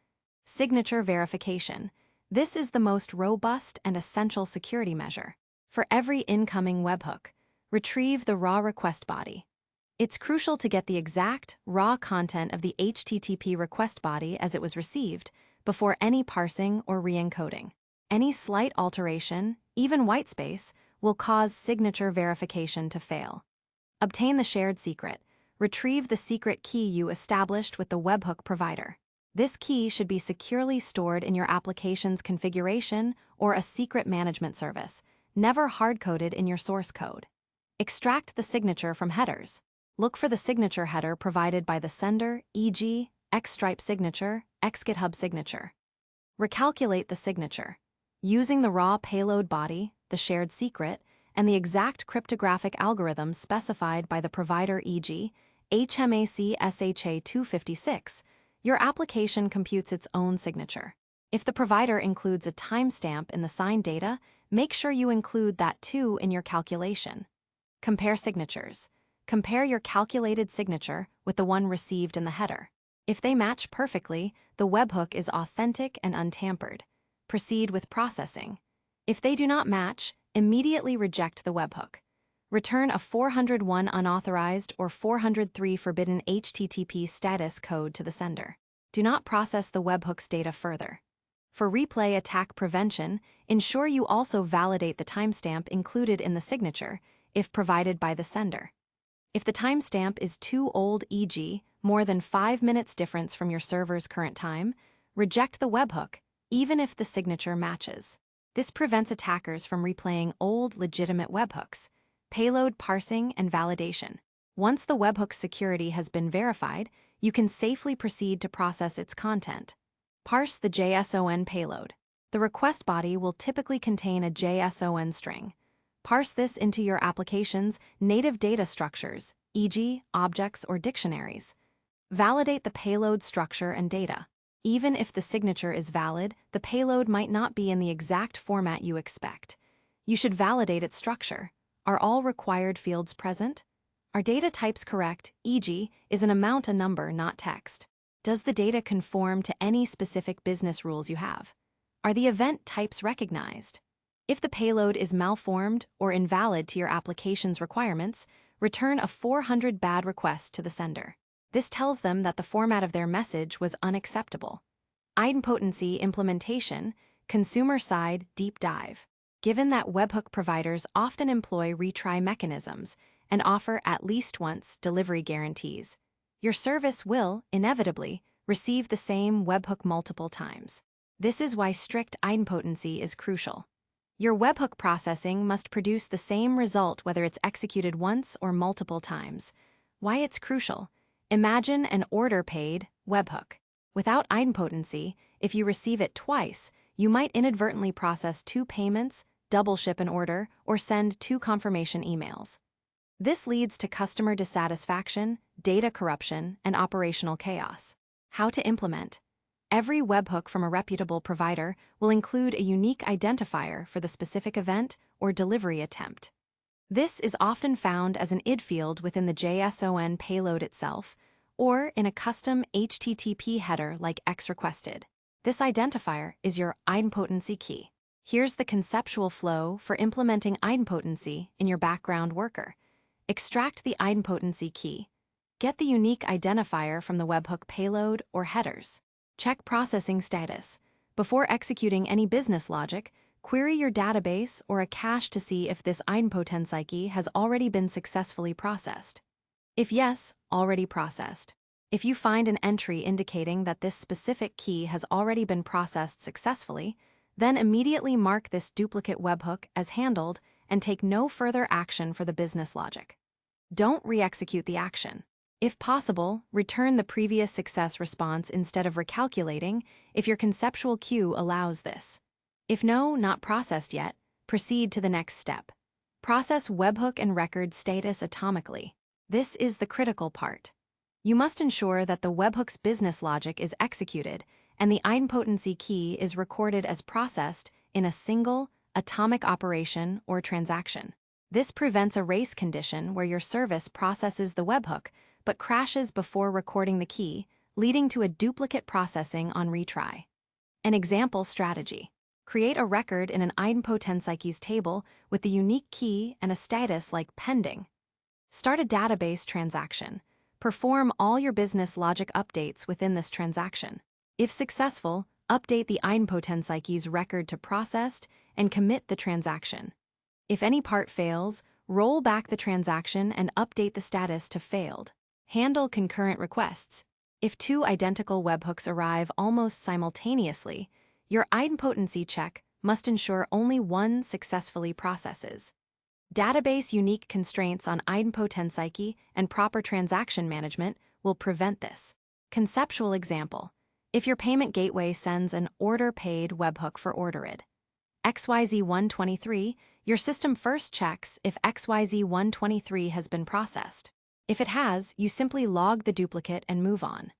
Signature verification. This is the most robust and essential security measure. For every incoming webhook, retrieve the raw request body. It's crucial to get the exact, raw content of the HTTP request body as it was received before any parsing or re-encoding. Any slight alteration, even whitespace, will cause signature verification to fail. Obtain the shared secret. Retrieve the secret key you established with the webhook provider. This key should be securely stored in your application's configuration or a secret management service, never hard-coded in your source code. Extract the signature from headers. Look for the signature header provided by the sender, e.g., Xstripe signature, Xgithub signature. Recalculate the signature. Using the raw payload body, the shared secret, and the exact cryptographic algorithms specified by the provider, e.g., HMAC SHA-256, your application computes its own signature. If the provider includes a timestamp in the signed data, make sure you include that too in your calculation. Compare signatures. Compare your calculated signature with the one received in the header. If they match perfectly, the webhook is authentic and untampered. Proceed with processing. If they do not match, immediately reject the webhook. Return a 401 unauthorized or 403 forbidden HTTP status code to the sender. Do not process the webhook's data further. For replay attack prevention, ensure you also validate the timestamp included in the signature, if provided by the sender. If the timestamp is too old, e.g., more than 5 minutes difference from your server's current time, reject the webhook, even if the signature matches. This prevents attackers from replaying old, legitimate webhooks. Payload parsing and validation. Once the webhook's security has been verified, you can safely proceed to process its content. Parse the JSON payload. The request body will typically contain a JSON string. Parse this into your application's native data structures, e.g., objects or dictionaries. Validate the payload structure and data. Even if the signature is valid, the payload might not be in the exact format you expect. You should validate its structure. Are all required fields present? Are data types correct, e.g., is an amount a number, not text? Does the data conform to any specific business rules you have? Are the event types recognized? If the payload is malformed or invalid to your application's requirements, return a 400 bad request to the sender. This tells them that the format of their message was unacceptable. Idempotency implementation, consumer-side deep dive. Given that webhook providers often employ retry mechanisms and offer at least once delivery guarantees, your service will, inevitably, receive the same webhook multiple times. This is why strict idempotency is crucial. Your webhook processing must produce the same result whether it's executed once or multiple times. Why it's crucial? Imagine an order-paid webhook. Without idempotency, if you receive it twice, you might inadvertently process 2 payments, double ship an order, or send 2 confirmation emails. This leads to customer dissatisfaction, data corruption, and operational chaos. How to implement? Every webhook from a reputable provider will include a unique identifier for the specific event or delivery attempt. This is often found as an id field within the JSON payload itself, or in a custom HTTP header like XRequested. This identifier is your idempotency key. Here's the conceptual flow for implementing idempotency in your background worker. Extract the idempotency key. Get the unique identifier from the webhook payload or headers. Check processing status. Before executing any business logic, query your database or a cache to see if this idempotency key has already been successfully processed. If yes, already processed. If you find an entry indicating that this specific key has already been processed successfully, then immediately mark this duplicate webhook as handled and take no further action for the business logic. Don't re-execute the action. If possible, return the previous success response instead of recalculating if your conceptual queue allows this. If no, not processed yet, proceed to the next step. Process webhook and record status atomically. This is the critical part. You must ensure that the webhook's business logic is executed and the idempotency key is recorded as processed in a single, atomic operation or transaction. This prevents a race condition where your service processes the webhook but crashes before recording the key, leading to a duplicate processing on retry. An example strategy. Create a record in an idempotency's table with the unique key and a status like pending. Start a database transaction. Perform all your business logic updates within this transaction. If successful, update the idempotency's record to processed and commit the transaction. If any part fails, roll back the transaction and update the status to failed. Handle concurrent requests. If 2 identical webhooks arrive almost simultaneously, your idempotency check must ensure only one successfully processes. Database unique constraints on idempotency and proper transaction management will prevent this. Conceptual example. If your payment gateway sends an order-paid webhook for ordered XYZ123, your system first checks if XYZ123 has been processed. If it has, you simply log the duplicate and move on.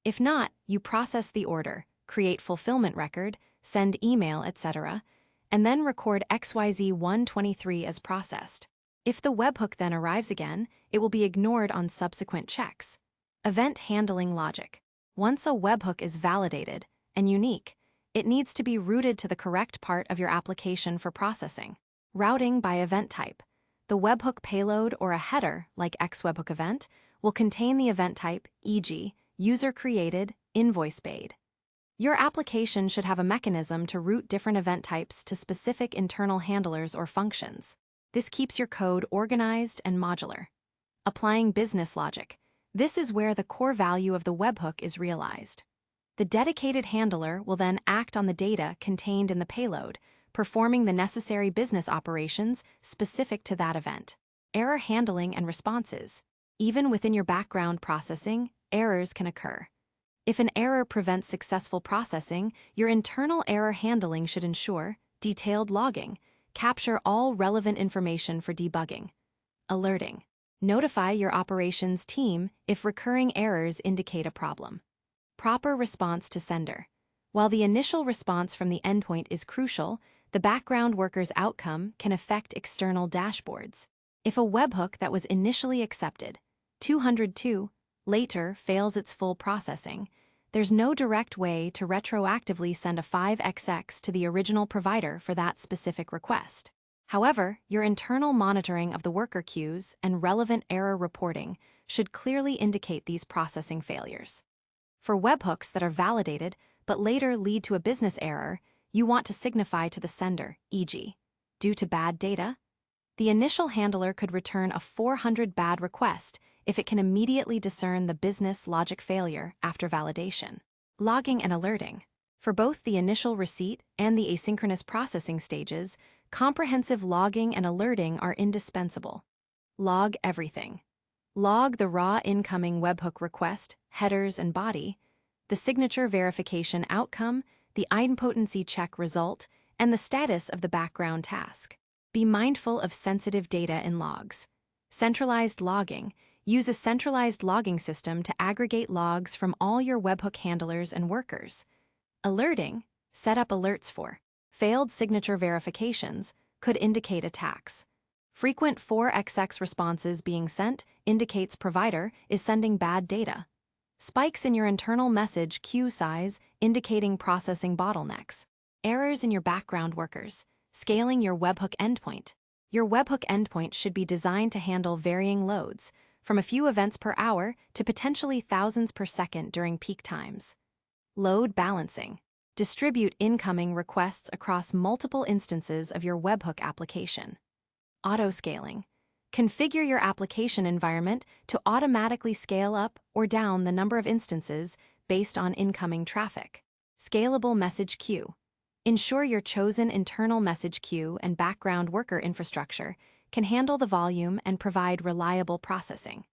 If not, you process the order, create fulfillment record, send email, etc., and then record XYZ123 as processed. If the webhook then arrives again, it will be ignored on subsequent checks. Event handling logic. Once a webhook is validated and unique, it needs to be routed to the correct part of your application for processing. Routing by event type. The webhook payload or a header, like XWebhook event, will contain the event type, e.g., user-created, invoice-paid. Your application should have a mechanism to route different event types to specific internal handlers or functions. This keeps your code organized and modular. Applying business logic. This is where the core value of the webhook is realized. The dedicated handler will then act on the data contained in the payload, performing the necessary business operations specific to that event. Error handling and responses. Even within your background processing, errors can occur. If an error prevents successful processing, your internal error handling should ensure detailed logging, capture all relevant information for debugging. Alerting. Notify your operations team if recurring errors indicate a problem. Proper response to sender. While the initial response from the endpoint is crucial, the background worker's outcome can affect external dashboards. If a webhook that was initially accepted, 202, later fails its full processing, there's no direct way to retroactively send a 5XX to the original provider for that specific request. However, your internal monitoring of the worker queues and relevant error reporting should clearly indicate these processing failures. For webhooks that are validated but later lead to a business error, you want to signify to the sender, e.g., due to bad data. The initial handler could return a 400 bad request if it can immediately discern the business logic failure after validation. Logging and alerting. For both the initial receipt and the asynchronous processing stages, comprehensive logging and alerting are indispensable. Log everything. Log the raw incoming webhook request, headers and body, the signature verification outcome, the idempotency check result, and the status of the background task. Be mindful of sensitive data in logs. Centralized logging. Use a centralized logging system to aggregate logs from all your webhook handlers and workers. Alerting. Set up alerts for failed signature verifications could indicate attacks. Frequent 4XX responses being sent indicates provider is sending bad data. Spikes in your internal message queue size indicating processing bottlenecks. Errors in your background workers. Scaling your webhook endpoint. Your webhook endpoint should be designed to handle varying loads, from a few events per hour to potentially thousands per second during peak times. Load balancing. Distribute incoming requests across multiple instances of your webhook application. Auto-scaling. Configure your application environment to automatically scale up or down the number of instances based on incoming traffic. Scalable message queue. Ensure your chosen internal message queue and background worker infrastructure can handle the volume and provide reliable processing.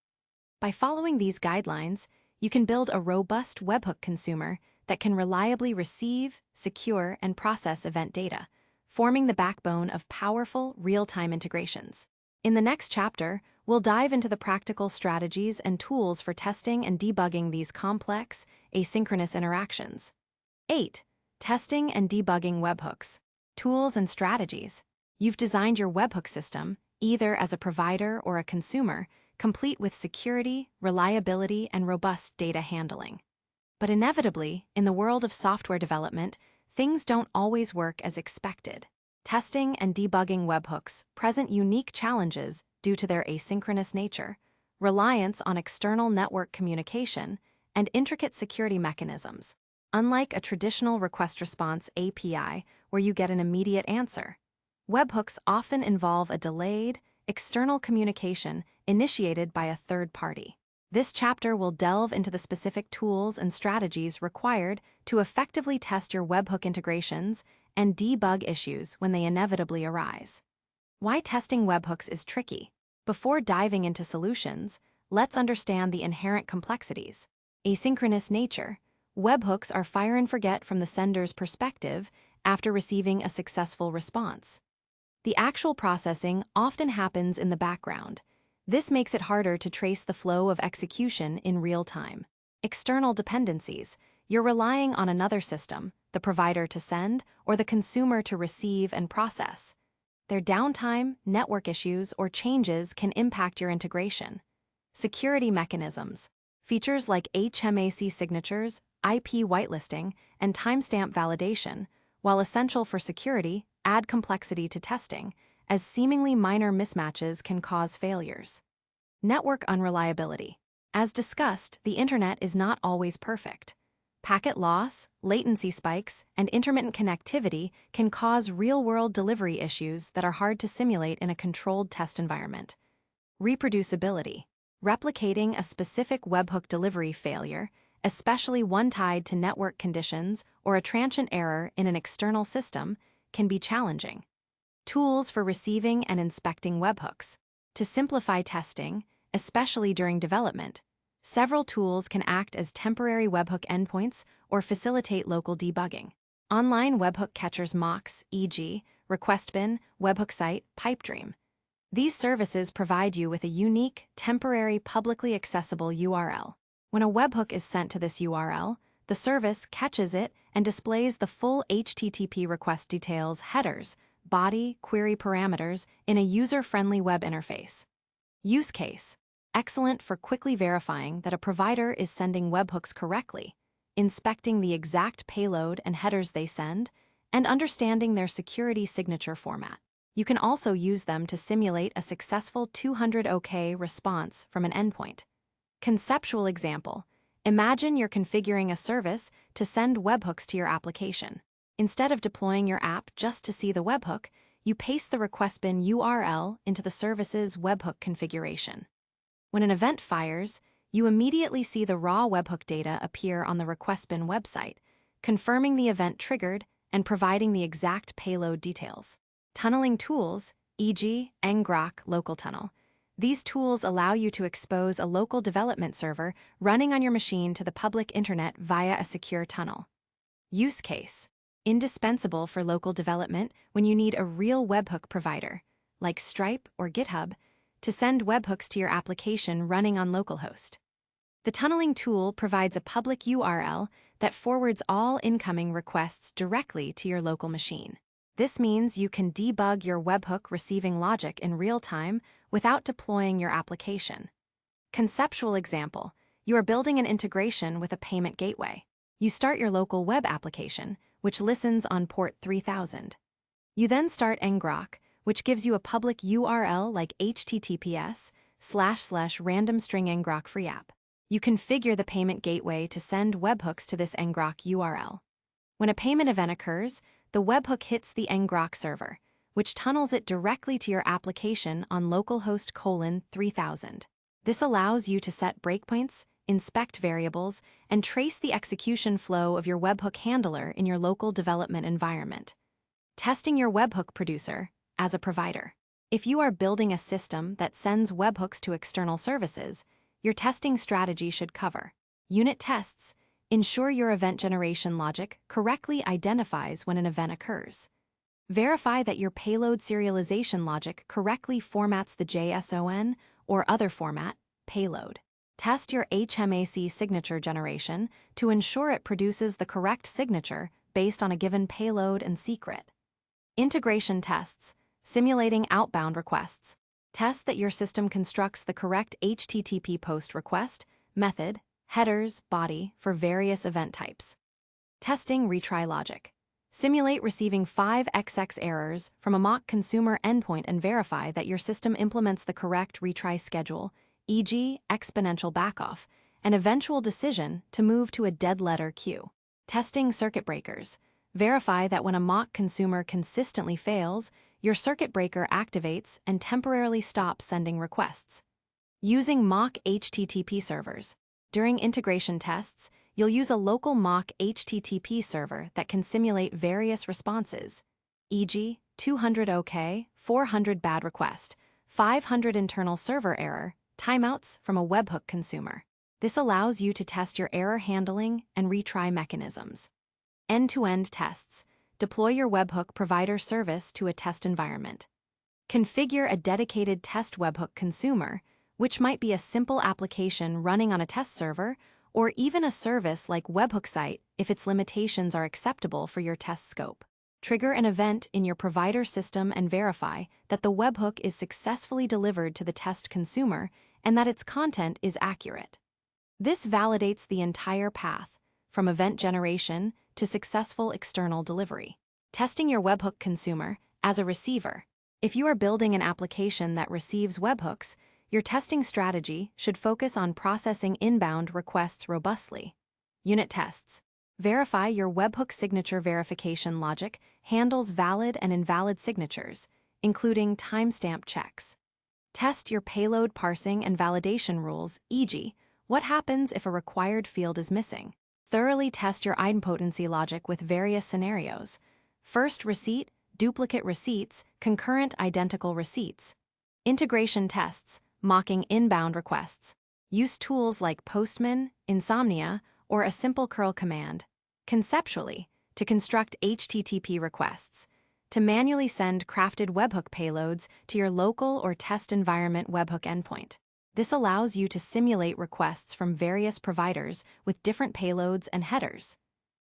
By following these guidelines, you can build a robust webhook consumer that can reliably receive, secure, and process event data, forming the backbone of powerful, real-time integrations. In the next chapter, we'll dive into the practical strategies and tools for testing and debugging these complex, asynchronous interactions. 8. Testing and debugging webhooks. Tools and strategies. You've designed your webhook system, either as a provider or a consumer, complete with security, reliability, and robust data handling. But inevitably, in the world of software development, things don't always work as expected. Testing and debugging webhooks present unique challenges due to their asynchronous nature, reliance on external network communication, and intricate security mechanisms. Unlike a traditional request-response API where you get an immediate answer, webhooks often involve a delayed, external communication initiated by a third party. This chapter will delve into the specific tools and strategies required to effectively test your webhook integrations and debug issues when they inevitably arise. Why testing webhooks is tricky. Before diving into solutions, let's understand the inherent complexities. Asynchronous nature. Webhooks are fire and forget from the sender's perspective after receiving a successful response. The actual processing often happens in the background. This makes it harder to trace the flow of execution in real time. External dependencies. You're relying on another system, the provider to send or the consumer to receive and process. Their downtime, network issues, or changes can impact your integration. Security mechanisms. Features like HMAC signatures, IP whitelisting, and timestamp validation, while essential for security, add complexity to testing, as seemingly minor mismatches can cause failures. Network unreliability. As discussed, the internet is not always perfect. Packet loss, latency spikes, and intermittent connectivity can cause real-world delivery issues that are hard to simulate in a controlled test environment. Reproducibility. Replicating a specific webhook delivery failure, especially one tied to network conditions or a transient error in an external system, can be challenging. Tools for receiving and inspecting webhooks. To simplify testing, especially during development, several tools can act as temporary webhook endpoints or facilitate local debugging. Online webhook catchers mocks, e.g., RequestBin, Webhook Site, PipeDream. These services provide you with a unique, temporary, publicly accessible URL. When a webhook is sent to this URL, the service catches it and displays the full HTTP request details headers, body, query parameters in a user-friendly web interface. Use case: excellent for quickly verifying that a provider is sending webhooks correctly, inspecting the exact payload and headers they send, and understanding their security signature format. You can also use them to simulate a successful 200 OK response from an endpoint. Conceptual example: imagine you're configuring a service to send webhooks to your application. Instead of deploying your app just to see the webhook, you paste the request bin URL into the service's webhook configuration. When an event fires, you immediately see the raw webhook data appear on the request bin website, confirming the event triggered and providing the exact payload details. Tunneling tools, e.g., ngrok local tunnel. These tools allow you to expose a local development server running on your machine to the public internet via a secure tunnel. Use case: indispensable for local development when you need a real webhook provider, like Stripe or GitHub, to send webhooks to your application running on localhost. The tunneling tool provides a public URL that forwards all incoming requests directly to your local machine. This means you can debug your webhook receiving logic in real time without deploying your application. Conceptual example: you are building an integration with a payment gateway. You start your local web application, which listens on port 3000. You then start ngrok, which gives you a public URL like https://random string ngrok free app. You configure the payment gateway to send webhooks to this ngrok URL. When a payment event occurs, the webhook hits the ngrok server, which tunnels it directly to your application on localhost :3000. This allows you to set breakpoints, inspect variables, and trace the execution flow of your webhook handler in your local development environment. Testing your webhook producer as a provider. If you are building a system that sends webhooks to external services, your testing strategy should cover unit tests. Ensure your event generation logic correctly identifies when an event occurs. Verify that your payload serialization logic correctly formats the JSON or other format, payload. Test your HMAC signature generation to ensure it produces the correct signature based on a given payload and secret. Integration tests, simulating outbound requests. Test that your system constructs the correct HTTP post request, method, headers, body for various event types. Testing retry logic. Simulate receiving 5xx errors from a mock consumer endpoint and verify that your system implements the correct retry schedule, e.g., exponential backoff, an eventual decision to move to a dead letter queue. Testing circuit breakers. Verify that when a mock consumer consistently fails, your circuit breaker activates and temporarily stops sending requests. Using mock HTTP servers. During integration tests, you'll use a local mock HTTP server that can simulate various responses, e.g., 200 OK, 400 bad request, 500 internal server error, timeouts from a webhook consumer. This allows you to test your error handling and retry mechanisms. End-to-end tests. Deploy your webhook provider service to a test environment. Configure a dedicated test webhook consumer, which might be a simple application running on a test server, or even a service like Webhook site if its limitations are acceptable for your test scope. Trigger an event in your provider system and verify that the webhook is successfully delivered to the test consumer and that its content is accurate. This validates the entire path, from event generation to successful external delivery. Testing your webhook consumer as a receiver. If you are building an application that receives webhooks, your testing strategy should focus on processing inbound requests robustly. Unit tests. Verify your webhook signature verification logic handles valid and invalid signatures, including timestamp checks. Test your payload parsing and validation rules, e.g., what happens if a required field is missing. Thoroughly test your idempotency logic with various scenarios: first receipt, duplicate receipts, concurrent identical receipts. Integration tests, mocking inbound requests. Use tools like Postman, Insomnia, or a simple curl command, conceptually, to construct HTTP requests, to manually send crafted webhook payloads to your local or test environment webhook endpoint. This allows you to simulate requests from various providers with different payloads and headers.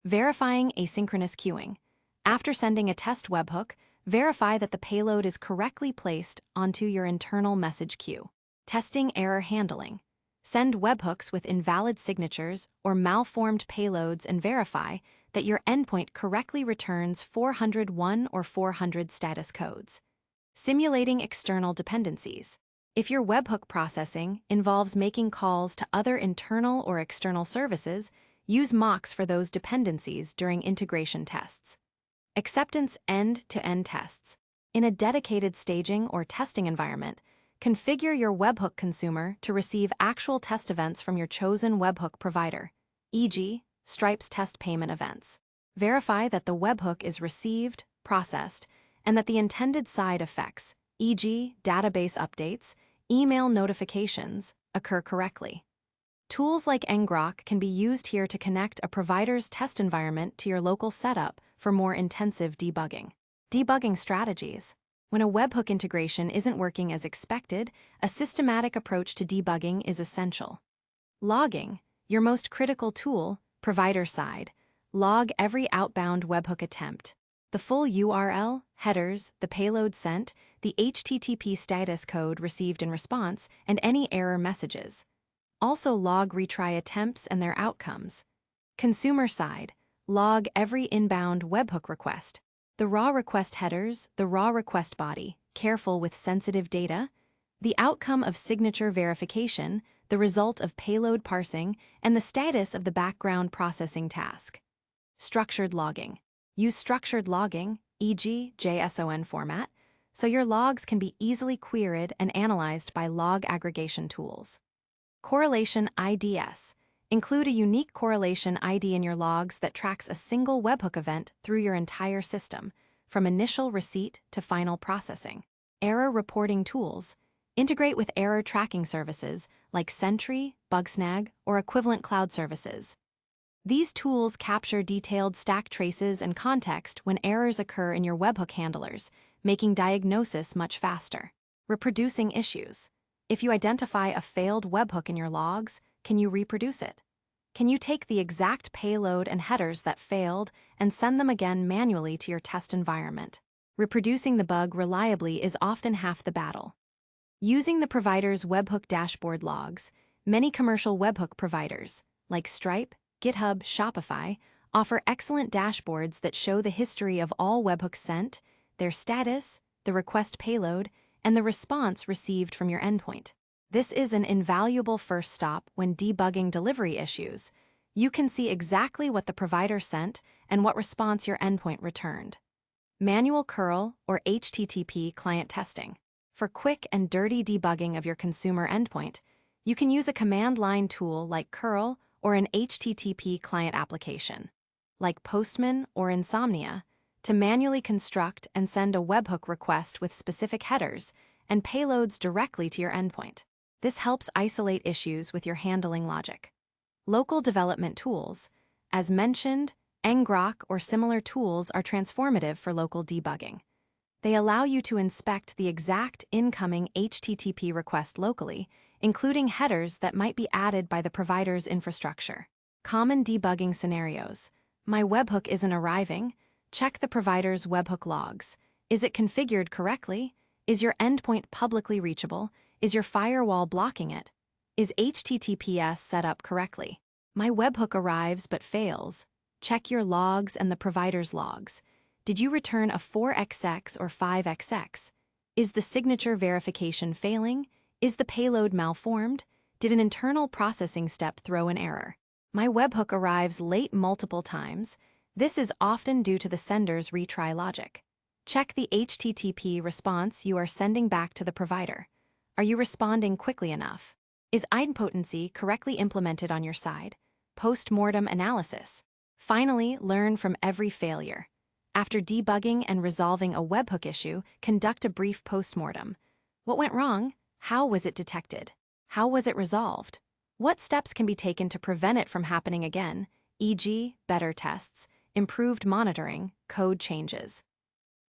Verifying asynchronous queuing. After sending a test webhook, verify that the payload is correctly placed onto your internal message queue. Testing error handling. Send webhooks with invalid signatures or malformed payloads and verify that your endpoint correctly returns 401 or 400 status codes. Simulating external dependencies. If your webhook processing involves making calls to other internal or external services, use mocks for those dependencies during integration tests. Acceptance end-to-end tests. In a dedicated staging or testing environment, configure your webhook consumer to receive actual test events from your chosen webhook provider, e.g., Stripe's test payment events. Verify that the webhook is received, processed, and that the intended side effects, e.g., database updates, email notifications, occur correctly. Tools like ngrok can be used here to connect a provider's test environment to your local setup for more intensive debugging. Debugging strategies. When a webhook integration isn't working as expected, a systematic approach to debugging is essential. Logging, your most critical tool, provider side. Log every outbound webhook attempt. The full URL, headers, the payload sent, the HTTP status code received in response, and any error messages. Also log retry attempts and their outcomes. Consumer side, log every inbound webhook request. The raw request headers, the raw request body, careful with sensitive data, the outcome of signature verification, the result of payload parsing, and the status of the background processing task. Structured logging. Use structured logging, e.g., JSON format, so your logs can be easily queried and analyzed by log aggregation tools. Correlation IDs. Include a unique correlation ID in your logs that tracks a single webhook event through your entire system, from initial receipt to final processing. Error reporting tools. Integrate with error tracking services like Sentry, Bugsnag, or equivalent cloud services. These tools capture detailed stack traces and context when errors occur in your webhook handlers, making diagnosis much faster. Reproducing issues. If you identify a failed webhook in your logs, can you reproduce it? Can you take the exact payload and headers that failed and send them again manually to your test environment? Reproducing the bug reliably is often half the battle. Using the provider's webhook dashboard logs, many commercial webhook providers, like Stripe, GitHub, Shopify, offer excellent dashboards that show the history of all webhooks sent, their status, the request payload, and the response received from your endpoint. This is an invaluable first stop when debugging delivery issues. You can see exactly what the provider sent and what response your endpoint returned. Manual curl or HTTP client testing. For quick and dirty debugging of your consumer endpoint, you can use a command line tool like curl or an HTTP client application, like Postman or Insomnia, to manually construct and send a webhook request with specific headers and payloads directly to your endpoint. This helps isolate issues with your handling logic. Local development tools. As mentioned, ngrok or similar tools are transformative for local debugging. They allow you to inspect the exact incoming HTTP request locally, including headers that might be added by the provider's infrastructure. Common debugging scenarios. My webhook isn't arriving. Check the provider's webhook logs. Is it configured correctly? Is your endpoint publicly reachable? Is your firewall blocking it? Is HTTPS set up correctly? My webhook arrives but fails. Check your logs and the provider's logs. Did you return a 4XX or 5XX? Is the signature verification failing? Is the payload malformed? Did an internal processing step throw an error? My webhook arrives late multiple times. This is often due to the sender's retry logic. Check the HTTP response you are sending back to the provider. Are you responding quickly enough? Is idempotency correctly implemented on your side? Post-mortem analysis. Finally, learn from every failure. After debugging and resolving a webhook issue, conduct a brief postmortem. What went wrong? How was it detected? How was it resolved? What steps can be taken to prevent it from happening again, e.g., better tests, improved monitoring, code changes?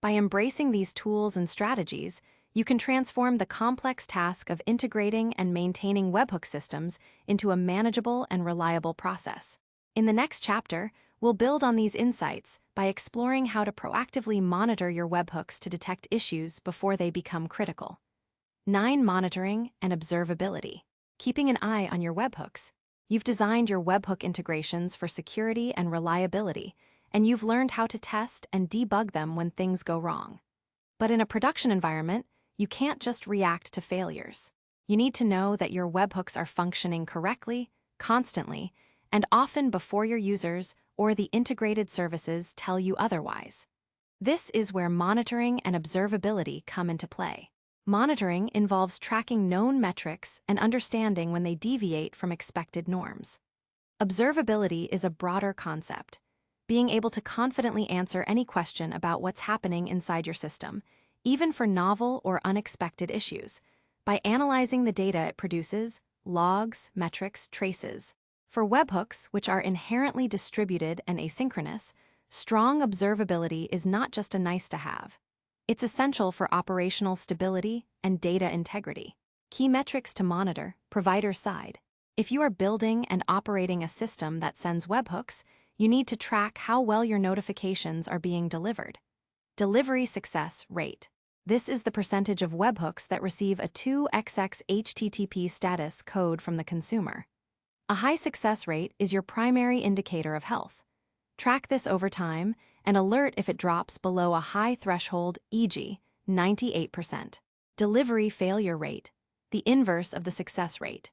By embracing these tools and strategies, you can transform the complex task of integrating and maintaining webhook systems into a manageable and reliable process. In the next chapter, We'll build on these insights by exploring how to proactively monitor your webhooks to detect issues before they become critical. 9. Monitoring and observability. Keeping an eye on your webhooks. You've designed your webhook integrations for security and reliability, and you've learned how to test and debug them when things go wrong. But in a production environment, you can't just react to failures. You need to know that your webhooks are functioning correctly, constantly, and often before your users or the integrated services tell you otherwise. This is where monitoring and observability come into play. Monitoring involves tracking known metrics and understanding when they deviate from expected norms. Observability is a broader concept, being able to confidently answer any question about what's happening inside your system, even for novel or unexpected issues, by analyzing the data it produces, logs, metrics, traces. For webhooks, which are inherently distributed and asynchronous, strong observability is not just a nice-to-have. It's essential for operational stability and data integrity. Key metrics to monitor: provider side. If you are building and operating a system that sends webhooks, you need to track how well your notifications are being delivered. Delivery success rate. This is the percentage of webhooks that receive a 2xx HTTP status code from the consumer. A high success rate is your primary indicator of health. Track this over time and alert if it drops below a high threshold, e.g., 98%. Delivery failure rate, the inverse of the success rate.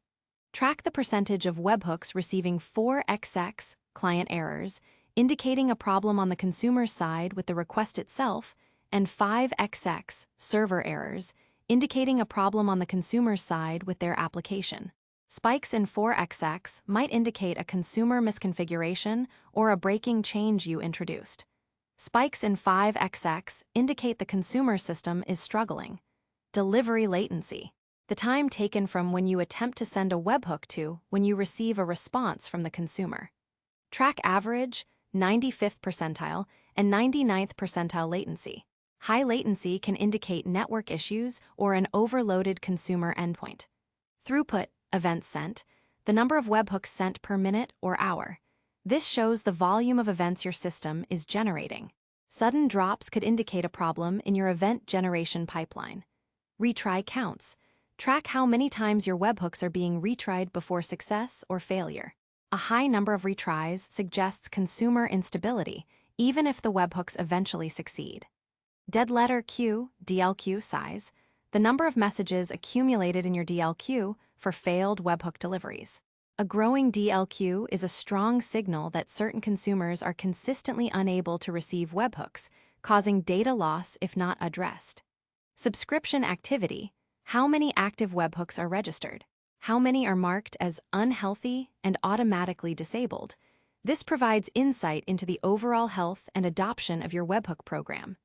Track the percentage of webhooks receiving 4xx client errors, indicating a problem on the consumer's side with the request itself, and 5xx server errors, indicating a problem on the consumer's side with their application. Spikes in 4xx might indicate a consumer misconfiguration or a breaking change you introduced. Spikes in 5xx indicate the consumer system is struggling. Delivery latency. The time taken from when you attempt to send a webhook to when you receive a response from the consumer. Track average, 95th percentile, and 99th percentile latency. High latency can indicate network issues or an overloaded consumer endpoint. Throughput, events sent, the number of webhooks sent per minute or hour. This shows the volume of events your system is generating. Sudden drops could indicate a problem in your event generation pipeline. Retry counts. Track how many times your webhooks are being retried before success or failure. A high number of retries suggests consumer instability, even if the webhooks eventually succeed. Dead letter queue, DLQ size, the number of messages accumulated in your DLQ for failed webhook deliveries. A growing DLQ is a strong signal that certain consumers are consistently unable to receive webhooks, causing data loss if not addressed. Subscription activity. How many active webhooks are registered? How many are marked as unhealthy and automatically disabled? This provides insight into the overall health and adoption of your webhook program.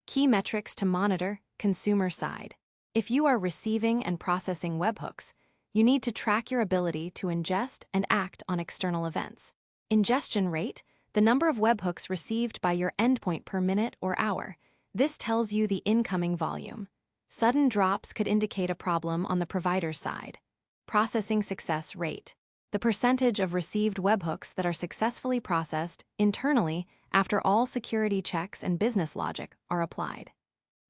Key metrics to monitor: consumer side. If you are receiving and processing webhooks, you need to track your ability to ingest and act on external events. Ingestion rate, the number of webhooks received by your endpoint per minute or hour. This tells you the incoming volume. Sudden drops could indicate a problem on the provider's side. Processing success rate, the percentage of received webhooks that are successfully processed internally after all security checks and business logic are applied.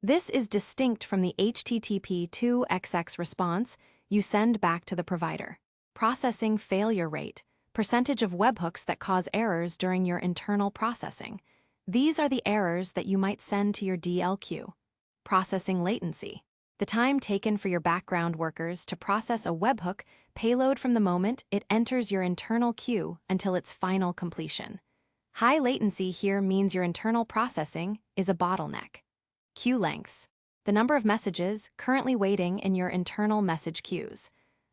This is distinct from the HTTP 2xx response you send back to the provider. Processing failure rate, percentage of webhooks that cause errors during your internal processing. These are the errors that you might send to your DLQ. Processing latency, the time taken for your background workers to process a webhook payload from the moment it enters your internal queue until its final completion. High latency here means your internal processing is a bottleneck. Queue lengths, the number of messages currently waiting in your internal message queues.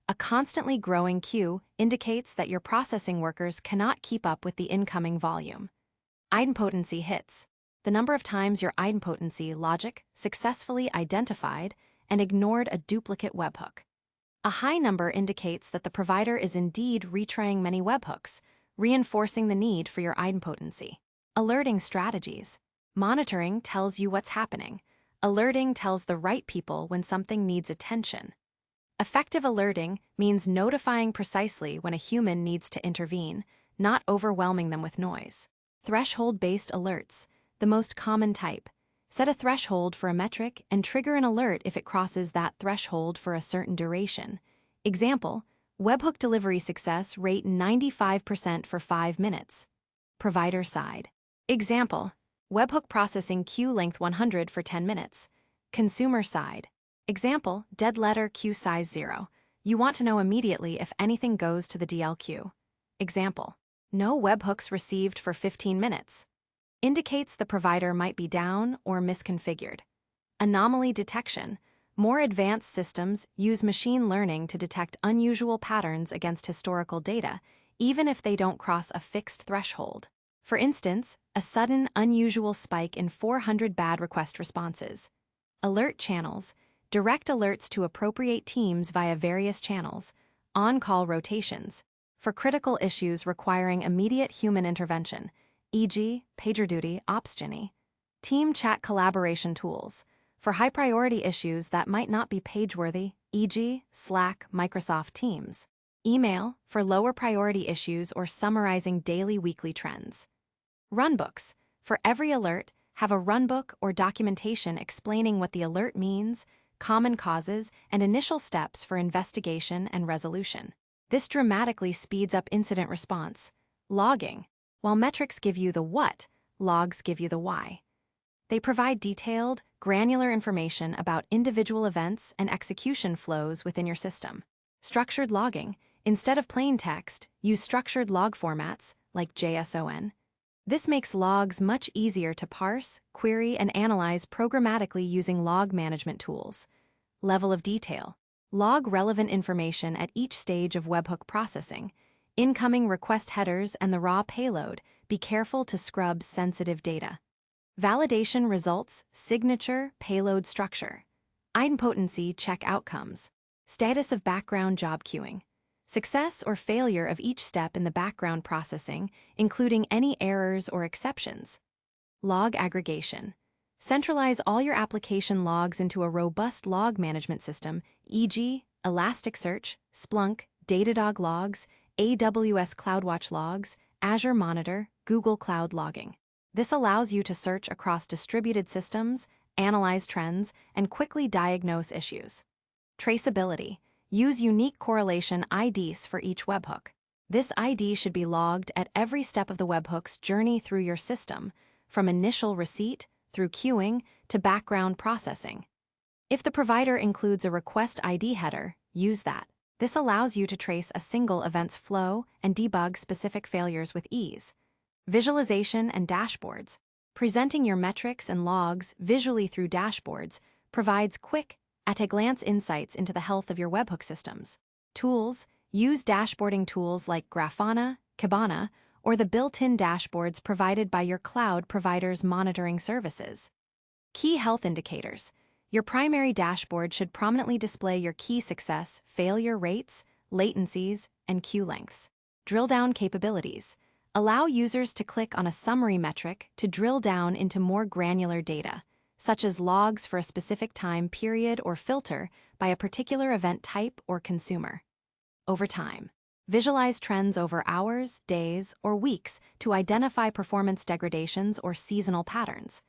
A constantly growing queue indicates that your processing workers cannot keep up with the incoming volume. Idempotency hits, the number of times your idempotency logic successfully identified and ignored a duplicate webhook. A high number indicates that the provider is indeed retrying many webhooks, reinforcing the need for your idempotency. Alerting strategies. Monitoring tells you what's happening. Alerting tells the right people when something needs attention. Effective alerting means notifying precisely when a human needs to intervene, not overwhelming them with noise. Threshold-based alerts, the most common type. Set a threshold for a metric and trigger an alert if it crosses that threshold for a certain duration. Example, webhook delivery success rate 95% for 5 minutes. Provider side. Example, webhook processing queue length 100 for 10 minutes. Consumer side. Example, dead letter queue size 0. You want to know immediately if anything goes to the DL queue. Example, no webhooks received for 15 minutes. Indicates the provider might be down or misconfigured. Anomaly detection. More advanced systems use machine learning to detect unusual patterns against historical data, even if they don't cross a fixed threshold. For instance, a sudden, unusual spike in 400 bad request responses. Alert channels. Direct alerts to appropriate teams via various channels. On-call rotations. For critical issues requiring immediate human intervention, e.g., PagerDuty, OpsGenie. Team chat collaboration tools. For high-priority issues that might not be page-worthy, e.g., Slack, Microsoft Teams. Email, for lower-priority issues or summarizing daily, weekly trends. Runbooks. For every alert, have a runbook or documentation explaining what the alert means, common causes, and initial steps for investigation and resolution. This dramatically speeds up incident response. Logging. While metrics give you the what, logs give you the why. They provide detailed, granular information about individual events and execution flows within your system. Structured logging. Instead of plain text, use structured log formats, like JSON. This makes logs much easier to parse, query, and analyze programmatically using log management tools. Level of detail. Log relevant information at each stage of webhook processing. Incoming request headers and the raw payload. Be careful to scrub sensitive data. Validation results, signature, payload structure. Idempotency check outcomes. Status of background job queuing. Success or failure of each step in the background processing, including any errors or exceptions. Log aggregation. Centralize all your application logs into a robust log management system, e.g., Elasticsearch, Splunk, Datadog logs, AWS CloudWatch logs, Azure Monitor, Google Cloud logging. This allows you to search across distributed systems, analyze trends, and quickly diagnose issues. Traceability. Use unique correlation IDs for each webhook. This ID should be logged at every step of the webhook's journey through your system, from initial receipt, through queuing, to background processing. If the provider includes a request ID header, use that. This allows you to trace a single event's flow and debug specific failures with ease. Visualization and dashboards. Presenting your metrics and logs visually through dashboards provides quick, at-a-glance insights into the health of your webhook systems. Tools. Use dashboarding tools like Grafana, Kibana, or the built-in dashboards provided by your cloud provider's monitoring services. Key health indicators. Your primary dashboard should prominently display your key success, failure rates, latencies, and queue lengths. Drill down capabilities. Allow users to click on a summary metric to drill down into more granular data, such as logs for a specific time period or filter by a particular event type or consumer. Over time. Visualize trends over hours, days, or weeks to identify performance degradations or seasonal patterns.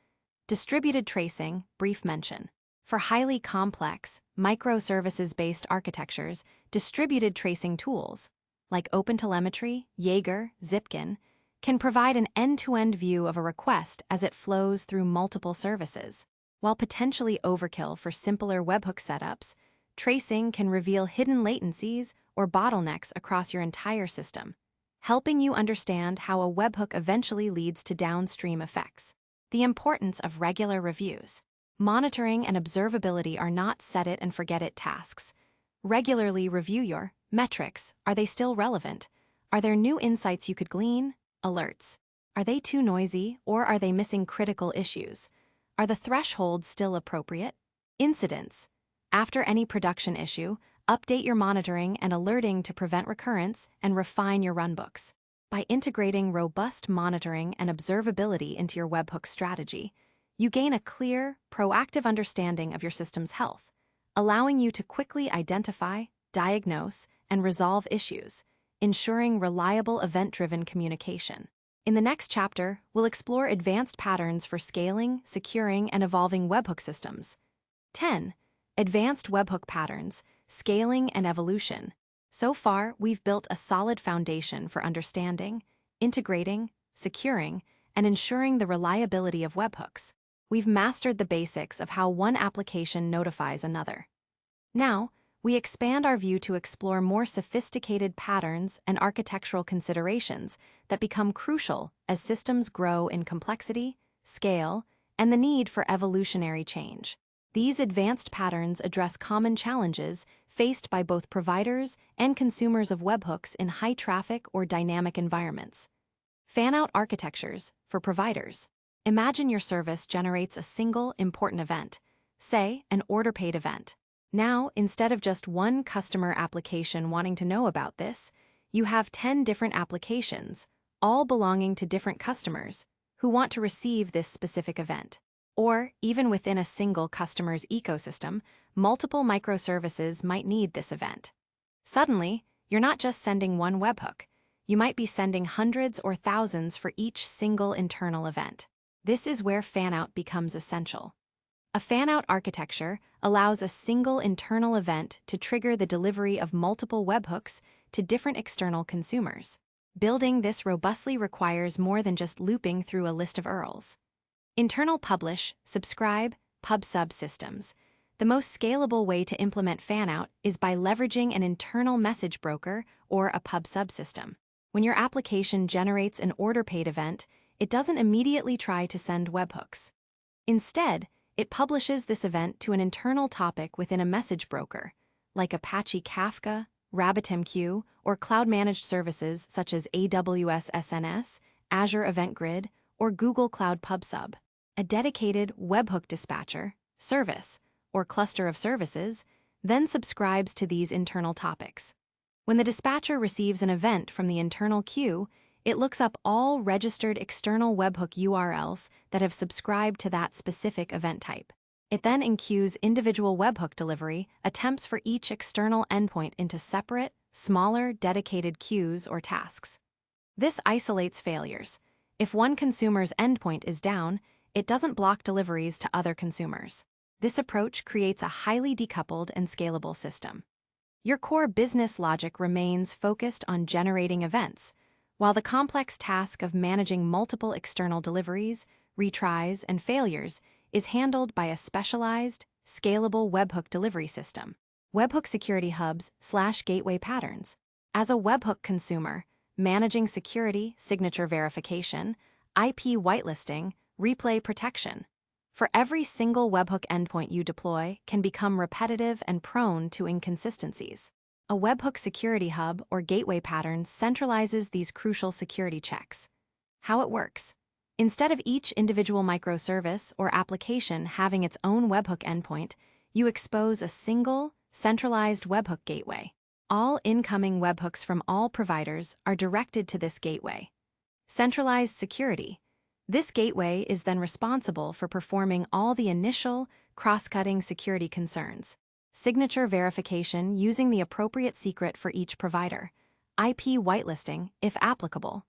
Distributed tracing, brief mention. For highly complex, microservices-based architectures, distributed tracing tools, like OpenTelemetry, Jaeger, Zipkin, can provide an end-to-end view of a request as it flows through multiple services. While potentially overkill for simpler webhook setups, tracing can reveal hidden latencies or bottlenecks across your entire system, helping you understand how a webhook eventually leads to downstream effects. The importance of regular reviews. Monitoring and observability are not set-it-and-forget-it tasks. Regularly review your metrics. Are they still relevant? Are there new insights you could glean? Alerts. Are they too noisy, or are they missing critical issues? Are the thresholds still appropriate? Incidents. After any production issue, update your monitoring and alerting to prevent recurrence and refine your runbooks. By integrating robust monitoring and observability into your webhook strategy, you gain a clear, proactive understanding of your system's health, allowing you to quickly identify, diagnose, and resolve issues, ensuring reliable event-driven communication. In the next chapter, we'll explore advanced patterns for scaling, securing, and evolving webhook systems. 10. Advanced webhook patterns, scaling, and evolution. So far, we've built a solid foundation for understanding, integrating, securing, and ensuring the reliability of webhooks. We've mastered the basics of how one application notifies another. Now, we expand our view to explore more sophisticated patterns and architectural considerations that become crucial as systems grow in complexity, scale, and the need for evolutionary change. These advanced patterns address common challenges faced by both providers and consumers of webhooks in high-traffic or dynamic environments. Fan-out architectures for providers. Imagine your service generates a single important event, say an order-paid event. Now, instead of just one customer application wanting to know about this, you have 10 different applications, all belonging to different customers, who want to receive this specific event. Or, even within a single customer's ecosystem, multiple microservices might need this event. Suddenly, you're not just sending one webhook, you might be sending hundreds or thousands for each single internal event. This is where fan-out becomes essential. A fan-out architecture allows a single internal event to trigger the delivery of multiple webhooks to different external consumers. Building this robustly requires more than just looping through a list of URLs. Internal publish, subscribe, pub/sub systems. The most scalable way to implement fan-out is by leveraging an internal message broker or a pub/sub system. When your application generates an order-paid event, it doesn't immediately try to send webhooks. Instead, it publishes this event to an internal topic within a message broker, like Apache Kafka, RabbitMQ, or cloud-managed services such as AWS SNS, Azure Event Grid, or Google Cloud Pub/Sub. A dedicated webhook dispatcher, service, or cluster of services then subscribes to these internal topics. When the dispatcher receives an event from the internal queue, it looks up all registered external webhook URLs that have subscribed to that specific event type. It then enqueues individual webhook delivery attempts for each external endpoint into separate, smaller, dedicated queues or tasks. This isolates failures. If one consumer's endpoint is down, it doesn't block deliveries to other consumers. This approach creates a highly decoupled and scalable system. Your core business logic remains focused on generating events, while the complex task of managing multiple external deliveries, retries, and failures is handled by a specialized, scalable webhook delivery system. Webhook security hubs/gateway patterns. As a webhook consumer, managing security, signature verification, IP whitelisting, replay protection. For every single webhook endpoint you deploy can become repetitive and prone to inconsistencies. A webhook security hub or gateway pattern centralizes these crucial security checks. How it works. Instead of each individual microservice or application having its own webhook endpoint, you expose a single, centralized webhook gateway. All incoming webhooks from all providers are directed to this gateway. Centralized security. This gateway is then responsible for performing all the initial, cross-cutting security concerns. Signature verification using the appropriate secret for each provider. IP whitelisting, if applicable.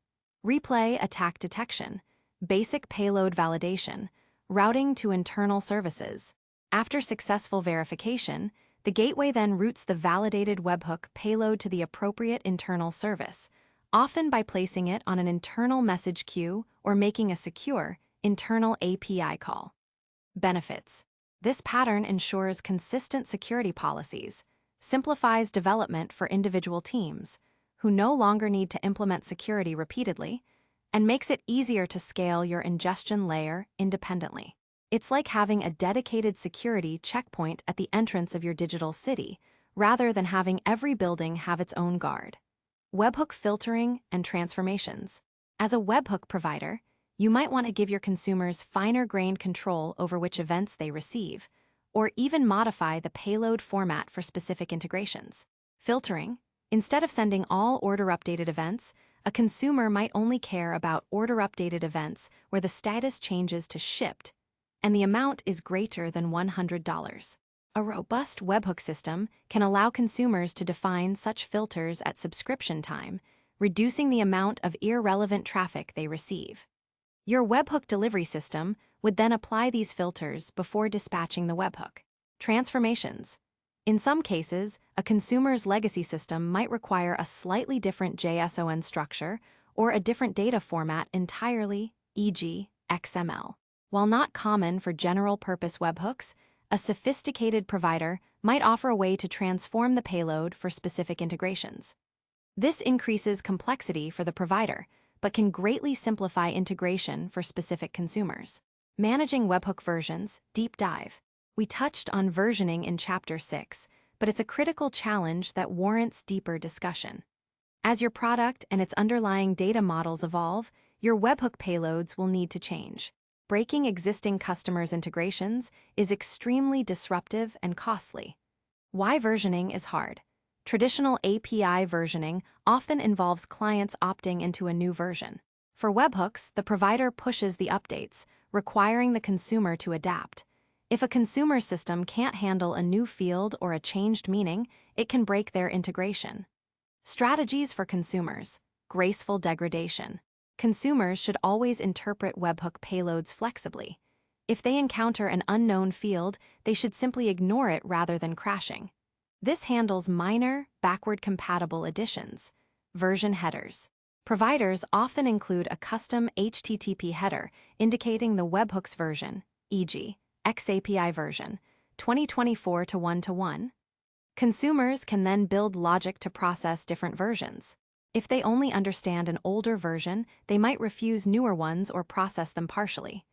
Replay attack detection. Basic payload validation. Routing to internal services. After successful verification, the gateway then routes the validated webhook payload to the appropriate internal service, often by placing it on an internal message queue or making a secure, internal API call. Benefits. This pattern ensures consistent security policies, simplifies development for individual teams, who no longer need to implement security repeatedly, and makes it easier to scale your ingestion layer independently. It's like having a dedicated security checkpoint at the entrance of your digital city, rather than having every building have its own guard. Webhook filtering and transformations. As a webhook provider, you might want to give your consumers finer-grained control over which events they receive, or even modify the payload format for specific integrations. Filtering. Instead of sending all order-updated events, a consumer might only care about order-updated events where the status changes to shipped, and the amount is greater than $100. A robust webhook system can allow consumers to define such filters at subscription time, reducing the amount of irrelevant traffic they receive. Your webhook delivery system would then apply these filters before dispatching the webhook. Transformations. In some cases, a consumer's legacy system might require a slightly different JSON structure or a different data format entirely, e.g., XML. While not common for general-purpose webhooks, a sophisticated provider might offer a way to transform the payload for specific integrations. This increases complexity for the provider, but can greatly simplify integration for specific consumers. Managing webhook versions, deep dive. We touched on versioning in Chapter 6, but it's a critical challenge that warrants deeper discussion. As your product and its underlying data models evolve, your webhook payloads will need to change. Breaking existing customers' integrations is extremely disruptive and costly. Why versioning is hard. Traditional API versioning often involves clients opting into a new version. For webhooks, the provider pushes the updates, requiring the consumer to adapt. If a consumer system can't handle a new field or a changed meaning, it can break their integration. Strategies for consumers. Graceful degradation. Consumers should always interpret webhook payloads flexibly. If they encounter an unknown field, they should simply ignore it rather than crashing. This handles minor, backward-compatible additions. Version headers. Providers often include a custom HTTP header indicating the webhook's version, e.g., XAPI version, 2024 to 1:1. Consumers can then build logic to process different versions. If they only understand an older version, they might refuse newer ones or process them partially.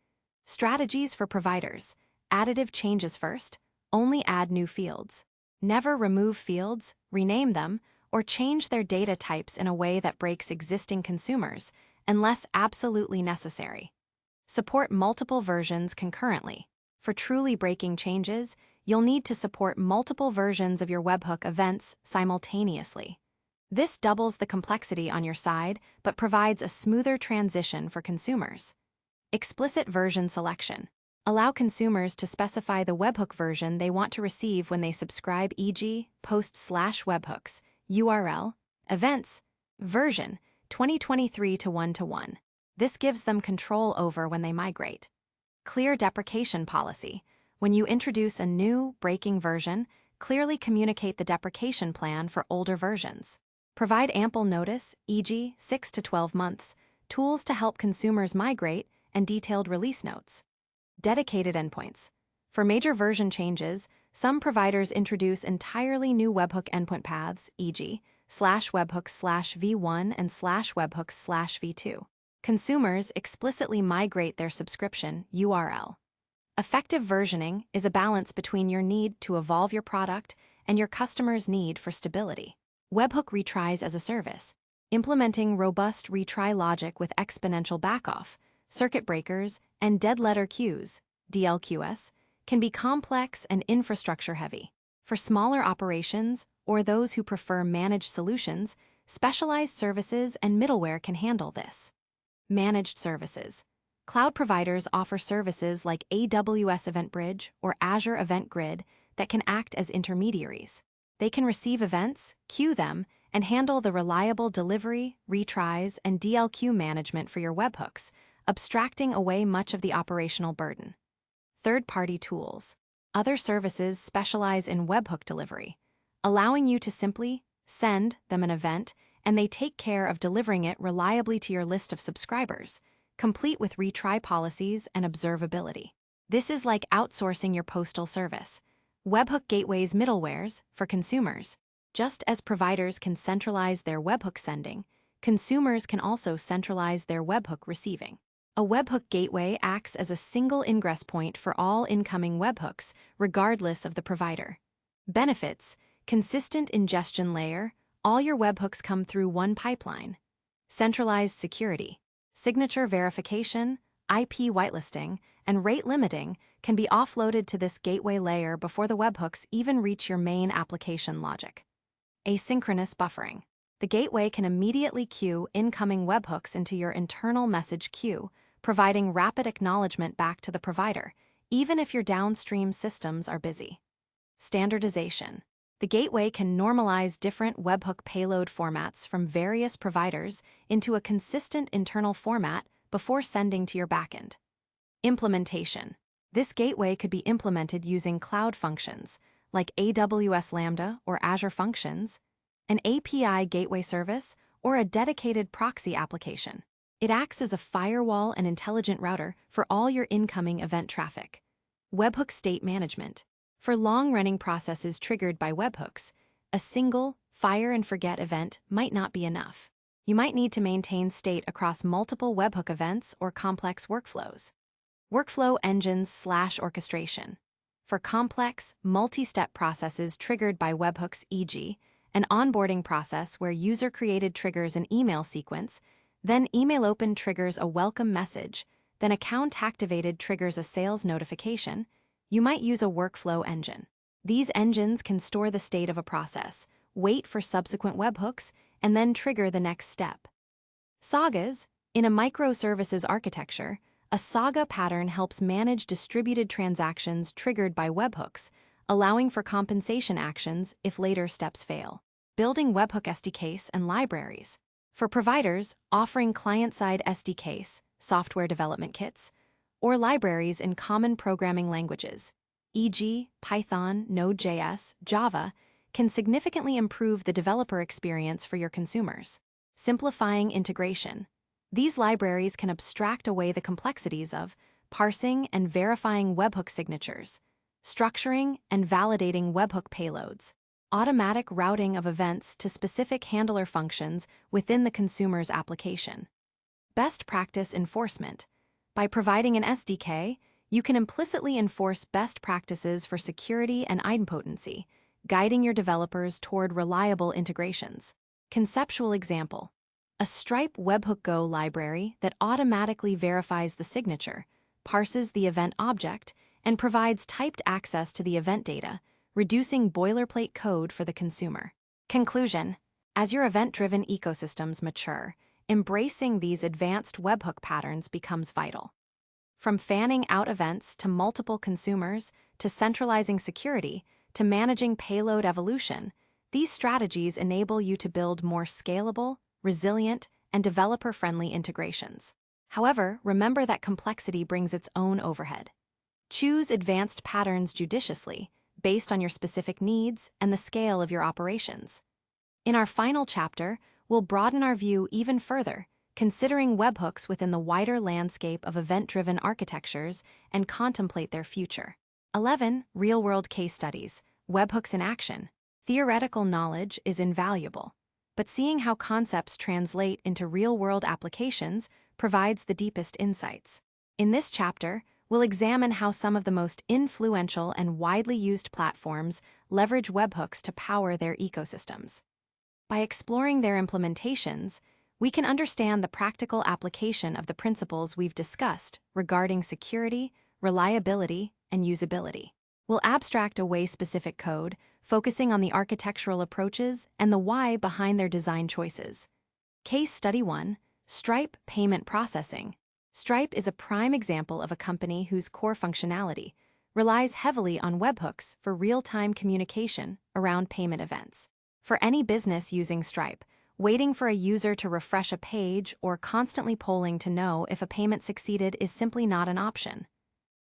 Strategies for providers. Additive changes first. Only add new fields. Never remove fields, rename them, or change their data types in a way that breaks existing consumers, unless absolutely necessary. Support multiple versions concurrently. For truly breaking changes, you'll need to support multiple versions of your webhook events simultaneously. This doubles the complexity on your side, but provides a smoother transition for consumers. Explicit version selection. Allow consumers to specify the webhook version they want to receive when they subscribe, e.g., post/webhooks, URL, events, version, 2023 to 1:1. This gives them control over when they migrate. Clear deprecation policy. When you introduce a new, breaking version, clearly communicate the deprecation plan for older versions. Provide ample notice, e.g., 6 to 12 months, tools to help consumers migrate, and detailed release notes. Dedicated endpoints. For major version changes, some providers introduce entirely new webhook endpoint paths, e.g., /webhooks/v1 and /webhooks/v2. Consumers explicitly migrate their subscription URL. Effective versioning is a balance between your need to evolve your product and your customer's need for stability. Webhook retries as a service. Implementing robust retry logic with exponential backoff, circuit breakers, and dead letter queues, DLQs, can be complex and infrastructure-heavy. For smaller operations or those who prefer managed solutions, specialized services and middleware can handle this. Managed services. Cloud providers offer services like AWS EventBridge or Azure Event Grid that can act as intermediaries. They can receive events, queue them, and handle the reliable delivery, retries, and DLQ management for your webhooks, abstracting away much of the operational burden. Third-party tools. Other services specialize in webhook delivery, allowing you to simply send them an event, and they take care of delivering it reliably to your list of subscribers, complete with retry policies and observability. This is like outsourcing your postal service. Webhook gateways middlewares for consumers. Just as providers can centralize their webhook sending, consumers can also centralize their webhook receiving. A webhook gateway acts as a single ingress point for all incoming webhooks, regardless of the provider. Benefits: consistent ingestion layer. All your webhooks come through one pipeline. Centralized security. Signature verification, IP whitelisting, and rate limiting can be offloaded to this gateway layer before the webhooks even reach your main application logic. Asynchronous buffering. The gateway can immediately queue incoming webhooks into your internal message queue, providing rapid acknowledgement back to the provider, even if your downstream systems are busy. Standardization. The gateway can normalize different webhook payload formats from various providers into a consistent internal format before sending to your backend. Implementation. This gateway could be implemented using cloud functions, like AWS Lambda or Azure Functions, an API gateway service, or a dedicated proxy application. It acts as a firewall and intelligent router for all your incoming event traffic. Webhook state management. For long-running processes triggered by webhooks, a single fire-and-forget event might not be enough. You might need to maintain state across multiple webhook events or complex workflows. Workflow engines/orchestration. For complex, multi-step processes triggered by webhooks, e.g., an onboarding process where user-created triggers an email sequence, then email open triggers a welcome message, then account activated triggers a sales notification, you might use a workflow engine. These engines can store the state of a process, wait for subsequent webhooks, and then trigger the next step. Sagas. In a microservices architecture, a saga pattern helps manage distributed transactions triggered by webhooks, allowing for compensation actions if later steps fail. Building webhook SDKs and libraries. For providers, offering client-side SDKs, software development kits, or libraries in common programming languages, e.g., Python, Node.js, Java, can significantly improve the developer experience for your consumers. Simplifying integration. These libraries can abstract away the complexities of parsing and verifying webhook signatures, structuring and validating webhook payloads, automatic routing of events to specific handler functions within the consumer's application. Best practice enforcement. By providing an SDK, you can implicitly enforce best practices for security and idempotency, guiding your developers toward reliable integrations. Conceptual example. A Stripe Webhook Go library that automatically verifies the signature, parses the event object, and provides typed access to the event data, reducing boilerplate code for the consumer. Conclusion. As your event-driven ecosystems mature, embracing these advanced webhook patterns becomes vital. From fanning out events to multiple consumers, to centralizing security, to managing payload evolution, these strategies enable you to build more scalable, resilient, and developer-friendly integrations. However, remember that complexity brings its own overhead. Choose advanced patterns judiciously, based on your specific needs and the scale of your operations. In our final chapter, we'll broaden our view even further, considering webhooks within the wider landscape of event-driven architectures and contemplate their future. 11. Real-world case studies. Webhooks in action. Theoretical knowledge is invaluable, but seeing how concepts translate into real-world applications provides the deepest insights. In this chapter, we'll examine how some of the most influential and widely used platforms leverage webhooks to power their ecosystems. By exploring their implementations, we can understand the practical application of the principles we've discussed regarding security, reliability, and usability. We'll abstract away specific code, focusing on the architectural approaches and the why behind their design choices. Case Study 1. Stripe Payment Processing. Stripe is a prime example of a company whose core functionality relies heavily on webhooks for real-time communication around payment events. For any business using Stripe, waiting for a user to refresh a page or constantly polling to know if a payment succeeded is simply not an option.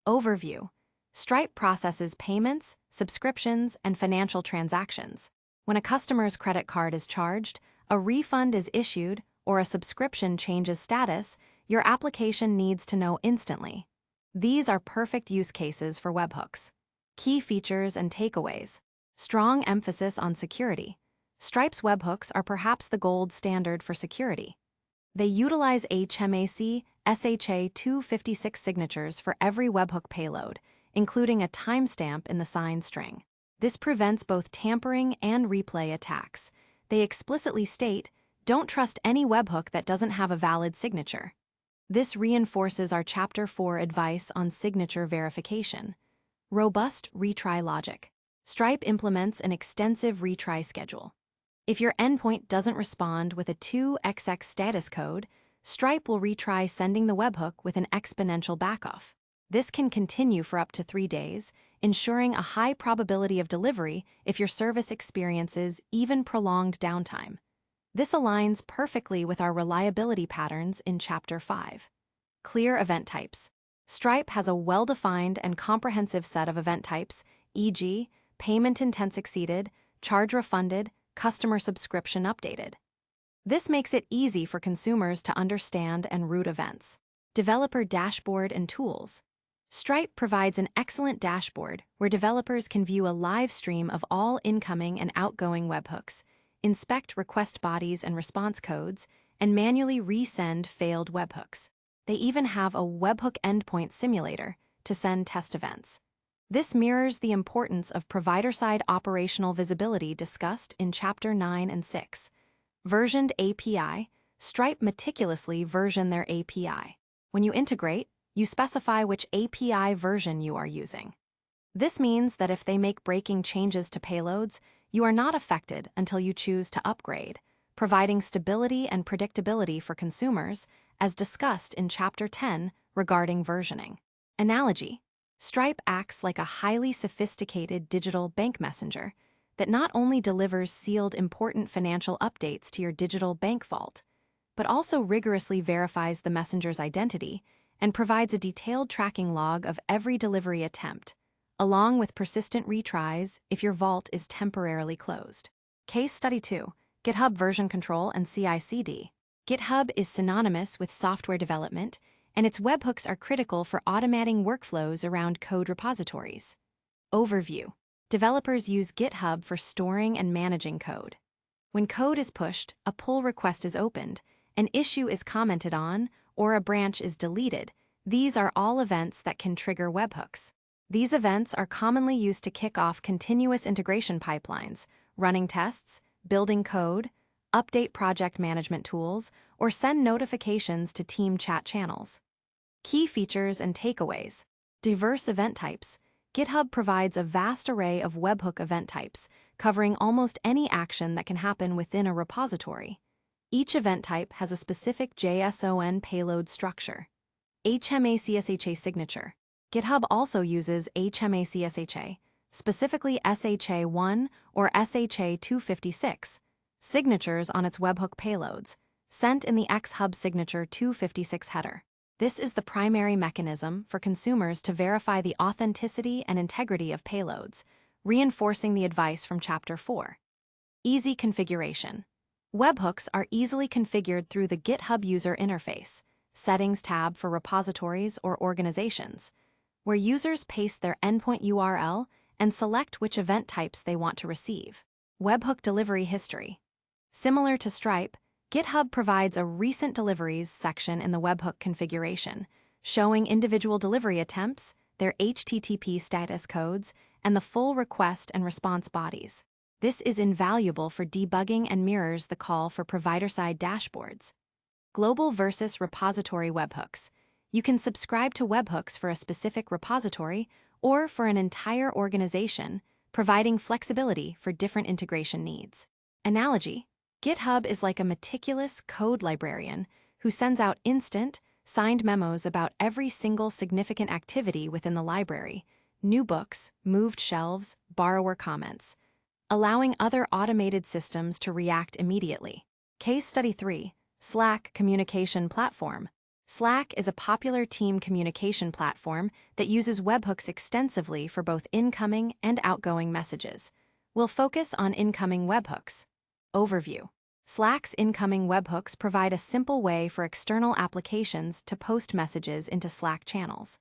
Overview. Stripe processes payments, subscriptions, and financial transactions. When a customer's credit card is charged, a refund is issued, or a subscription changes status, your application needs to know instantly. These are perfect use cases for webhooks. Key features and takeaways. Strong emphasis on security. Stripe's webhooks are perhaps the gold standard for security. They utilize HMAC SHA-256 signatures for every webhook payload, including a timestamp in the sign string. This prevents both tampering and replay attacks. They explicitly state, "Don't trust any webhook that doesn't have a valid signature." This reinforces our Chapter 4 advice on signature verification. Robust retry logic. Stripe implements an extensive retry schedule. If your endpoint doesn't respond with a 2xx status code, Stripe will retry sending the webhook with an exponential backoff. This can continue for up to 3 days, ensuring a high probability of delivery if your service experiences even prolonged downtime. This aligns perfectly with our reliability patterns in Chapter 5. Clear event types. Stripe has a well-defined and comprehensive set of event types, e.g., payment intent exceeded, charge refunded, customer subscription updated. This makes it easy for consumers to understand and route events. Developer dashboard and tools. Stripe provides an excellent dashboard where developers can view a live stream of all incoming and outgoing webhooks, inspect request bodies and response codes, and manually resend failed webhooks. They even have a webhook endpoint simulator to send test events. This mirrors the importance of provider-side operational visibility discussed in Chapter 9 and 6. Versioned API. Stripe meticulously version their API. When you integrate, you specify which API version you are using. This means that if they make breaking changes to payloads, you are not affected until you choose to upgrade, providing stability and predictability for consumers, as discussed in Chapter 10 regarding versioning. Analogy. Stripe acts like a highly sophisticated digital bank messenger that not only delivers sealed important financial updates to your digital bank vault, but also rigorously verifies the messenger's identity and provides a detailed tracking log of every delivery attempt, along with persistent retries if your vault is temporarily closed. Case Study 2. GitHub Version Control and CI/CD. GitHub is synonymous with software development, and its webhooks are critical for automating workflows around code repositories. Overview. Developers use GitHub for storing and managing code. When code is pushed, a pull request is opened, an issue is commented on, or a branch is deleted. These are all events that can trigger webhooks. These events are commonly used to kick off continuous integration pipelines, running tests, building code, update project management tools, or send notifications to team chat channels. Key features and takeaways. Diverse event types. GitHub provides a vast array of webhook event types, covering almost any action that can happen within a repository. Each event type has a specific JSON payload structure. HMACSHA signature. GitHub also uses HMACSHA, specifically SHA-1 or SHA-256, signatures on its webhook payloads, sent in the XHub Signature 256 header. This is the primary mechanism for consumers to verify the authenticity and integrity of payloads, reinforcing the advice from Chapter 4. Easy configuration. Webhooks are easily configured through the GitHub user interface, Settings tab for repositories or organizations, where users paste their endpoint URL and select which event types they want to receive. Webhook delivery history. Similar to Stripe, GitHub provides a recent deliveries section in the webhook configuration, showing individual delivery attempts, their HTTP status codes, and the full request and response bodies. This is invaluable for debugging and mirrors the call for provider-side dashboards. Global versus repository webhooks. You can subscribe to webhooks for a specific repository or for an entire organization, providing flexibility for different integration needs. Analogy. GitHub is like a meticulous code librarian who sends out instant, signed memos about every single significant activity within the library, new books, moved shelves, borrower comments, allowing other automated systems to react immediately. Case Study 3. Slack Communication Platform. Slack is a popular team communication platform that uses webhooks extensively for both incoming and outgoing messages. We'll focus on incoming webhooks. Overview. Slack's incoming webhooks provide a simple way for external applications to post messages into Slack channels.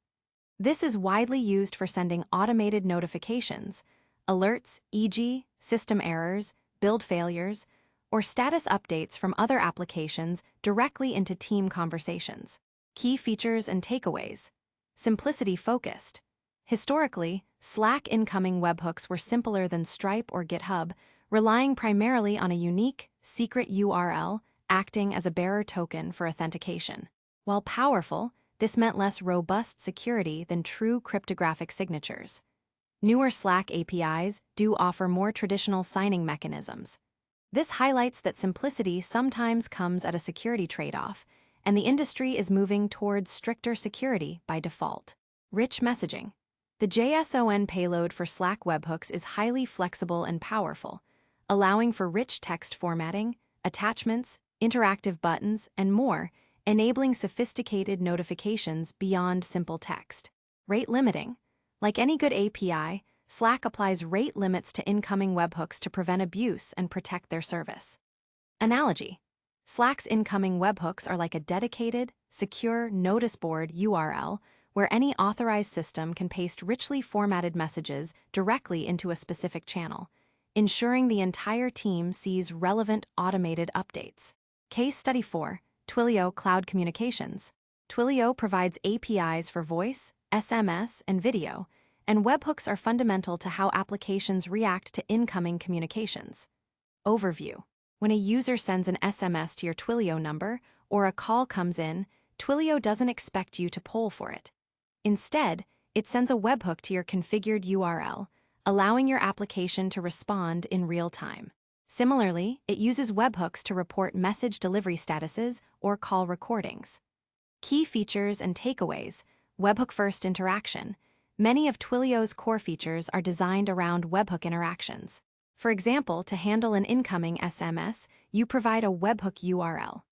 This is widely used for sending automated notifications, alerts, e.g., system errors, build failures, or status updates from other applications directly into team conversations. Key features and takeaways. Simplicity focused. Historically, Slack incoming webhooks were simpler than Stripe or GitHub, relying primarily on a unique, secret URL acting as a bearer token for authentication. While powerful, this meant less robust security than true cryptographic signatures. Newer Slack APIs do offer more traditional signing mechanisms. This highlights that simplicity sometimes comes at a security trade-off, and the industry is moving towards stricter security by default. Rich messaging. The JSON payload for Slack webhooks is highly flexible and powerful, allowing for rich text formatting, attachments, interactive buttons, and more, enabling sophisticated notifications beyond simple text. Rate limiting. Like any good API, Slack applies rate limits to incoming webhooks to prevent abuse and protect their service. Analogy. Slack's incoming webhooks are like a dedicated, secure notice board URL where any authorized system can paste richly formatted messages directly into a specific channel, ensuring the entire team sees relevant automated updates. Case Study 4, Twilio Cloud Communications. Twilio provides APIs for voice, SMS, and video, and webhooks are fundamental to how applications react to incoming communications. Overview. When a user sends an SMS to your Twilio number or a call comes in, Twilio doesn't expect you to poll for it. Instead, it sends a webhook to your configured URL, allowing your application to respond in real time. Similarly, it uses webhooks to report message delivery statuses or call recordings. Key features and takeaways. Webhook-first interaction. Many of Twilio's core features are designed around webhook interactions. For example, to handle an incoming SMS, you provide a webhook URL.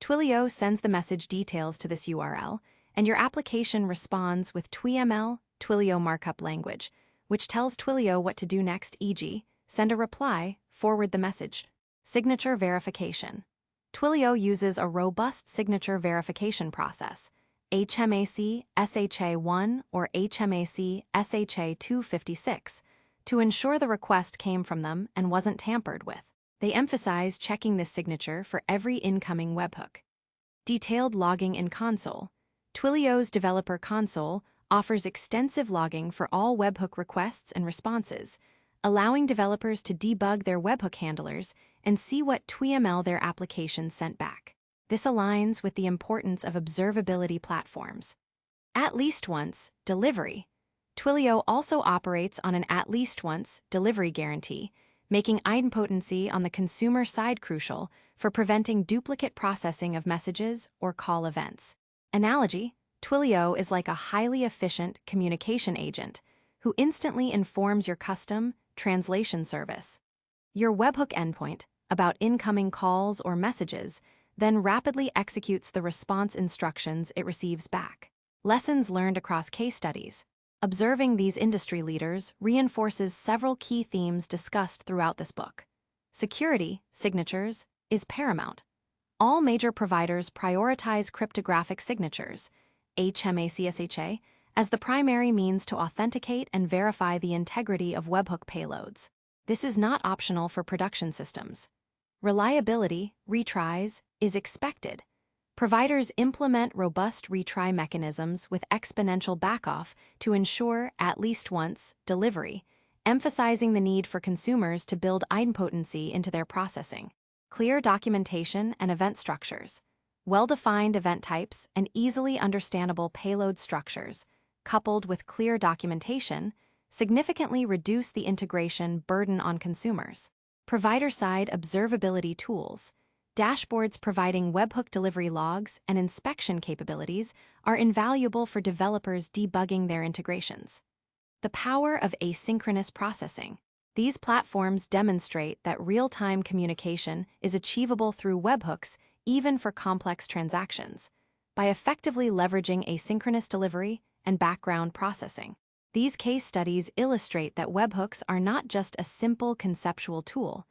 Twilio sends the message details to this URL, and your application responds with TwiML, Twilio markup language, which tells Twilio what to do next, e.g., send a reply, forward the message. Signature verification. Twilio uses a robust signature verification process, HMAC SHA-1 or HMAC SHA-256, to ensure the request came from them and wasn't tampered with. They emphasize checking this signature for every incoming webhook. Detailed logging in console. Twilio's developer console offers extensive logging for all webhook requests and responses, allowing developers to debug their webhook handlers and see what TwiML their application sent back. This aligns with the importance of observability platforms. At least once delivery. Twilio also operates on an at least once delivery guarantee, making idempotency on the consumer side crucial for preventing duplicate processing of messages or call events. Analogy, Twilio is like a highly efficient communication agent who instantly informs your custom translation service. Your webhook endpoint, about incoming calls or messages, then rapidly executes the response instructions it receives back. Lessons learned across case studies. Observing these industry leaders reinforces several key themes discussed throughout this book. Security, signatures, is paramount. All major providers prioritize cryptographic signatures, HMAC-SHA, as the primary means to authenticate and verify the integrity of webhook payloads. This is not optional for production systems. Reliability, retries, is expected. Providers implement robust retry mechanisms with exponential backoff to ensure at least once delivery, emphasizing the need for consumers to build idempotency into their processing. Clear documentation and event structures. Well-defined event types and easily understandable payload structures, coupled with clear documentation, significantly reduce the integration burden on consumers. Provider-side observability tools. Dashboards providing webhook delivery logs and inspection capabilities are invaluable for developers debugging their integrations. The power of asynchronous processing. These platforms demonstrate that real-time communication is achievable through webhooks even for complex transactions, by effectively leveraging asynchronous delivery and background processing. These case studies illustrate that webhooks are not just a simple conceptual tool.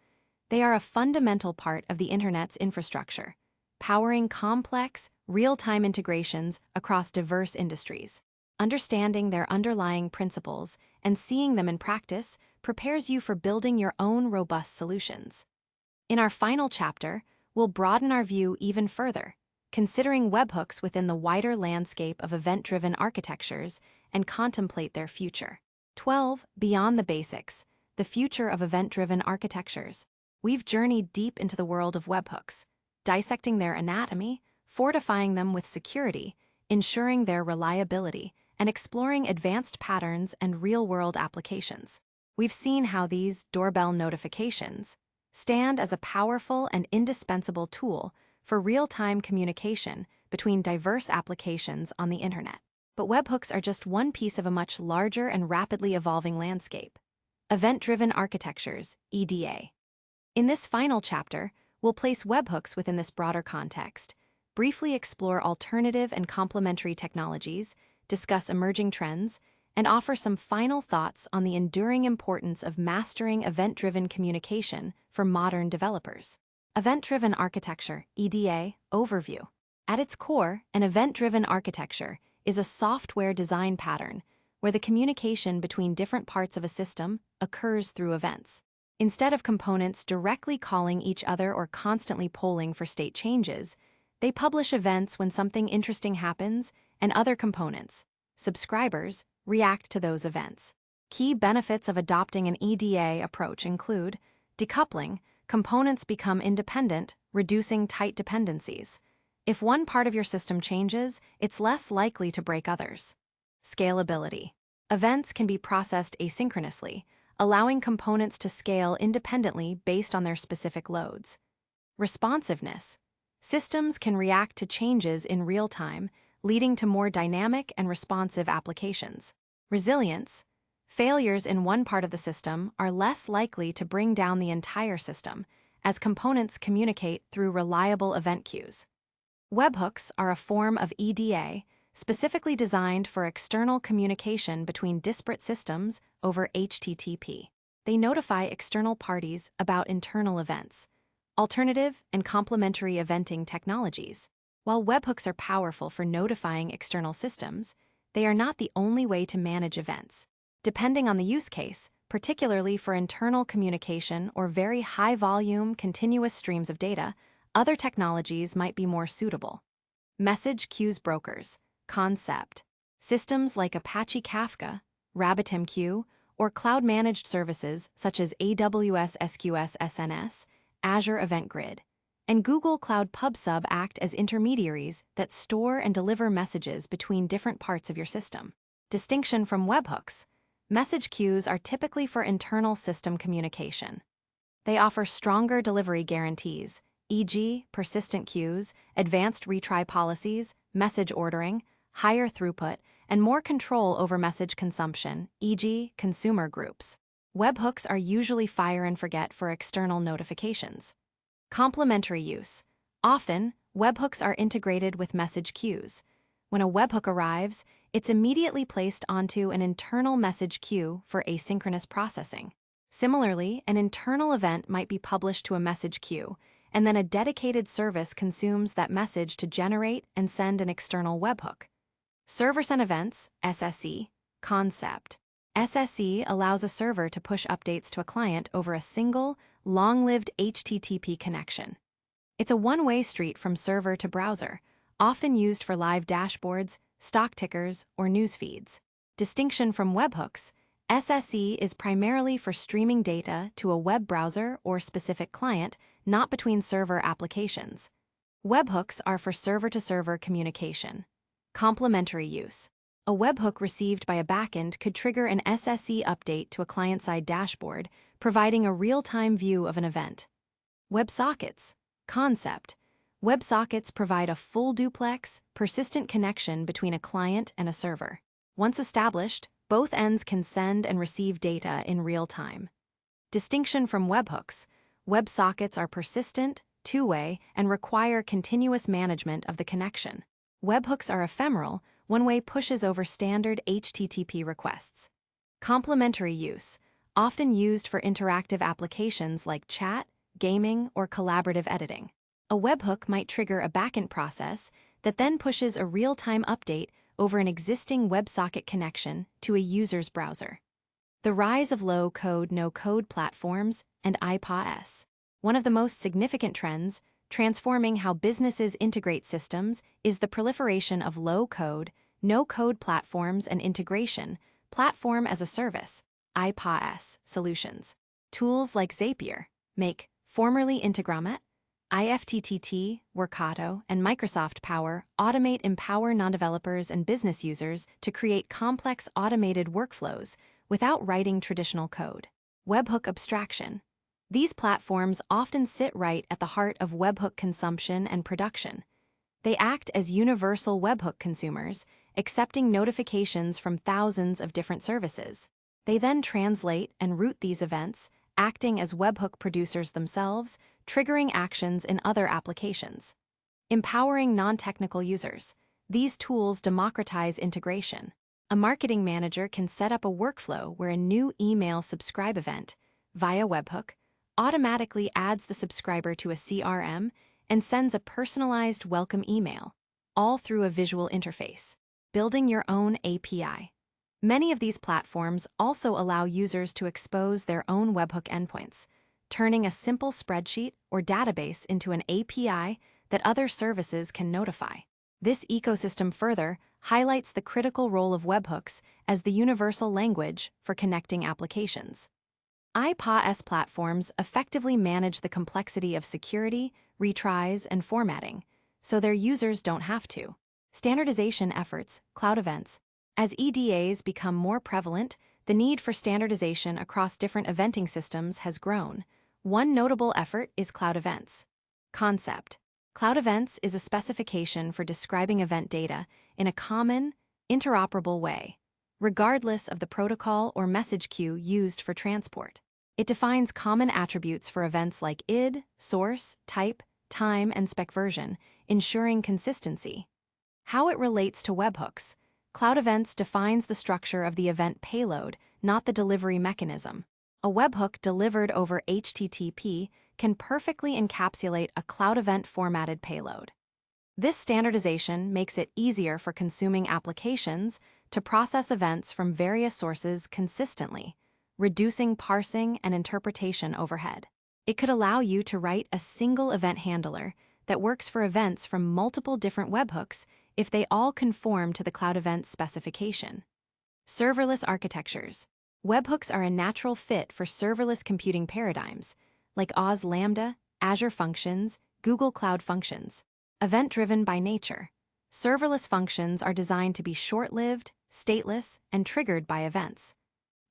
They are a fundamental part of the Internet's infrastructure, powering complex, real-time integrations across diverse industries. Understanding their underlying principles and seeing them in practice prepares you for building your own robust solutions. In our final chapter, we'll broaden our view even further, considering webhooks within the wider landscape of event-driven architectures and contemplate their future. 12. Beyond the basics, the future of event-driven architectures. We've journeyed deep into the world of webhooks, dissecting their anatomy, fortifying them with security, ensuring their reliability, and exploring advanced patterns and real-world applications. We've seen how these doorbell notifications stand as a powerful and indispensable tool for real-time communication between diverse applications on the Internet. But webhooks are just one piece of a much larger and rapidly evolving landscape. Event-driven architectures, EDA. In this final chapter, we'll place webhooks within this broader context, briefly explore alternative and complementary technologies, discuss emerging trends, and offer some final thoughts on the enduring importance of mastering event-driven communication for modern developers. Event-driven architecture, EDA, overview. At its core, an event-driven architecture is a software design pattern where the communication between different parts of a system occurs through events. Instead of components directly calling each other or constantly polling for state changes, they publish events when something interesting happens, and other components, subscribers, react to those events. Key benefits of adopting an EDA approach include decoupling. Components become independent, reducing tight dependencies. If one part of your system changes, it's less likely to break others. Scalability. Events can be processed asynchronously, allowing components to scale independently based on their specific loads. Responsiveness. Systems can react to changes in real time, leading to more dynamic and responsive applications. Resilience. Failures in one part of the system are less likely to bring down the entire system, as components communicate through reliable event queues. Webhooks are a form of EDA specifically designed for external communication between disparate systems over HTTP. They notify external parties about internal events. Alternative and complementary eventing technologies. While webhooks are powerful for notifying external systems, they are not the only way to manage events. Depending on the use case, particularly for internal communication or very high-volume, continuous streams of data, other technologies might be more suitable. Message queues brokers, concept. Systems like Apache Kafka, RabbitMQ, or cloud-managed services such as AWS SQS SNS, Azure Event Grid, and Google Cloud PubSub act as intermediaries that store and deliver messages between different parts of your system. Distinction from webhooks. Message queues are typically for internal system communication. They offer stronger delivery guarantees, e.g., persistent queues, advanced retry policies, message ordering, higher throughput, and more control over message consumption, e.g., consumer groups. Webhooks are usually fire and forget for external notifications. Complementary use. Often, webhooks are integrated with message queues. When a webhook arrives, it's immediately placed onto an internal message queue for asynchronous processing. Similarly, an internal event might be published to a message queue, and then a dedicated service consumes that message to generate and send an external webhook. Server-sent events, SSE, concept. SSE allows a server to push updates to a client over a single, long-lived HTTP connection. It's a one-way street from server to browser, often used for live dashboards, stock tickers, or news feeds. Distinction from webhooks, SSE is primarily for streaming data to a web browser or specific client, not between server applications. Webhooks are for server-to-server communication. Complementary use. A webhook received by a backend could trigger an SSE update to a client-side dashboard, providing a real-time view of an event. WebSockets. Concept. WebSockets provide a full duplex, persistent connection between a client and a server. Once established, both ends can send and receive data in real time. Distinction from webhooks. WebSockets are persistent, two-way, and require continuous management of the connection. Webhooks are ephemeral, one-way pushes over standard HTTP requests. Complementary use. Often used for interactive applications like chat, gaming, or collaborative editing. A webhook might trigger a backend process that then pushes a real-time update over an existing WebSocket connection to a user's browser. The rise of low-code, no-code platforms and IPaaS. One of the most significant trends, transforming how businesses integrate systems, is the proliferation of low-code, no-code platforms and integration, platform as a service, IPaaS solutions. Tools like Zapier, Make, formerly Integromat, IFTTT, Workato, and Microsoft Power empower non-developers and business users to create complex automated workflows without writing traditional code. Webhook abstraction. These platforms often sit right at the heart of webhook consumption and production. They act as universal webhook consumers, accepting notifications from thousands of different services. They then translate and route these events, acting as webhook producers themselves, triggering actions in other applications. Empowering non-technical users. These tools democratize integration. A marketing manager can set up a workflow where a new email subscribe event, via webhook, automatically adds the subscriber to a CRM and sends a personalized welcome email, all through a visual interface. Building your own API. Many of these platforms also allow users to expose their own webhook endpoints, turning a simple spreadsheet or database into an API that other services can notify. This ecosystem further highlights the critical role of webhooks as the universal language for connecting applications. IPaaS platforms effectively manage the complexity of security, retries, and formatting, so their users don't have to. Standardization efforts, cloud events. As EDAs become more prevalent, the need for standardization across different eventing systems has grown. One notable effort is cloud events. Concept. Cloud events is a specification for describing event data in a common, interoperable way, regardless of the protocol or message queue used for transport. It defines common attributes for events like id, source, type, time, and spec version, ensuring consistency. How it relates to webhooks. Cloud events defines the structure of the event payload, not the delivery mechanism. A webhook delivered over HTTP can perfectly encapsulate a cloud event formatted payload. This standardization makes it easier for consuming applications to process events from various sources consistently, reducing parsing and interpretation overhead. It could allow you to write a single event handler that works for events from multiple different webhooks if they all conform to the cloud event specification. Serverless architectures. Webhooks are a natural fit for serverless computing paradigms, like Oz Lambda, Azure Functions, Google Cloud Functions. Event-driven by nature, serverless functions are designed to be short-lived, stateless, and triggered by events.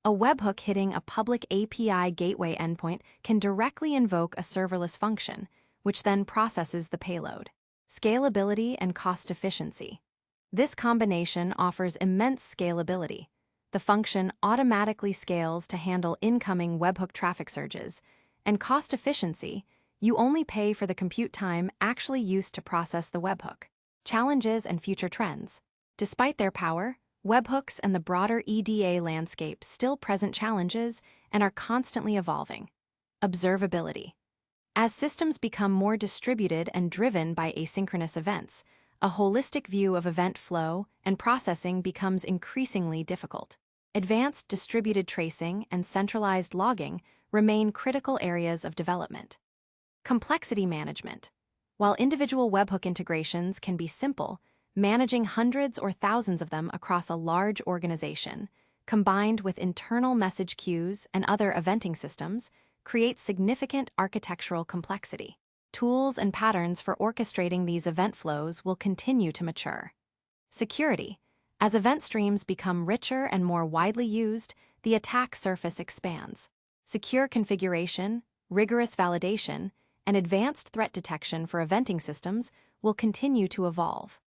A webhook hitting a public API gateway endpoint can directly invoke a serverless function, which then processes the payload. Scalability and cost efficiency. This combination offers immense scalability. The function automatically scales to handle incoming webhook traffic surges, and cost efficiency, you only pay for the compute time actually used to process the webhook. Challenges and future trends. Despite their power, webhooks and the broader EDA landscape still present challenges and are constantly evolving. Observability. As systems become more distributed and driven by asynchronous events, a holistic view of event flow and processing becomes increasingly difficult. Advanced distributed tracing and centralized logging remain critical areas of development. Complexity management. While individual webhook integrations can be simple, managing hundreds or thousands of them across a large organization, combined with internal message queues and other eventing systems, creates significant architectural complexity. Tools and patterns for orchestrating these event flows will continue to mature. Security. As event streams become richer and more widely used, the attack surface expands. Secure configuration, rigorous validation, and advanced threat detection for eventing systems will continue to evolve.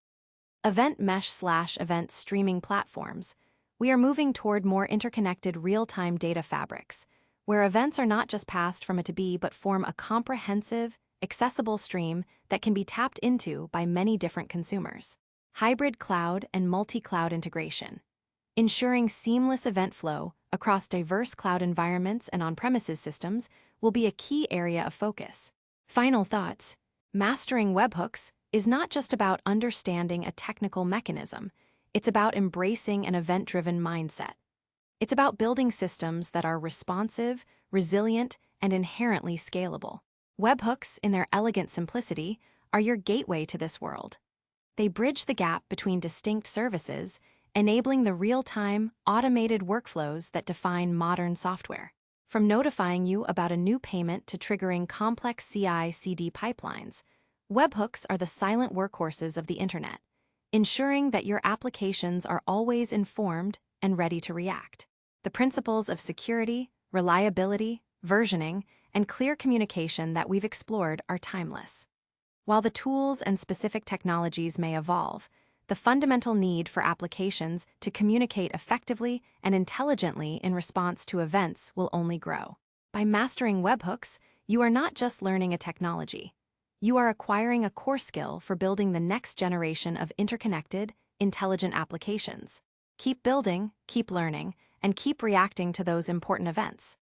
Event mesh/event streaming platforms. We are moving toward more interconnected real-time data fabrics, where events are not just passed from A to B but form a comprehensive, accessible stream that can be tapped into by many different consumers. Hybrid cloud and multi-cloud integration. Ensuring seamless event flow across diverse cloud environments and on-premises systems will be a key area of focus. Final thoughts. Mastering webhooks is not just about understanding a technical mechanism, it's about embracing an event-driven mindset. It's about building systems that are responsive, resilient, and inherently scalable. Webhooks, in their elegant simplicity, are your gateway to this world. They bridge the gap between distinct services, enabling the real-time, automated workflows that define modern software. From notifying you about a new payment to triggering complex CI/CD pipelines, webhooks are the silent workhorses of the internet, ensuring that your applications are always informed and ready to react. The principles of security, reliability, versioning, and clear communication that we've explored are timeless. While the tools and specific technologies may evolve, the fundamental need for applications to communicate effectively and intelligently in response to events will only grow. By mastering webhooks, you are not just learning a technology. You are acquiring a core skill for building the next generation of interconnected, intelligent applications. Keep building, keep learning, and keep reacting to those important events.